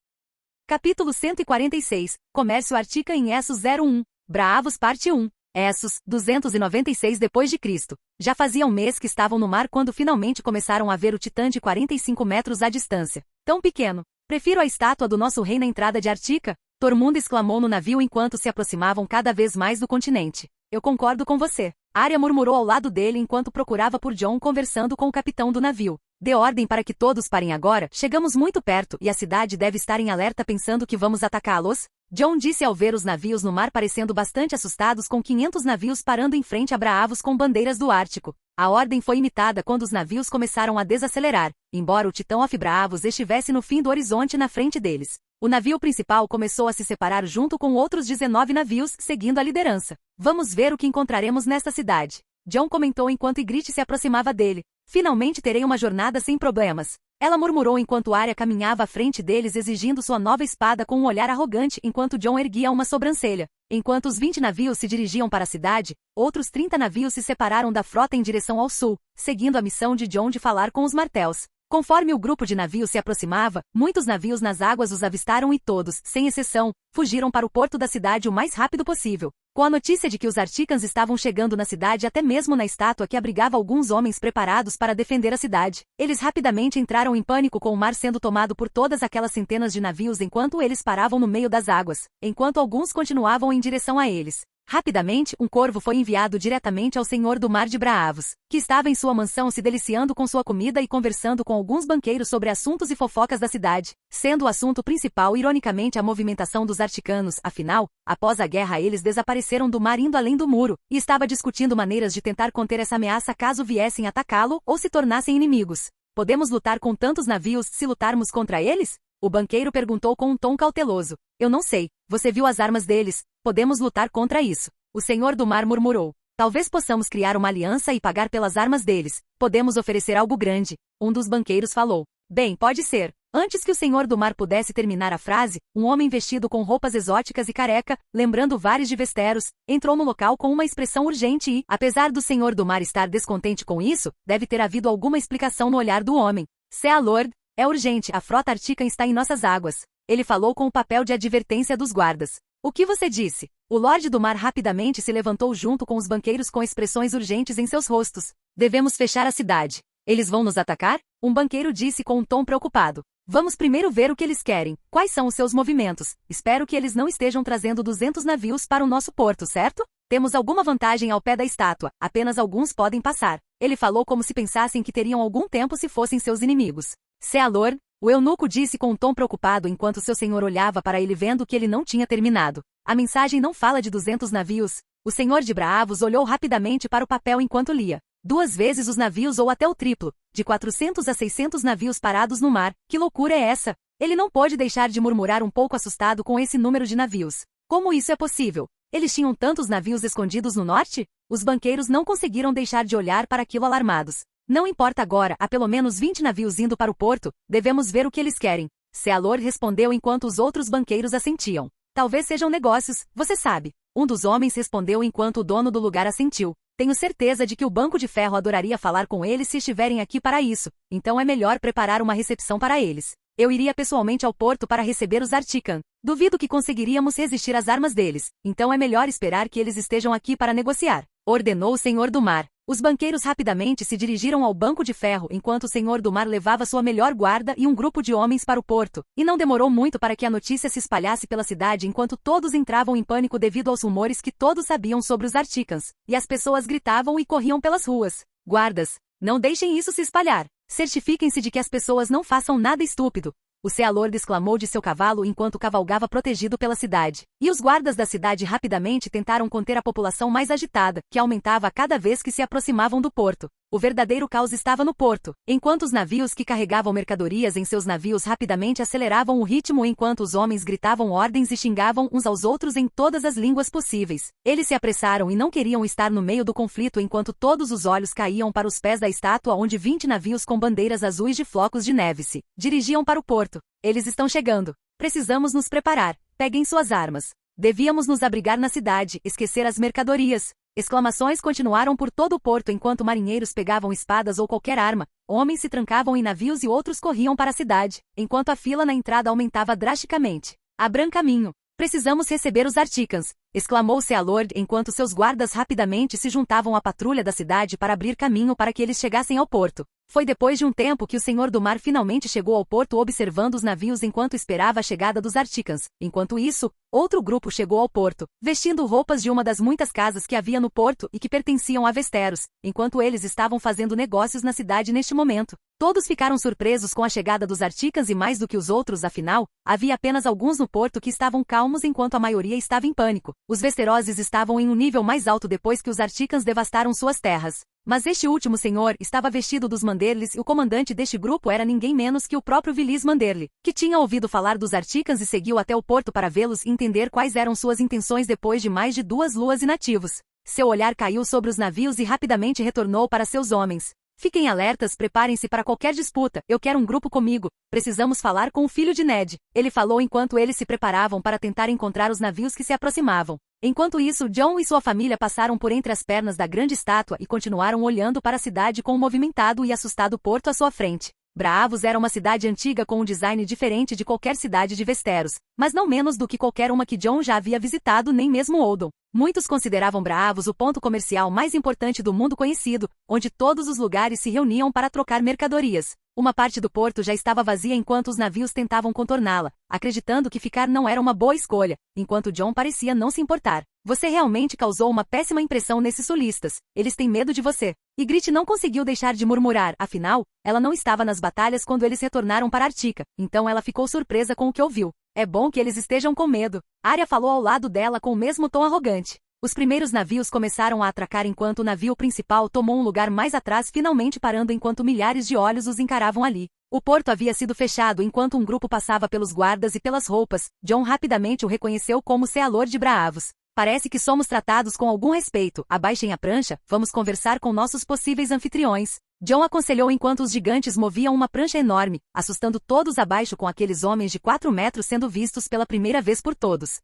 Capítulo 146, Comércio Artica em Essos 01, Braavos Parte 1. Essos, 296 d.C. Já fazia um mês que estavam no mar quando finalmente começaram a ver o Titã de 45 metros à distância. Tão pequeno. Prefiro a estátua do nosso rei na entrada de Artica, Tormund exclamou no navio enquanto se aproximavam cada vez mais do continente. Eu concordo com você. Arya murmurou ao lado dele enquanto procurava por Jon conversando com o capitão do navio. Dê ordem para que todos parem agora, chegamos muito perto e a cidade deve estar em alerta pensando que vamos atacá-los? Jon disse ao ver os navios no mar parecendo bastante assustados com 500 navios parando em frente a Braavos com bandeiras do Ártico. A ordem foi imitada quando os navios começaram a desacelerar, embora o Titã of Braavos estivesse no fim do horizonte na frente deles. O navio principal começou a se separar junto com outros 19 navios, seguindo a liderança. Vamos ver o que encontraremos nesta cidade. Jon comentou enquanto Ygritte se aproximava dele. Finalmente terei uma jornada sem problemas. Ela murmurou enquanto Arya caminhava à frente deles exigindo sua nova espada com um olhar arrogante enquanto Jon erguia uma sobrancelha. Enquanto os 20 navios se dirigiam para a cidade, outros 30 navios se separaram da frota em direção ao sul, seguindo a missão de Jon de falar com os martéus. Conforme o grupo de navios se aproximava, muitos navios nas águas os avistaram e todos, sem exceção, fugiram para o porto da cidade o mais rápido possível. Com a notícia de que os Articans estavam chegando na cidade até mesmo na estátua que abrigava alguns homens preparados para defender a cidade, eles rapidamente entraram em pânico com o mar sendo tomado por todas aquelas centenas de navios enquanto eles paravam no meio das águas, enquanto alguns continuavam em direção a eles. Rapidamente, um corvo foi enviado diretamente ao senhor do mar de Braavos, que estava em sua mansão se deliciando com sua comida e conversando com alguns banqueiros sobre assuntos e fofocas da cidade, sendo o assunto principal ironicamente a movimentação dos articanos, afinal, após a guerra eles desapareceram do mar indo além do muro, e estava discutindo maneiras de tentar conter essa ameaça caso viessem atacá-lo ou se tornassem inimigos. Podemos lutar com tantos navios se lutarmos contra eles? O banqueiro perguntou com um tom cauteloso. Eu não sei. Você viu as armas deles? Podemos lutar contra isso. O senhor do mar murmurou. Talvez possamos criar uma aliança e pagar pelas armas deles. Podemos oferecer algo grande. Um dos banqueiros falou. Bem, pode ser. Antes que o senhor do mar pudesse terminar a frase, um homem vestido com roupas exóticas e careca, lembrando Varys de Westeros, entrou no local com uma expressão urgente e, apesar do senhor do mar estar descontente com isso, deve ter havido alguma explicação no olhar do homem. Sea Lord, é urgente, a frota Artican está em nossas águas. Ele falou com o papel de advertência dos guardas. O que você disse? O Lorde do Mar rapidamente se levantou junto com os banqueiros com expressões urgentes em seus rostos. Devemos fechar a cidade. Eles vão nos atacar? Um banqueiro disse com um tom preocupado. Vamos primeiro ver o que eles querem. Quais são os seus movimentos? Espero que eles não estejam trazendo 200 navios para o nosso porto, certo? Temos alguma vantagem ao pé da estátua, apenas alguns podem passar. Ele falou como se pensassem que teriam algum tempo se fossem seus inimigos. Sea Lord, o eunuco disse com um tom preocupado enquanto seu senhor olhava para ele vendo que ele não tinha terminado. A mensagem não fala de 200 navios. O senhor de Braavos olhou rapidamente para o papel enquanto lia. 2 vezes os navios ou até o triplo, de 400 a 600 navios parados no mar. Que loucura é essa? Ele não pôde deixar de murmurar um pouco assustado com esse número de navios. Como isso é possível? Eles tinham tantos navios escondidos no norte? Os banqueiros não conseguiram deixar de olhar para aquilo alarmados. Não importa agora, há pelo menos 20 navios indo para o porto, devemos ver o que eles querem. Sea Lord respondeu enquanto os outros banqueiros assentiam. Talvez sejam negócios, você sabe. Um dos homens respondeu enquanto o dono do lugar assentiu. Tenho certeza de que o Banco de Ferro adoraria falar com eles se estiverem aqui para isso, então é melhor preparar uma recepção para eles. Eu iria pessoalmente ao porto para receber os Artican. Duvido que conseguiríamos resistir às armas deles, então é melhor esperar que eles estejam aqui para negociar. Ordenou o senhor do mar. Os banqueiros rapidamente se dirigiram ao banco de ferro enquanto o Senhor do Mar levava sua melhor guarda e um grupo de homens para o porto, e não demorou muito para que a notícia se espalhasse pela cidade enquanto todos entravam em pânico devido aos rumores que todos sabiam sobre os Articans, e as pessoas gritavam e corriam pelas ruas. Guardas, não deixem isso se espalhar. Certifiquem-se de que as pessoas não façam nada estúpido. O Sea-Lord exclamou de seu cavalo enquanto cavalgava protegido pela cidade. E os guardas da cidade rapidamente tentaram conter a população mais agitada, que aumentava a cada vez que se aproximavam do porto. O verdadeiro caos estava no porto, enquanto os navios que carregavam mercadorias em seus navios rapidamente aceleravam o ritmo enquanto os homens gritavam ordens e xingavam uns aos outros em todas as línguas possíveis. Eles se apressaram e não queriam estar no meio do conflito enquanto todos os olhos caíam para os pés da estátua onde 20 navios com bandeiras azuis de flocos de neve se dirigiam para o porto. Eles estão chegando. Precisamos nos preparar. Peguem suas armas. Devíamos nos abrigar na cidade, esquecer as mercadorias. Exclamações continuaram por todo o porto enquanto marinheiros pegavam espadas ou qualquer arma, homens se trancavam em navios e outros corriam para a cidade, enquanto a fila na entrada aumentava drasticamente. Abram caminho. Precisamos receber os Articans, exclamou Sea-Lord enquanto seus guardas rapidamente se juntavam à patrulha da cidade para abrir caminho para que eles chegassem ao porto. Foi depois de um tempo que o Senhor do Mar finalmente chegou ao porto observando os navios enquanto esperava a chegada dos Articans. Enquanto isso, outro grupo chegou ao porto, vestindo roupas de uma das muitas casas que havia no porto e que pertenciam a Westeros, enquanto eles estavam fazendo negócios na cidade neste momento. Todos ficaram surpresos com a chegada dos Articans e mais do que os outros, afinal, havia apenas alguns no porto que estavam calmos enquanto a maioria estava em pânico. Os Westeroses estavam em um nível mais alto depois que os Articans devastaram suas terras. Mas este último senhor estava vestido dos Manderlys e o comandante deste grupo era ninguém menos que o próprio Vilis Manderly, que tinha ouvido falar dos Articans e seguiu até o porto para vê-los e entender quais eram suas intenções depois de mais de 2 luas inativos. Seu olhar caiu sobre os navios e rapidamente retornou para seus homens. Fiquem alertas, preparem-se para qualquer disputa, eu quero um grupo comigo, precisamos falar com o filho de Ned. Ele falou enquanto eles se preparavam para tentar encontrar os navios que se aproximavam. Enquanto isso, Jon e sua família passaram por entre as pernas da grande estátua e continuaram olhando para a cidade com um movimentado e assustado porto à sua frente. Braavos era uma cidade antiga com um design diferente de qualquer cidade de Westeros, mas não menos do que qualquer uma que Jon já havia visitado nem mesmo Oldon. Muitos consideravam Braavos o ponto comercial mais importante do mundo conhecido, onde todos os lugares se reuniam para trocar mercadorias. Uma parte do porto já estava vazia enquanto os navios tentavam contorná-la, acreditando que ficar não era uma boa escolha, enquanto Jon parecia não se importar. Você realmente causou uma péssima impressão nesses sulistas. Eles têm medo de você. Ygritte não conseguiu deixar de murmurar, afinal, ela não estava nas batalhas quando eles retornaram para Artica, então ela ficou surpresa com o que ouviu. É bom que eles estejam com medo. Arya falou ao lado dela com o mesmo tom arrogante. Os primeiros navios começaram a atracar enquanto o navio principal tomou um lugar mais atrás, finalmente parando enquanto milhares de olhos os encaravam ali. O porto havia sido fechado enquanto um grupo passava pelos guardas e pelas roupas. Jon rapidamente o reconheceu como Sea-Lord de Braavos. Parece que somos tratados com algum respeito. Abaixem a prancha, vamos conversar com nossos possíveis anfitriões. Jon aconselhou enquanto os gigantes moviam uma prancha enorme, assustando todos abaixo com aqueles homens de 4 metros sendo vistos pela primeira vez por todos.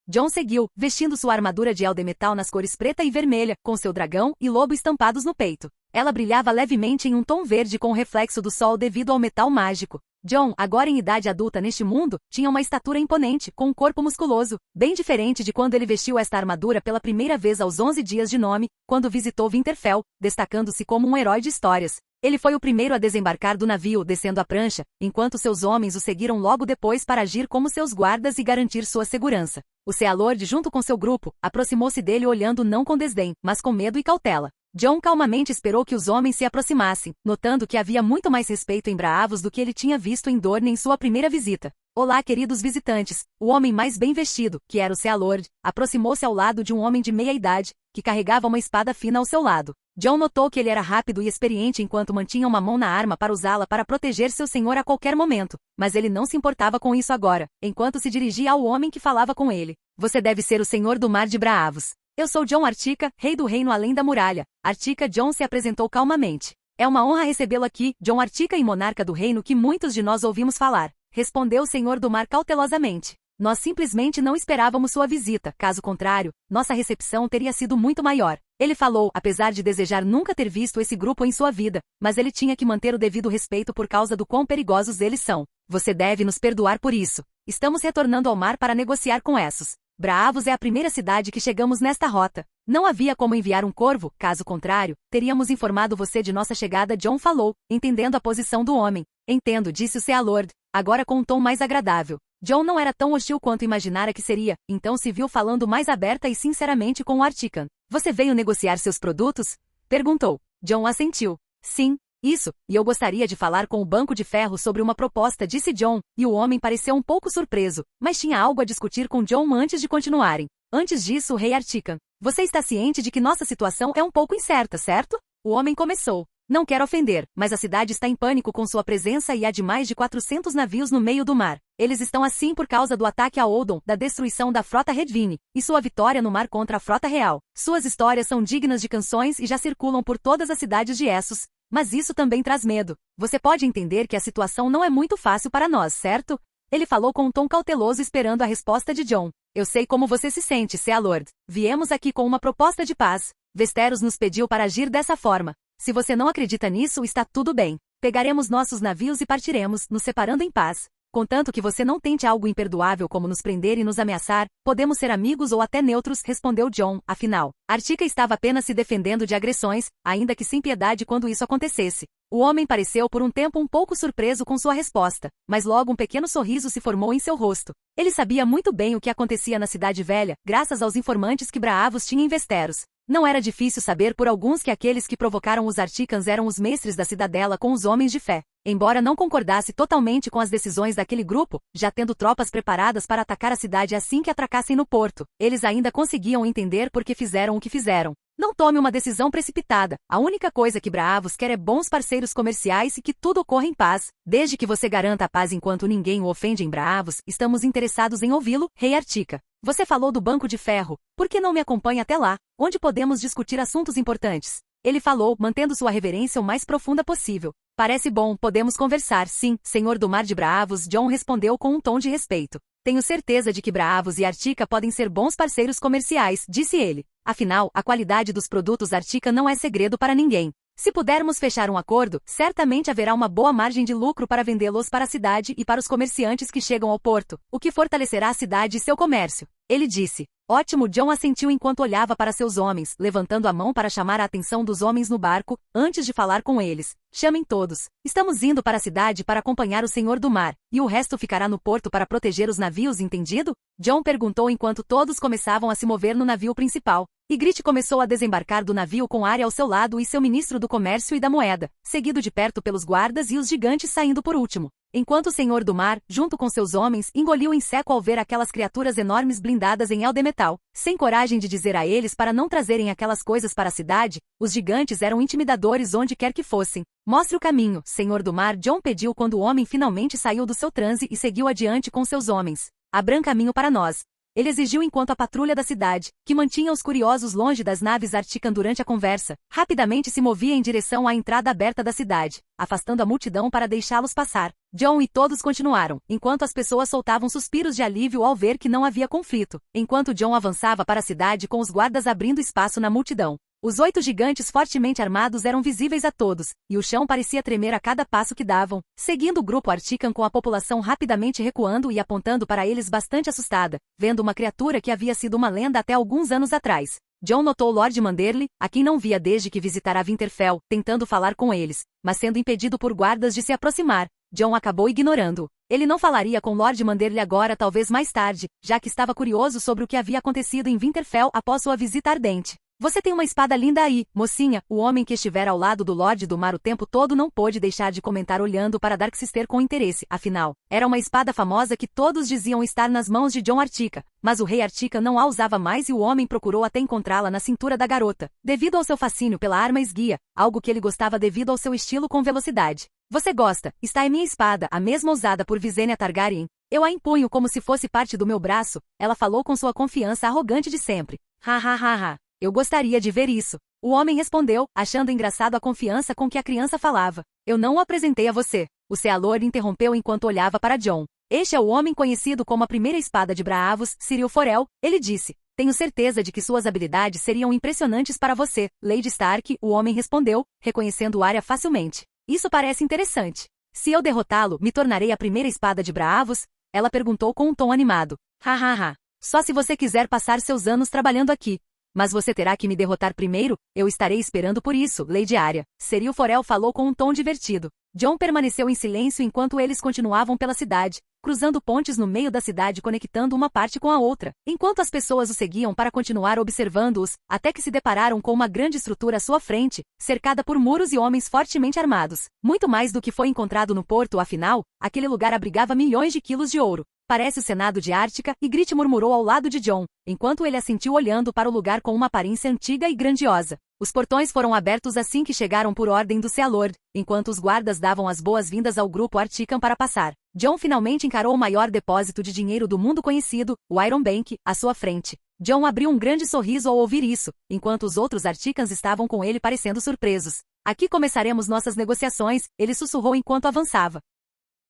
Jon seguiu, vestindo sua armadura de eldemetal nas cores preta e vermelha, com seu dragão e lobo estampados no peito. Ela brilhava levemente em um tom verde com o reflexo do sol devido ao metal mágico. Jon, agora em idade adulta neste mundo, tinha uma estatura imponente, com um corpo musculoso, bem diferente de quando ele vestiu esta armadura pela primeira vez aos 11 dias de nome, quando visitou Winterfell, destacando-se como um herói de histórias. Ele foi o primeiro a desembarcar do navio, descendo a prancha, enquanto seus homens o seguiram logo depois para agir como seus guardas e garantir sua segurança. O Sea-Lord, junto com seu grupo, aproximou-se dele olhando não com desdém, mas com medo e cautela. Jon calmamente esperou que os homens se aproximassem, notando que havia muito mais respeito em Braavos do que ele tinha visto em Dorne em sua primeira visita. Olá, queridos visitantes. O homem mais bem vestido, que era o Sea-Lord, aproximou-se ao lado de um homem de meia idade, que carregava uma espada fina ao seu lado. Jon notou que ele era rápido e experiente enquanto mantinha uma mão na arma para usá-la para proteger seu senhor a qualquer momento, mas ele não se importava com isso agora, enquanto se dirigia ao homem que falava com ele. Você deve ser o Senhor do Mar de Braavos. Eu sou Jon Artica, rei do reino além da muralha. Artica. Jon se apresentou calmamente. É uma honra recebê-lo aqui, Jon Artica e monarca do reino que muitos de nós ouvimos falar. Respondeu o Senhor do Mar cautelosamente. Nós simplesmente não esperávamos sua visita, caso contrário, nossa recepção teria sido muito maior. Ele falou, apesar de desejar nunca ter visto esse grupo em sua vida, mas ele tinha que manter o devido respeito por causa do quão perigosos eles são. Você deve nos perdoar por isso. Estamos retornando ao mar para negociar com essos. Braavos é a primeira cidade que chegamos nesta rota. Não havia como enviar um corvo, caso contrário, teríamos informado você de nossa chegada. John falou, entendendo a posição do homem. Entendo, disse o Sea Lord, agora com um tom mais agradável. John não era tão hostil quanto imaginara que seria, então se viu falando mais aberta e sinceramente com o Artican. Você veio negociar seus produtos? Perguntou. John assentiu. Sim, isso, e eu gostaria de falar com o Banco de Ferro sobre uma proposta, disse John, e o homem pareceu um pouco surpreso, mas tinha algo a discutir com John antes de continuarem. Antes disso, o rei Artican. Você está ciente de que nossa situação é um pouco incerta, certo? O homem começou. Não quero ofender, mas a cidade está em pânico com sua presença e há de mais de 400 navios no meio do mar. Eles estão assim por causa do ataque a Oldon, da destruição da frota Redvine, e sua vitória no mar contra a frota real. Suas histórias são dignas de canções e já circulam por todas as cidades de Essos. Mas isso também traz medo. Você pode entender que a situação não é muito fácil para nós, certo? Ele falou com um tom cauteloso esperando a resposta de John. Eu sei como você se sente, Sea Lord. Viemos aqui com uma proposta de paz. Westeros nos pediu para agir dessa forma. Se você não acredita nisso, está tudo bem. Pegaremos nossos navios e partiremos, nos separando em paz. Contanto que você não tente algo imperdoável como nos prender e nos ameaçar, podemos ser amigos ou até neutros, respondeu John. Afinal, Artica estava apenas se defendendo de agressões, ainda que sem piedade quando isso acontecesse. O homem pareceu por um tempo um pouco surpreso com sua resposta, mas logo um pequeno sorriso se formou em seu rosto. Ele sabia muito bem o que acontecia na Cidade Velha, graças aos informantes que Braavos tinha em Westeros. Não era difícil saber por alguns que aqueles que provocaram os Articans eram os mestres da cidadela com os homens de fé. Embora não concordasse totalmente com as decisões daquele grupo, já tendo tropas preparadas para atacar a cidade assim que atracassem no porto, eles ainda conseguiam entender por que fizeram o que fizeram. Não tome uma decisão precipitada. A única coisa que Braavos quer é bons parceiros comerciais e que tudo ocorra em paz. Desde que você garanta a paz enquanto ninguém o ofende em Braavos, estamos interessados em ouvi-lo, Rei Artica. Você falou do Banco de Ferro. Por que não me acompanha até lá, onde podemos discutir assuntos importantes? Ele falou, mantendo sua reverência o mais profunda possível. Parece bom, podemos conversar, sim, senhor do Mar de Braavos, John respondeu com um tom de respeito. Tenho certeza de que Braavos e Artica podem ser bons parceiros comerciais, disse ele. Afinal, a qualidade dos produtos Artica não é segredo para ninguém. Se pudermos fechar um acordo, certamente haverá uma boa margem de lucro para vendê-los para a cidade e para os comerciantes que chegam ao porto, o que fortalecerá a cidade e seu comércio. Ele disse. Ótimo, John assentiu enquanto olhava para seus homens, levantando a mão para chamar a atenção dos homens no barco, antes de falar com eles. Chamem todos. Estamos indo para a cidade para acompanhar o Senhor do Mar, e o resto ficará no porto para proteger os navios, entendido? John perguntou enquanto todos começavam a se mover no navio principal. Ygritte começou a desembarcar do navio com Arya ao seu lado e seu ministro do Comércio e da Moeda, seguido de perto pelos guardas e os gigantes saindo por último. Enquanto o Senhor do Mar, junto com seus homens, engoliu em seco ao ver aquelas criaturas enormes blindadas em Eldemetal, sem coragem de dizer a eles para não trazerem aquelas coisas para a cidade, os gigantes eram intimidadores onde quer que fossem. Mostre o caminho, Senhor do Mar, John pediu quando o homem finalmente saiu do seu transe e seguiu adiante com seus homens. Abram caminho para nós. Ele exigiu enquanto a patrulha da cidade, que mantinha os curiosos longe das naves Artican durante a conversa, rapidamente se movia em direção à entrada aberta da cidade, afastando a multidão para deixá-los passar. John e todos continuaram, enquanto as pessoas soltavam suspiros de alívio ao ver que não havia conflito, enquanto John avançava para a cidade com os guardas abrindo espaço na multidão. Os 8 gigantes fortemente armados eram visíveis a todos, e o chão parecia tremer a cada passo que davam, seguindo o grupo Artican com a população rapidamente recuando e apontando para eles bastante assustada, vendo uma criatura que havia sido uma lenda até alguns anos atrás. John notou Lord Manderly, a quem não via desde que visitara Winterfell, tentando falar com eles, mas sendo impedido por guardas de se aproximar. John acabou ignorando-o. Ele não falaria com Lord Manderly agora, talvez mais tarde, já que estava curioso sobre o que havia acontecido em Winterfell após sua visita ardente. Você tem uma espada linda aí, mocinha. O homem que estivera ao lado do Lorde do Mar o tempo todo não pôde deixar de comentar olhando para Darksister com interesse. Afinal, era uma espada famosa que todos diziam estar nas mãos de John Artica, mas o rei Artica não a usava mais e o homem procurou até encontrá-la na cintura da garota, devido ao seu fascínio pela arma esguia, algo que ele gostava devido ao seu estilo com velocidade. Você gosta, está é minha espada, a mesma usada por Visenya Targaryen. Eu a empunho como se fosse parte do meu braço, ela falou com sua confiança arrogante de sempre. Ha ha ha ha. Eu gostaria de ver isso. O homem respondeu, achando engraçado a confiança com que a criança falava. Eu não o apresentei a você. O Sea Lord interrompeu enquanto olhava para John. Este é o homem conhecido como a primeira espada de Braavos, Cyril Forel, ele disse. Tenho certeza de que suas habilidades seriam impressionantes para você, Lady Stark, o homem respondeu, reconhecendo Arya facilmente. Isso parece interessante. Se eu derrotá-lo, me tornarei a primeira espada de Braavos? Ela perguntou com um tom animado. Ha ha ha. Só se você quiser passar seus anos trabalhando aqui. Mas você terá que me derrotar primeiro, eu estarei esperando por isso, Lady Arya. Cyril Forel falou com um tom divertido. Jon permaneceu em silêncio enquanto eles continuavam pela cidade, cruzando pontes no meio da cidade conectando uma parte com a outra, enquanto as pessoas o seguiam para continuar observando-os, até que se depararam com uma grande estrutura à sua frente, cercada por muros e homens fortemente armados. Muito mais do que foi encontrado no porto, afinal, aquele lugar abrigava milhões de quilos de ouro. Parece o Senado de Ártica, Ygritte murmurou ao lado de Jon, enquanto ele assentiu olhando para o lugar com uma aparência antiga e grandiosa. Os portões foram abertos assim que chegaram por ordem do Sea-Lord, enquanto os guardas davam as boas-vindas ao grupo Artican para passar. Jon finalmente encarou o maior depósito de dinheiro do mundo conhecido, o Iron Bank, à sua frente. Jon abriu um grande sorriso ao ouvir isso, enquanto os outros Articans estavam com ele parecendo surpresos. Aqui começaremos nossas negociações, ele sussurrou enquanto avançava.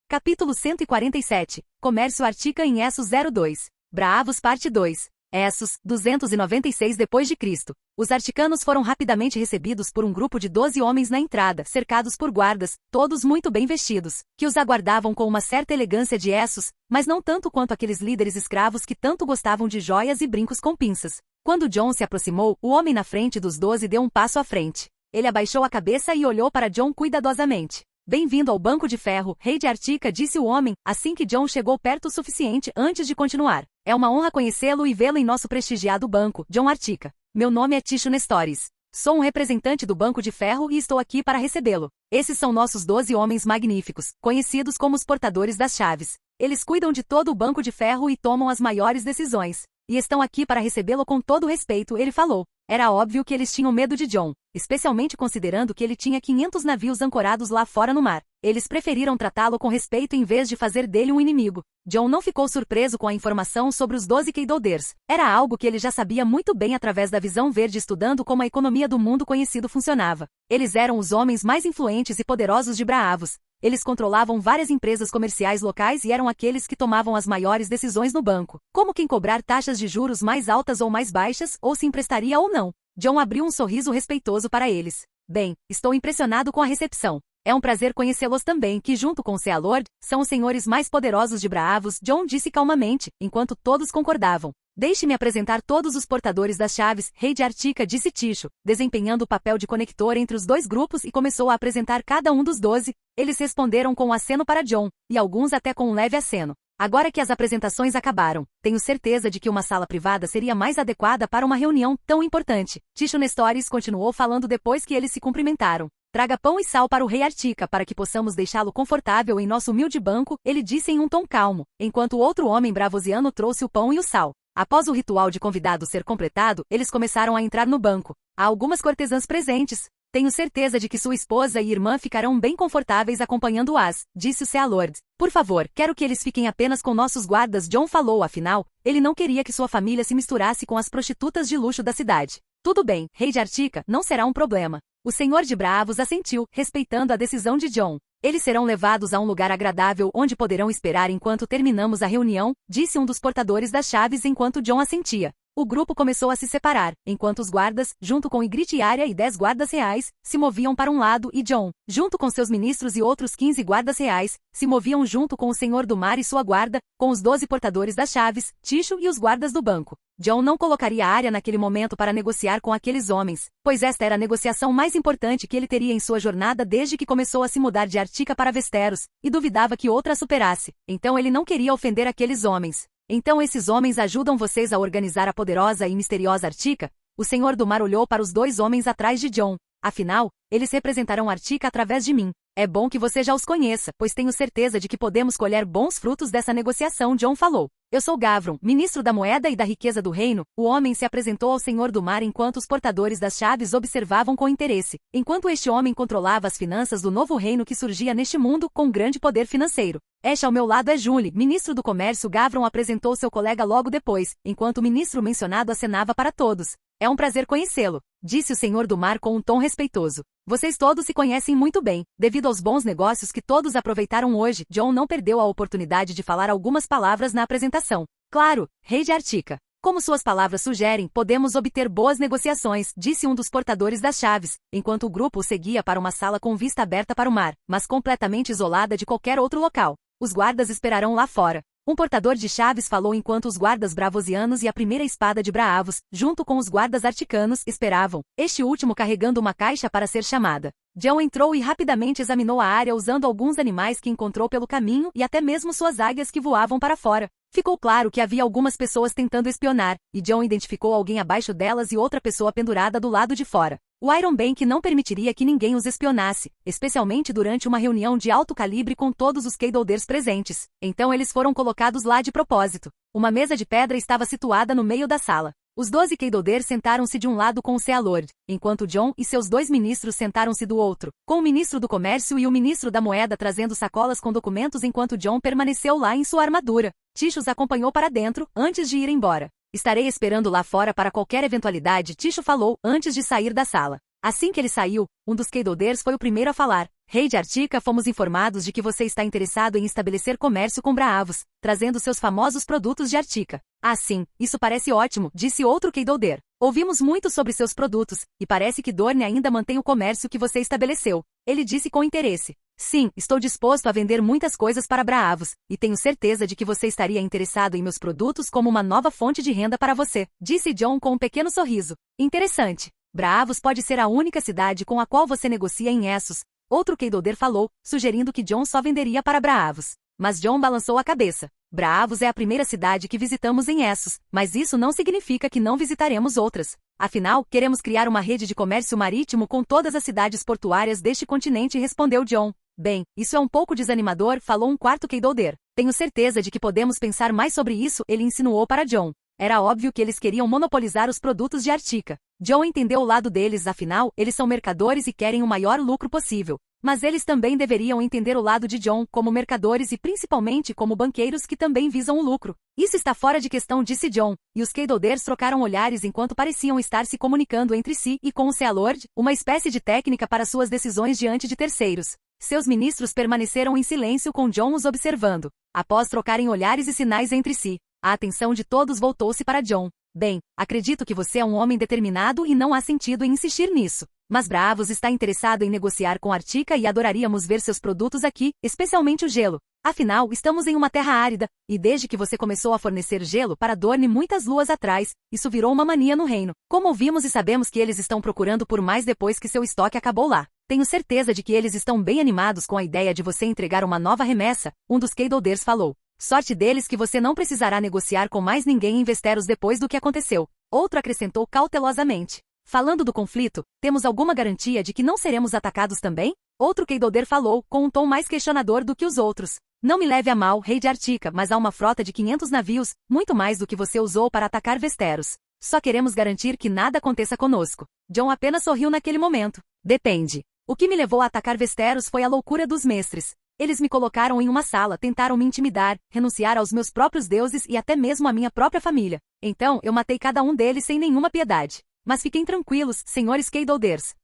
Capítulo 147. Comércio Artican em Essos 02. Braavos Parte 2. Essos, 296 d.C. Os articanos foram rapidamente recebidos por um grupo de 12 homens na entrada, cercados por guardas, todos muito bem vestidos, que os aguardavam com uma certa elegância de Essos, mas não tanto quanto aqueles líderes escravos que tanto gostavam de joias e brincos com pinças. Quando Jon se aproximou, o homem na frente dos 12 deu um passo à frente. Ele abaixou a cabeça e olhou para Jon cuidadosamente. Bem-vindo ao Banco de Ferro, Rei de Artica, disse o homem, assim que Jon chegou perto o suficiente antes de continuar. É uma honra conhecê-lo e vê-lo em nosso prestigiado banco, Jon Artica. Meu nome é Tisho Nestores. Sou um representante do Banco de Ferro e estou aqui para recebê-lo. Esses são nossos 12 homens magníficos, conhecidos como os portadores das chaves. Eles cuidam de todo o Banco de Ferro e tomam as maiores decisões. E estão aqui para recebê-lo com todo respeito, ele falou. Era óbvio que eles tinham medo de Jon, especialmente considerando que ele tinha 500 navios ancorados lá fora no mar. Eles preferiram tratá-lo com respeito em vez de fazer dele um inimigo. Jon não ficou surpreso com a informação sobre os 12 Keydoders. Era algo que ele já sabia muito bem através da visão verde estudando como a economia do mundo conhecido funcionava. Eles eram os homens mais influentes e poderosos de Braavos. Eles controlavam várias empresas comerciais locais e eram aqueles que tomavam as maiores decisões no banco, como quem cobrar taxas de juros mais altas ou mais baixas, ou se emprestaria ou não. Jon abriu um sorriso respeitoso para eles. Bem, estou impressionado com a recepção. É um prazer conhecê-los também, que junto com Sea-Lord, são os senhores mais poderosos de Braavos, Jon disse calmamente, enquanto todos concordavam. Deixe-me apresentar todos os portadores das chaves, Rei de Artica, disse Tisho, desempenhando o papel de conector entre os dois grupos e começou a apresentar cada um dos 12. Eles responderam com um aceno para Jon, e alguns até com um leve aceno. Agora que as apresentações acabaram, tenho certeza de que uma sala privada seria mais adequada para uma reunião tão importante. Tisho Nestores continuou falando depois que eles se cumprimentaram. Traga pão e sal para o Rei Artica para que possamos deixá-lo confortável em nosso humilde banco, ele disse em um tom calmo, enquanto o outro homem bravosiano trouxe o pão e o sal. Após o ritual de convidado ser completado, eles começaram a entrar no banco. Há algumas cortesãs presentes. Tenho certeza de que sua esposa e irmã ficarão bem confortáveis acompanhando-as, disse o Sea-Lord. Por favor, quero que eles fiquem apenas com nossos guardas, Jon falou, afinal, ele não queria que sua família se misturasse com as prostitutas de luxo da cidade. Tudo bem, Rei de Artica, não será um problema. O Senhor de Braavos assentiu, respeitando a decisão de Jon. Eles serão levados a um lugar agradável onde poderão esperar enquanto terminamos a reunião, disse um dos portadores das chaves enquanto Jon assentia. O grupo começou a se separar, enquanto os guardas, junto com Ygritte e Arya e 10 guardas reais, se moviam para um lado e Jon, junto com seus ministros e outros 15 guardas reais, se moviam junto com o Senhor do Mar e sua guarda, com os 12 portadores das chaves, Tisho e os guardas do banco. Jon não colocaria Arya naquele momento para negociar com aqueles homens, pois esta era a negociação mais importante que ele teria em sua jornada desde que começou a se mudar de Artica para Westeros, e duvidava que outra a superasse. Então ele não queria ofender aqueles homens. Então esses homens ajudam vocês a organizar a poderosa e misteriosa Artica? O Senhor do Mar olhou para os 2 homens atrás de Jon. Afinal, eles representarão Artica através de mim. É bom que você já os conheça, pois tenho certeza de que podemos colher bons frutos dessa negociação, Jon falou. Eu sou Gavron, ministro da moeda e da riqueza do reino. O homem se apresentou ao Senhor do Mar enquanto os portadores das chaves observavam com interesse, enquanto este homem controlava as finanças do novo reino que surgia neste mundo com grande poder financeiro. Este ao meu lado é Julie, ministro do comércio. Gavron apresentou seu colega logo depois, enquanto o ministro mencionado acenava para todos. É um prazer conhecê-lo, disse o Senhor do Mar com um tom respeitoso. Vocês todos se conhecem muito bem, devido aos bons negócios que todos aproveitaram hoje. Jon não perdeu a oportunidade de falar algumas palavras na apresentação. Claro, Rei de Artica. Como suas palavras sugerem, podemos obter boas negociações, disse um dos portadores das chaves, enquanto o grupo o seguia para uma sala com vista aberta para o mar, mas completamente isolada de qualquer outro local. Os guardas esperarão lá fora. Um portador de chaves falou enquanto os guardas bravosianos e a primeira espada de Braavos, junto com os guardas articanos, esperavam, este último carregando uma caixa para ser chamada. Jon entrou e rapidamente examinou a área usando alguns animais que encontrou pelo caminho e até mesmo suas águias que voavam para fora. Ficou claro que havia algumas pessoas tentando espionar, e Jon identificou alguém abaixo delas e outra pessoa pendurada do lado de fora. O Iron Bank não permitiria que ninguém os espionasse, especialmente durante uma reunião de alto calibre com todos os Keydoders presentes. Então eles foram colocados lá de propósito. Uma mesa de pedra estava situada no meio da sala. Os 12 Keydoders sentaram-se de um lado com o Sea-Lord, enquanto Jon e seus 2 ministros sentaram-se do outro, com o ministro do comércio e o ministro da moeda trazendo sacolas com documentos enquanto Jon permaneceu lá em sua armadura. Tish os acompanhou para dentro, antes de ir embora. Estarei esperando lá fora para qualquer eventualidade, Tish falou, antes de sair da sala. Assim que ele saiu, um dos Keydoders foi o primeiro a falar. Rei de Artica, fomos informados de que você está interessado em estabelecer comércio com Braavos, trazendo seus famosos produtos de Artica. Ah, sim, isso parece ótimo, disse outro Keydoder. Ouvimos muito sobre seus produtos, e parece que Dorne ainda mantém o comércio que você estabeleceu. Ele disse com interesse. Sim, estou disposto a vender muitas coisas para Braavos, e tenho certeza de que você estaria interessado em meus produtos como uma nova fonte de renda para você, disse Jon com um pequeno sorriso. Interessante. Braavos pode ser a única cidade com a qual você negocia em Essos. Outro Keydoder falou, sugerindo que Jon só venderia para Braavos. Mas Jon balançou a cabeça. Braavos é a primeira cidade que visitamos em Essos, mas isso não significa que não visitaremos outras. Afinal, queremos criar uma rede de comércio marítimo com todas as cidades portuárias deste continente, respondeu Jon. Bem, isso é um pouco desanimador, falou um quarto Keydoder. Tenho certeza de que podemos pensar mais sobre isso, ele insinuou para Jon. Era óbvio que eles queriam monopolizar os produtos de Artica. Jon entendeu o lado deles, afinal, eles são mercadores e querem o maior lucro possível. Mas eles também deveriam entender o lado de Jon como mercadores e principalmente como banqueiros que também visam o lucro. Isso está fora de questão, disse Jon, e os Keydoders trocaram olhares enquanto pareciam estar se comunicando entre si e com o Sea-Lord, uma espécie de técnica para suas decisões diante de terceiros. Seus ministros permaneceram em silêncio com Jon os observando. Após trocarem olhares e sinais entre si, a atenção de todos voltou-se para Jon. Bem, acredito que você é um homem determinado e não há sentido em insistir nisso. Mas Braavos está interessado em negociar com Artica e adoraríamos ver seus produtos aqui, especialmente o gelo. Afinal, estamos em uma terra árida, e desde que você começou a fornecer gelo para Dorne muitas luas atrás, isso virou uma mania no reino. Como ouvimos e sabemos que eles estão procurando por mais depois que seu estoque acabou lá. Tenho certeza de que eles estão bem animados com a ideia de você entregar uma nova remessa, um dos Keydoders falou. Sorte deles que você não precisará negociar com mais ninguém em Westeros depois do que aconteceu. Outro acrescentou cautelosamente. Falando do conflito, temos alguma garantia de que não seremos atacados também? Outro Keydoder falou, com um tom mais questionador do que os outros. Não me leve a mal, rei de Artica, mas há uma frota de 500 navios, muito mais do que você usou para atacar Westeros. Só queremos garantir que nada aconteça conosco. Jon apenas sorriu naquele momento. Depende. O que me levou a atacar Westeros foi a loucura dos mestres. Eles me colocaram em uma sala, tentaram me intimidar, renunciar aos meus próprios deuses e até mesmo à minha própria família. Então, eu matei cada um deles sem nenhuma piedade. Mas fiquem tranquilos, senhores Keydoders.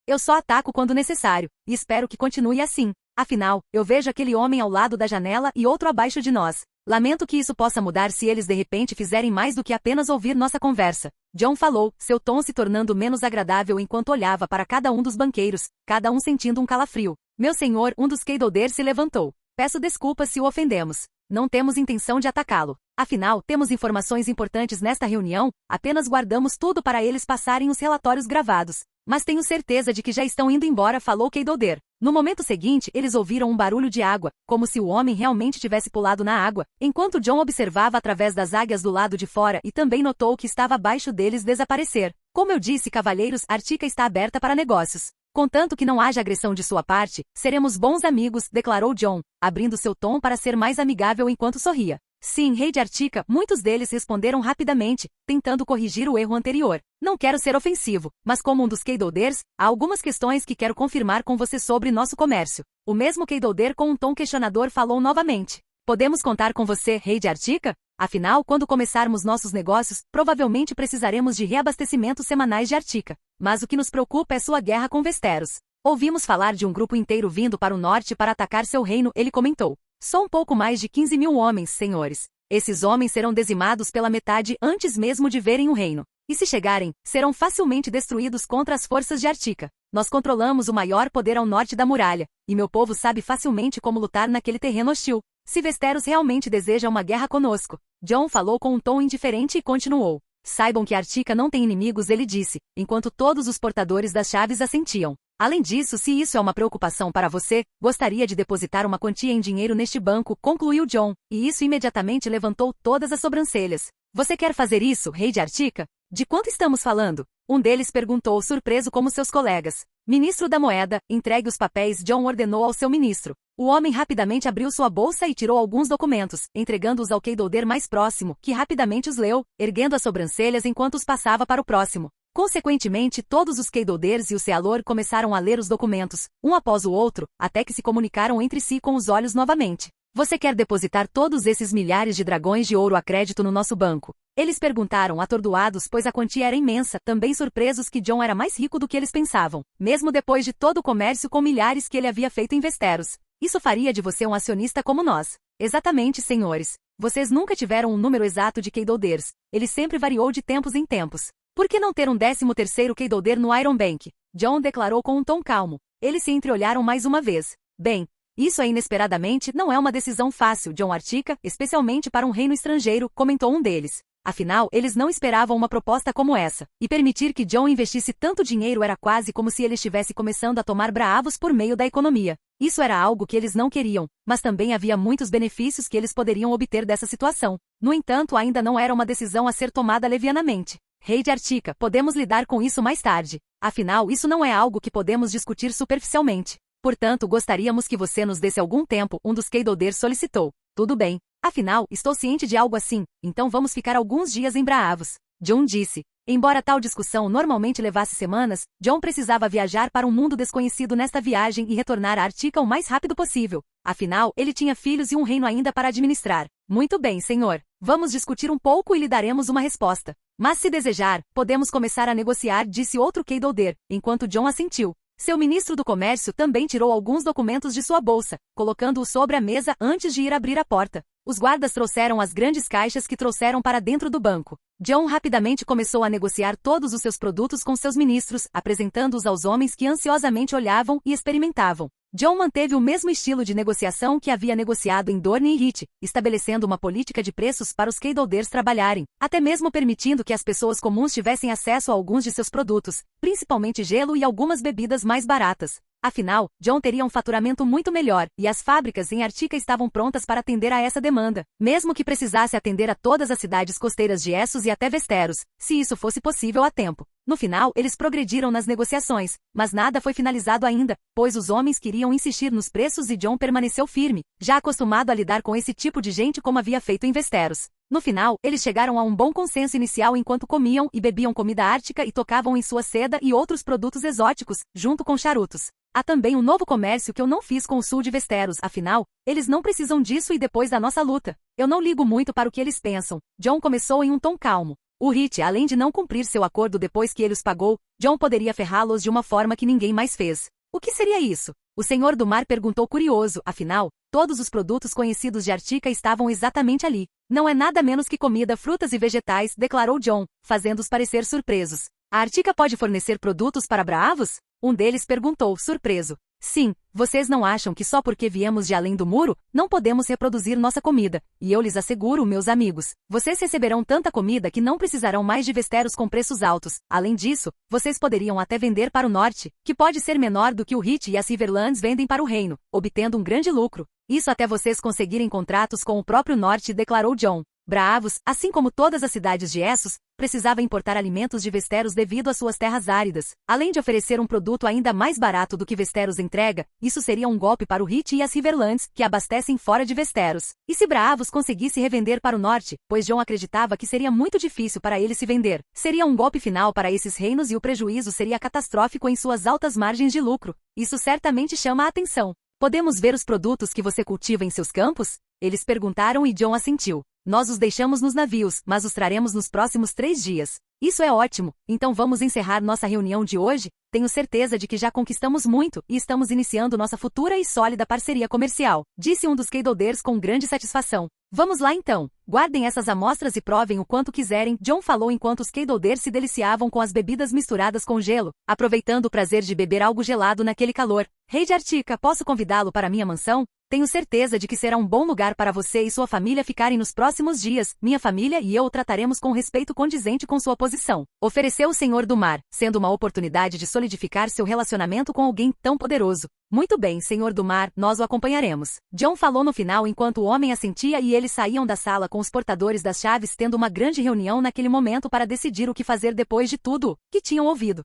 Eu só ataco quando necessário, e espero que continue assim. Afinal, eu vejo aquele homem ao lado da janela e outro abaixo de nós. Lamento que isso possa mudar se eles de repente fizerem mais do que apenas ouvir nossa conversa. Jon falou, seu tom se tornando menos agradável enquanto olhava para cada um dos banqueiros, cada um sentindo um calafrio. Meu senhor, um dos Keydoders se levantou. Peço desculpas se o ofendemos. Não temos intenção de atacá-lo. Afinal, temos informações importantes nesta reunião, apenas guardamos tudo para eles passarem os relatórios gravados. Mas tenho certeza de que já estão indo embora, falou Keydoder. No momento seguinte, eles ouviram um barulho de água, como se o homem realmente tivesse pulado na água, enquanto Jon observava através das águias do lado de fora e também notou que estava abaixo deles desaparecer. Como eu disse, cavalheiros, Artica está aberta para negócios. Contanto que não haja agressão de sua parte, seremos bons amigos, declarou Jon, abrindo seu tom para ser mais amigável enquanto sorria. Sim, rei de Artica, muitos deles responderam rapidamente, tentando corrigir o erro anterior. Não quero ser ofensivo, mas como um dos Keydoders, há algumas questões que quero confirmar com você sobre nosso comércio. O mesmo Keydoder com um tom questionador falou novamente. Podemos contar com você, rei de Artica? Afinal, quando começarmos nossos negócios, provavelmente precisaremos de reabastecimentos semanais de Artica. Mas o que nos preocupa é sua guerra com Westeros. Ouvimos falar de um grupo inteiro vindo para o norte para atacar seu reino, ele comentou. Só um pouco mais de 15.000 homens, senhores. Esses homens serão dizimados pela metade antes mesmo de verem o reino. E se chegarem, serão facilmente destruídos contra as forças de Artica. Nós controlamos o maior poder ao norte da muralha, e meu povo sabe facilmente como lutar naquele terreno hostil. Se Westeros realmente deseja uma guerra conosco. Jon falou com um tom indiferente e continuou. Saibam que Artica não tem inimigos, ele disse, enquanto todos os portadores das chaves assentiam. Além disso, se isso é uma preocupação para você, gostaria de depositar uma quantia em dinheiro neste banco, concluiu Jon, e isso imediatamente levantou todas as sobrancelhas. Você quer fazer isso, rei de Artica? De quanto estamos falando? Um deles perguntou, surpreso como seus colegas. Ministro da Moeda, entregue os papéis, Jon ordenou ao seu ministro. O homem rapidamente abriu sua bolsa e tirou alguns documentos, entregando-os ao Keydolder mais próximo, que rapidamente os leu, erguendo as sobrancelhas enquanto os passava para o próximo. Consequentemente, todos os Keydolders e o Sealor começaram a ler os documentos, um após o outro, até que se comunicaram entre si com os olhos novamente. Você quer depositar todos esses milhares de dragões de ouro a crédito no nosso banco? Eles perguntaram, atordoados, pois a quantia era imensa, também surpresos que Jon era mais rico do que eles pensavam, mesmo depois de todo o comércio com milhares que ele havia feito em Westeros. Isso faria de você um acionista como nós. Exatamente, senhores. Vocês nunca tiveram um número exato de Keydolders. Ele sempre variou de tempos em tempos. Por que não ter um 13º Keydolder no Iron Bank? Jon declarou com um tom calmo. Eles se entreolharam mais uma vez. Bem, isso é inesperadamente não é uma decisão fácil, Jon Artica, especialmente para um reino estrangeiro, comentou um deles. Afinal, eles não esperavam uma proposta como essa, e permitir que Jon investisse tanto dinheiro era quase como se ele estivesse começando a tomar Braavos por meio da economia. Isso era algo que eles não queriam, mas também havia muitos benefícios que eles poderiam obter dessa situação. No entanto, ainda não era uma decisão a ser tomada levianamente. Rei de Artica, podemos lidar com isso mais tarde. Afinal, isso não é algo que podemos discutir superficialmente. Portanto, gostaríamos que você nos desse algum tempo, um dos Keydolders solicitou. Tudo bem. Afinal, estou ciente de algo assim, então vamos ficar alguns dias em Braavos. Jon disse. Embora tal discussão normalmente levasse semanas, Jon precisava viajar para um mundo desconhecido nesta viagem e retornar a Artica o mais rápido possível. Afinal, ele tinha filhos e um reino ainda para administrar. Muito bem, senhor. Vamos discutir um pouco e lhe daremos uma resposta. Mas se desejar, podemos começar a negociar, disse outro Keydolder, enquanto Jon assentiu. Seu ministro do comércio também tirou alguns documentos de sua bolsa, colocando-os sobre a mesa antes de ir abrir a porta. Os guardas trouxeram as grandes caixas que trouxeram para dentro do banco. Jon rapidamente começou a negociar todos os seus produtos com seus ministros, apresentando-os aos homens que ansiosamente olhavam e experimentavam. Jon manteve o mesmo estilo de negociação que havia negociado em Dorne e Hit, estabelecendo uma política de preços para os Keydolders trabalharem, até mesmo permitindo que as pessoas comuns tivessem acesso a alguns de seus produtos, principalmente gelo e algumas bebidas mais baratas. Afinal, Jon teria um faturamento muito melhor, e as fábricas em Artica estavam prontas para atender a essa demanda, mesmo que precisasse atender a todas as cidades costeiras de Essos e até Westeros, se isso fosse possível a tempo. No final, eles progrediram nas negociações, mas nada foi finalizado ainda, pois os homens queriam insistir nos preços e Jon permaneceu firme, já acostumado a lidar com esse tipo de gente como havia feito em Westeros. No final, eles chegaram a um bom consenso inicial enquanto comiam e bebiam comida ártica e tocavam em sua seda e outros produtos exóticos, junto com charutos. Há também um novo comércio que eu não fiz com o sul de Westeros, afinal, eles não precisam disso e depois da nossa luta. Eu não ligo muito para o que eles pensam. Jon começou em um tom calmo. O Hit, além de não cumprir seu acordo depois que ele os pagou, Jon poderia ferrá-los de uma forma que ninguém mais fez. O que seria isso? O Senhor do Mar perguntou curioso, afinal, todos os produtos conhecidos de Artica estavam exatamente ali. Não é nada menos que comida, frutas e vegetais, declarou Jon, fazendo-os parecer surpresos. A Artica pode fornecer produtos para Braavos? Um deles perguntou, surpreso. Sim, vocês não acham que só porque viemos de além do muro, não podemos reproduzir nossa comida? E eu lhes asseguro, meus amigos, vocês receberão tanta comida que não precisarão mais de Westeros com preços altos. Além disso, vocês poderiam até vender para o norte, que pode ser menor do que o Hit e as Riverlands vendem para o reino, obtendo um grande lucro. Isso até vocês conseguirem contratos com o próprio norte, declarou Jon. Braavos, assim como todas as cidades de Essos, precisava importar alimentos de Westeros devido às suas terras áridas. Além de oferecer um produto ainda mais barato do que Westeros entrega, isso seria um golpe para o Hit e as Riverlands, que abastecem fora de Westeros. E se Braavos conseguisse revender para o norte, pois Jon acreditava que seria muito difícil para ele se vender, seria um golpe final para esses reinos e o prejuízo seria catastrófico em suas altas margens de lucro. Isso certamente chama a atenção. Podemos ver os produtos que você cultiva em seus campos? Eles perguntaram e Jon assentiu. Nós os deixamos nos navios, mas os traremos nos próximos 3 dias. Isso é ótimo, então vamos encerrar nossa reunião de hoje? Tenho certeza de que já conquistamos muito e estamos iniciando nossa futura e sólida parceria comercial, disse um dos Keydolders com grande satisfação. Vamos lá então, guardem essas amostras e provem o quanto quiserem, Jon falou enquanto os Keydolders se deliciavam com as bebidas misturadas com gelo, aproveitando o prazer de beber algo gelado naquele calor. Rei de Artica, posso convidá-lo para minha mansão? Tenho certeza de que será um bom lugar para você e sua família ficarem nos próximos dias. Minha família e eu o trataremos com respeito condizente com sua posição. Ofereceu o Senhor do Mar, sendo uma oportunidade de solidificar seu relacionamento com alguém tão poderoso. Muito bem, Senhor do Mar, nós o acompanharemos. John falou no final enquanto o homem assentia e eles saíam da sala com os portadores das chaves tendo uma grande reunião naquele momento para decidir o que fazer depois de tudo que tinham ouvido.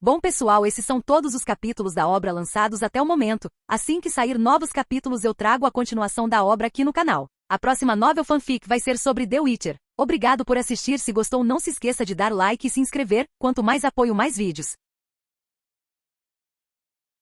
Bom pessoal, esses são todos os capítulos da obra lançados até o momento. Assim que sair novos capítulos eu trago a continuação da obra aqui no canal. A próxima novel fanfic vai ser sobre The Witcher. Obrigado por assistir, se gostou não se esqueça de dar like e se inscrever, quanto mais apoio mais vídeos.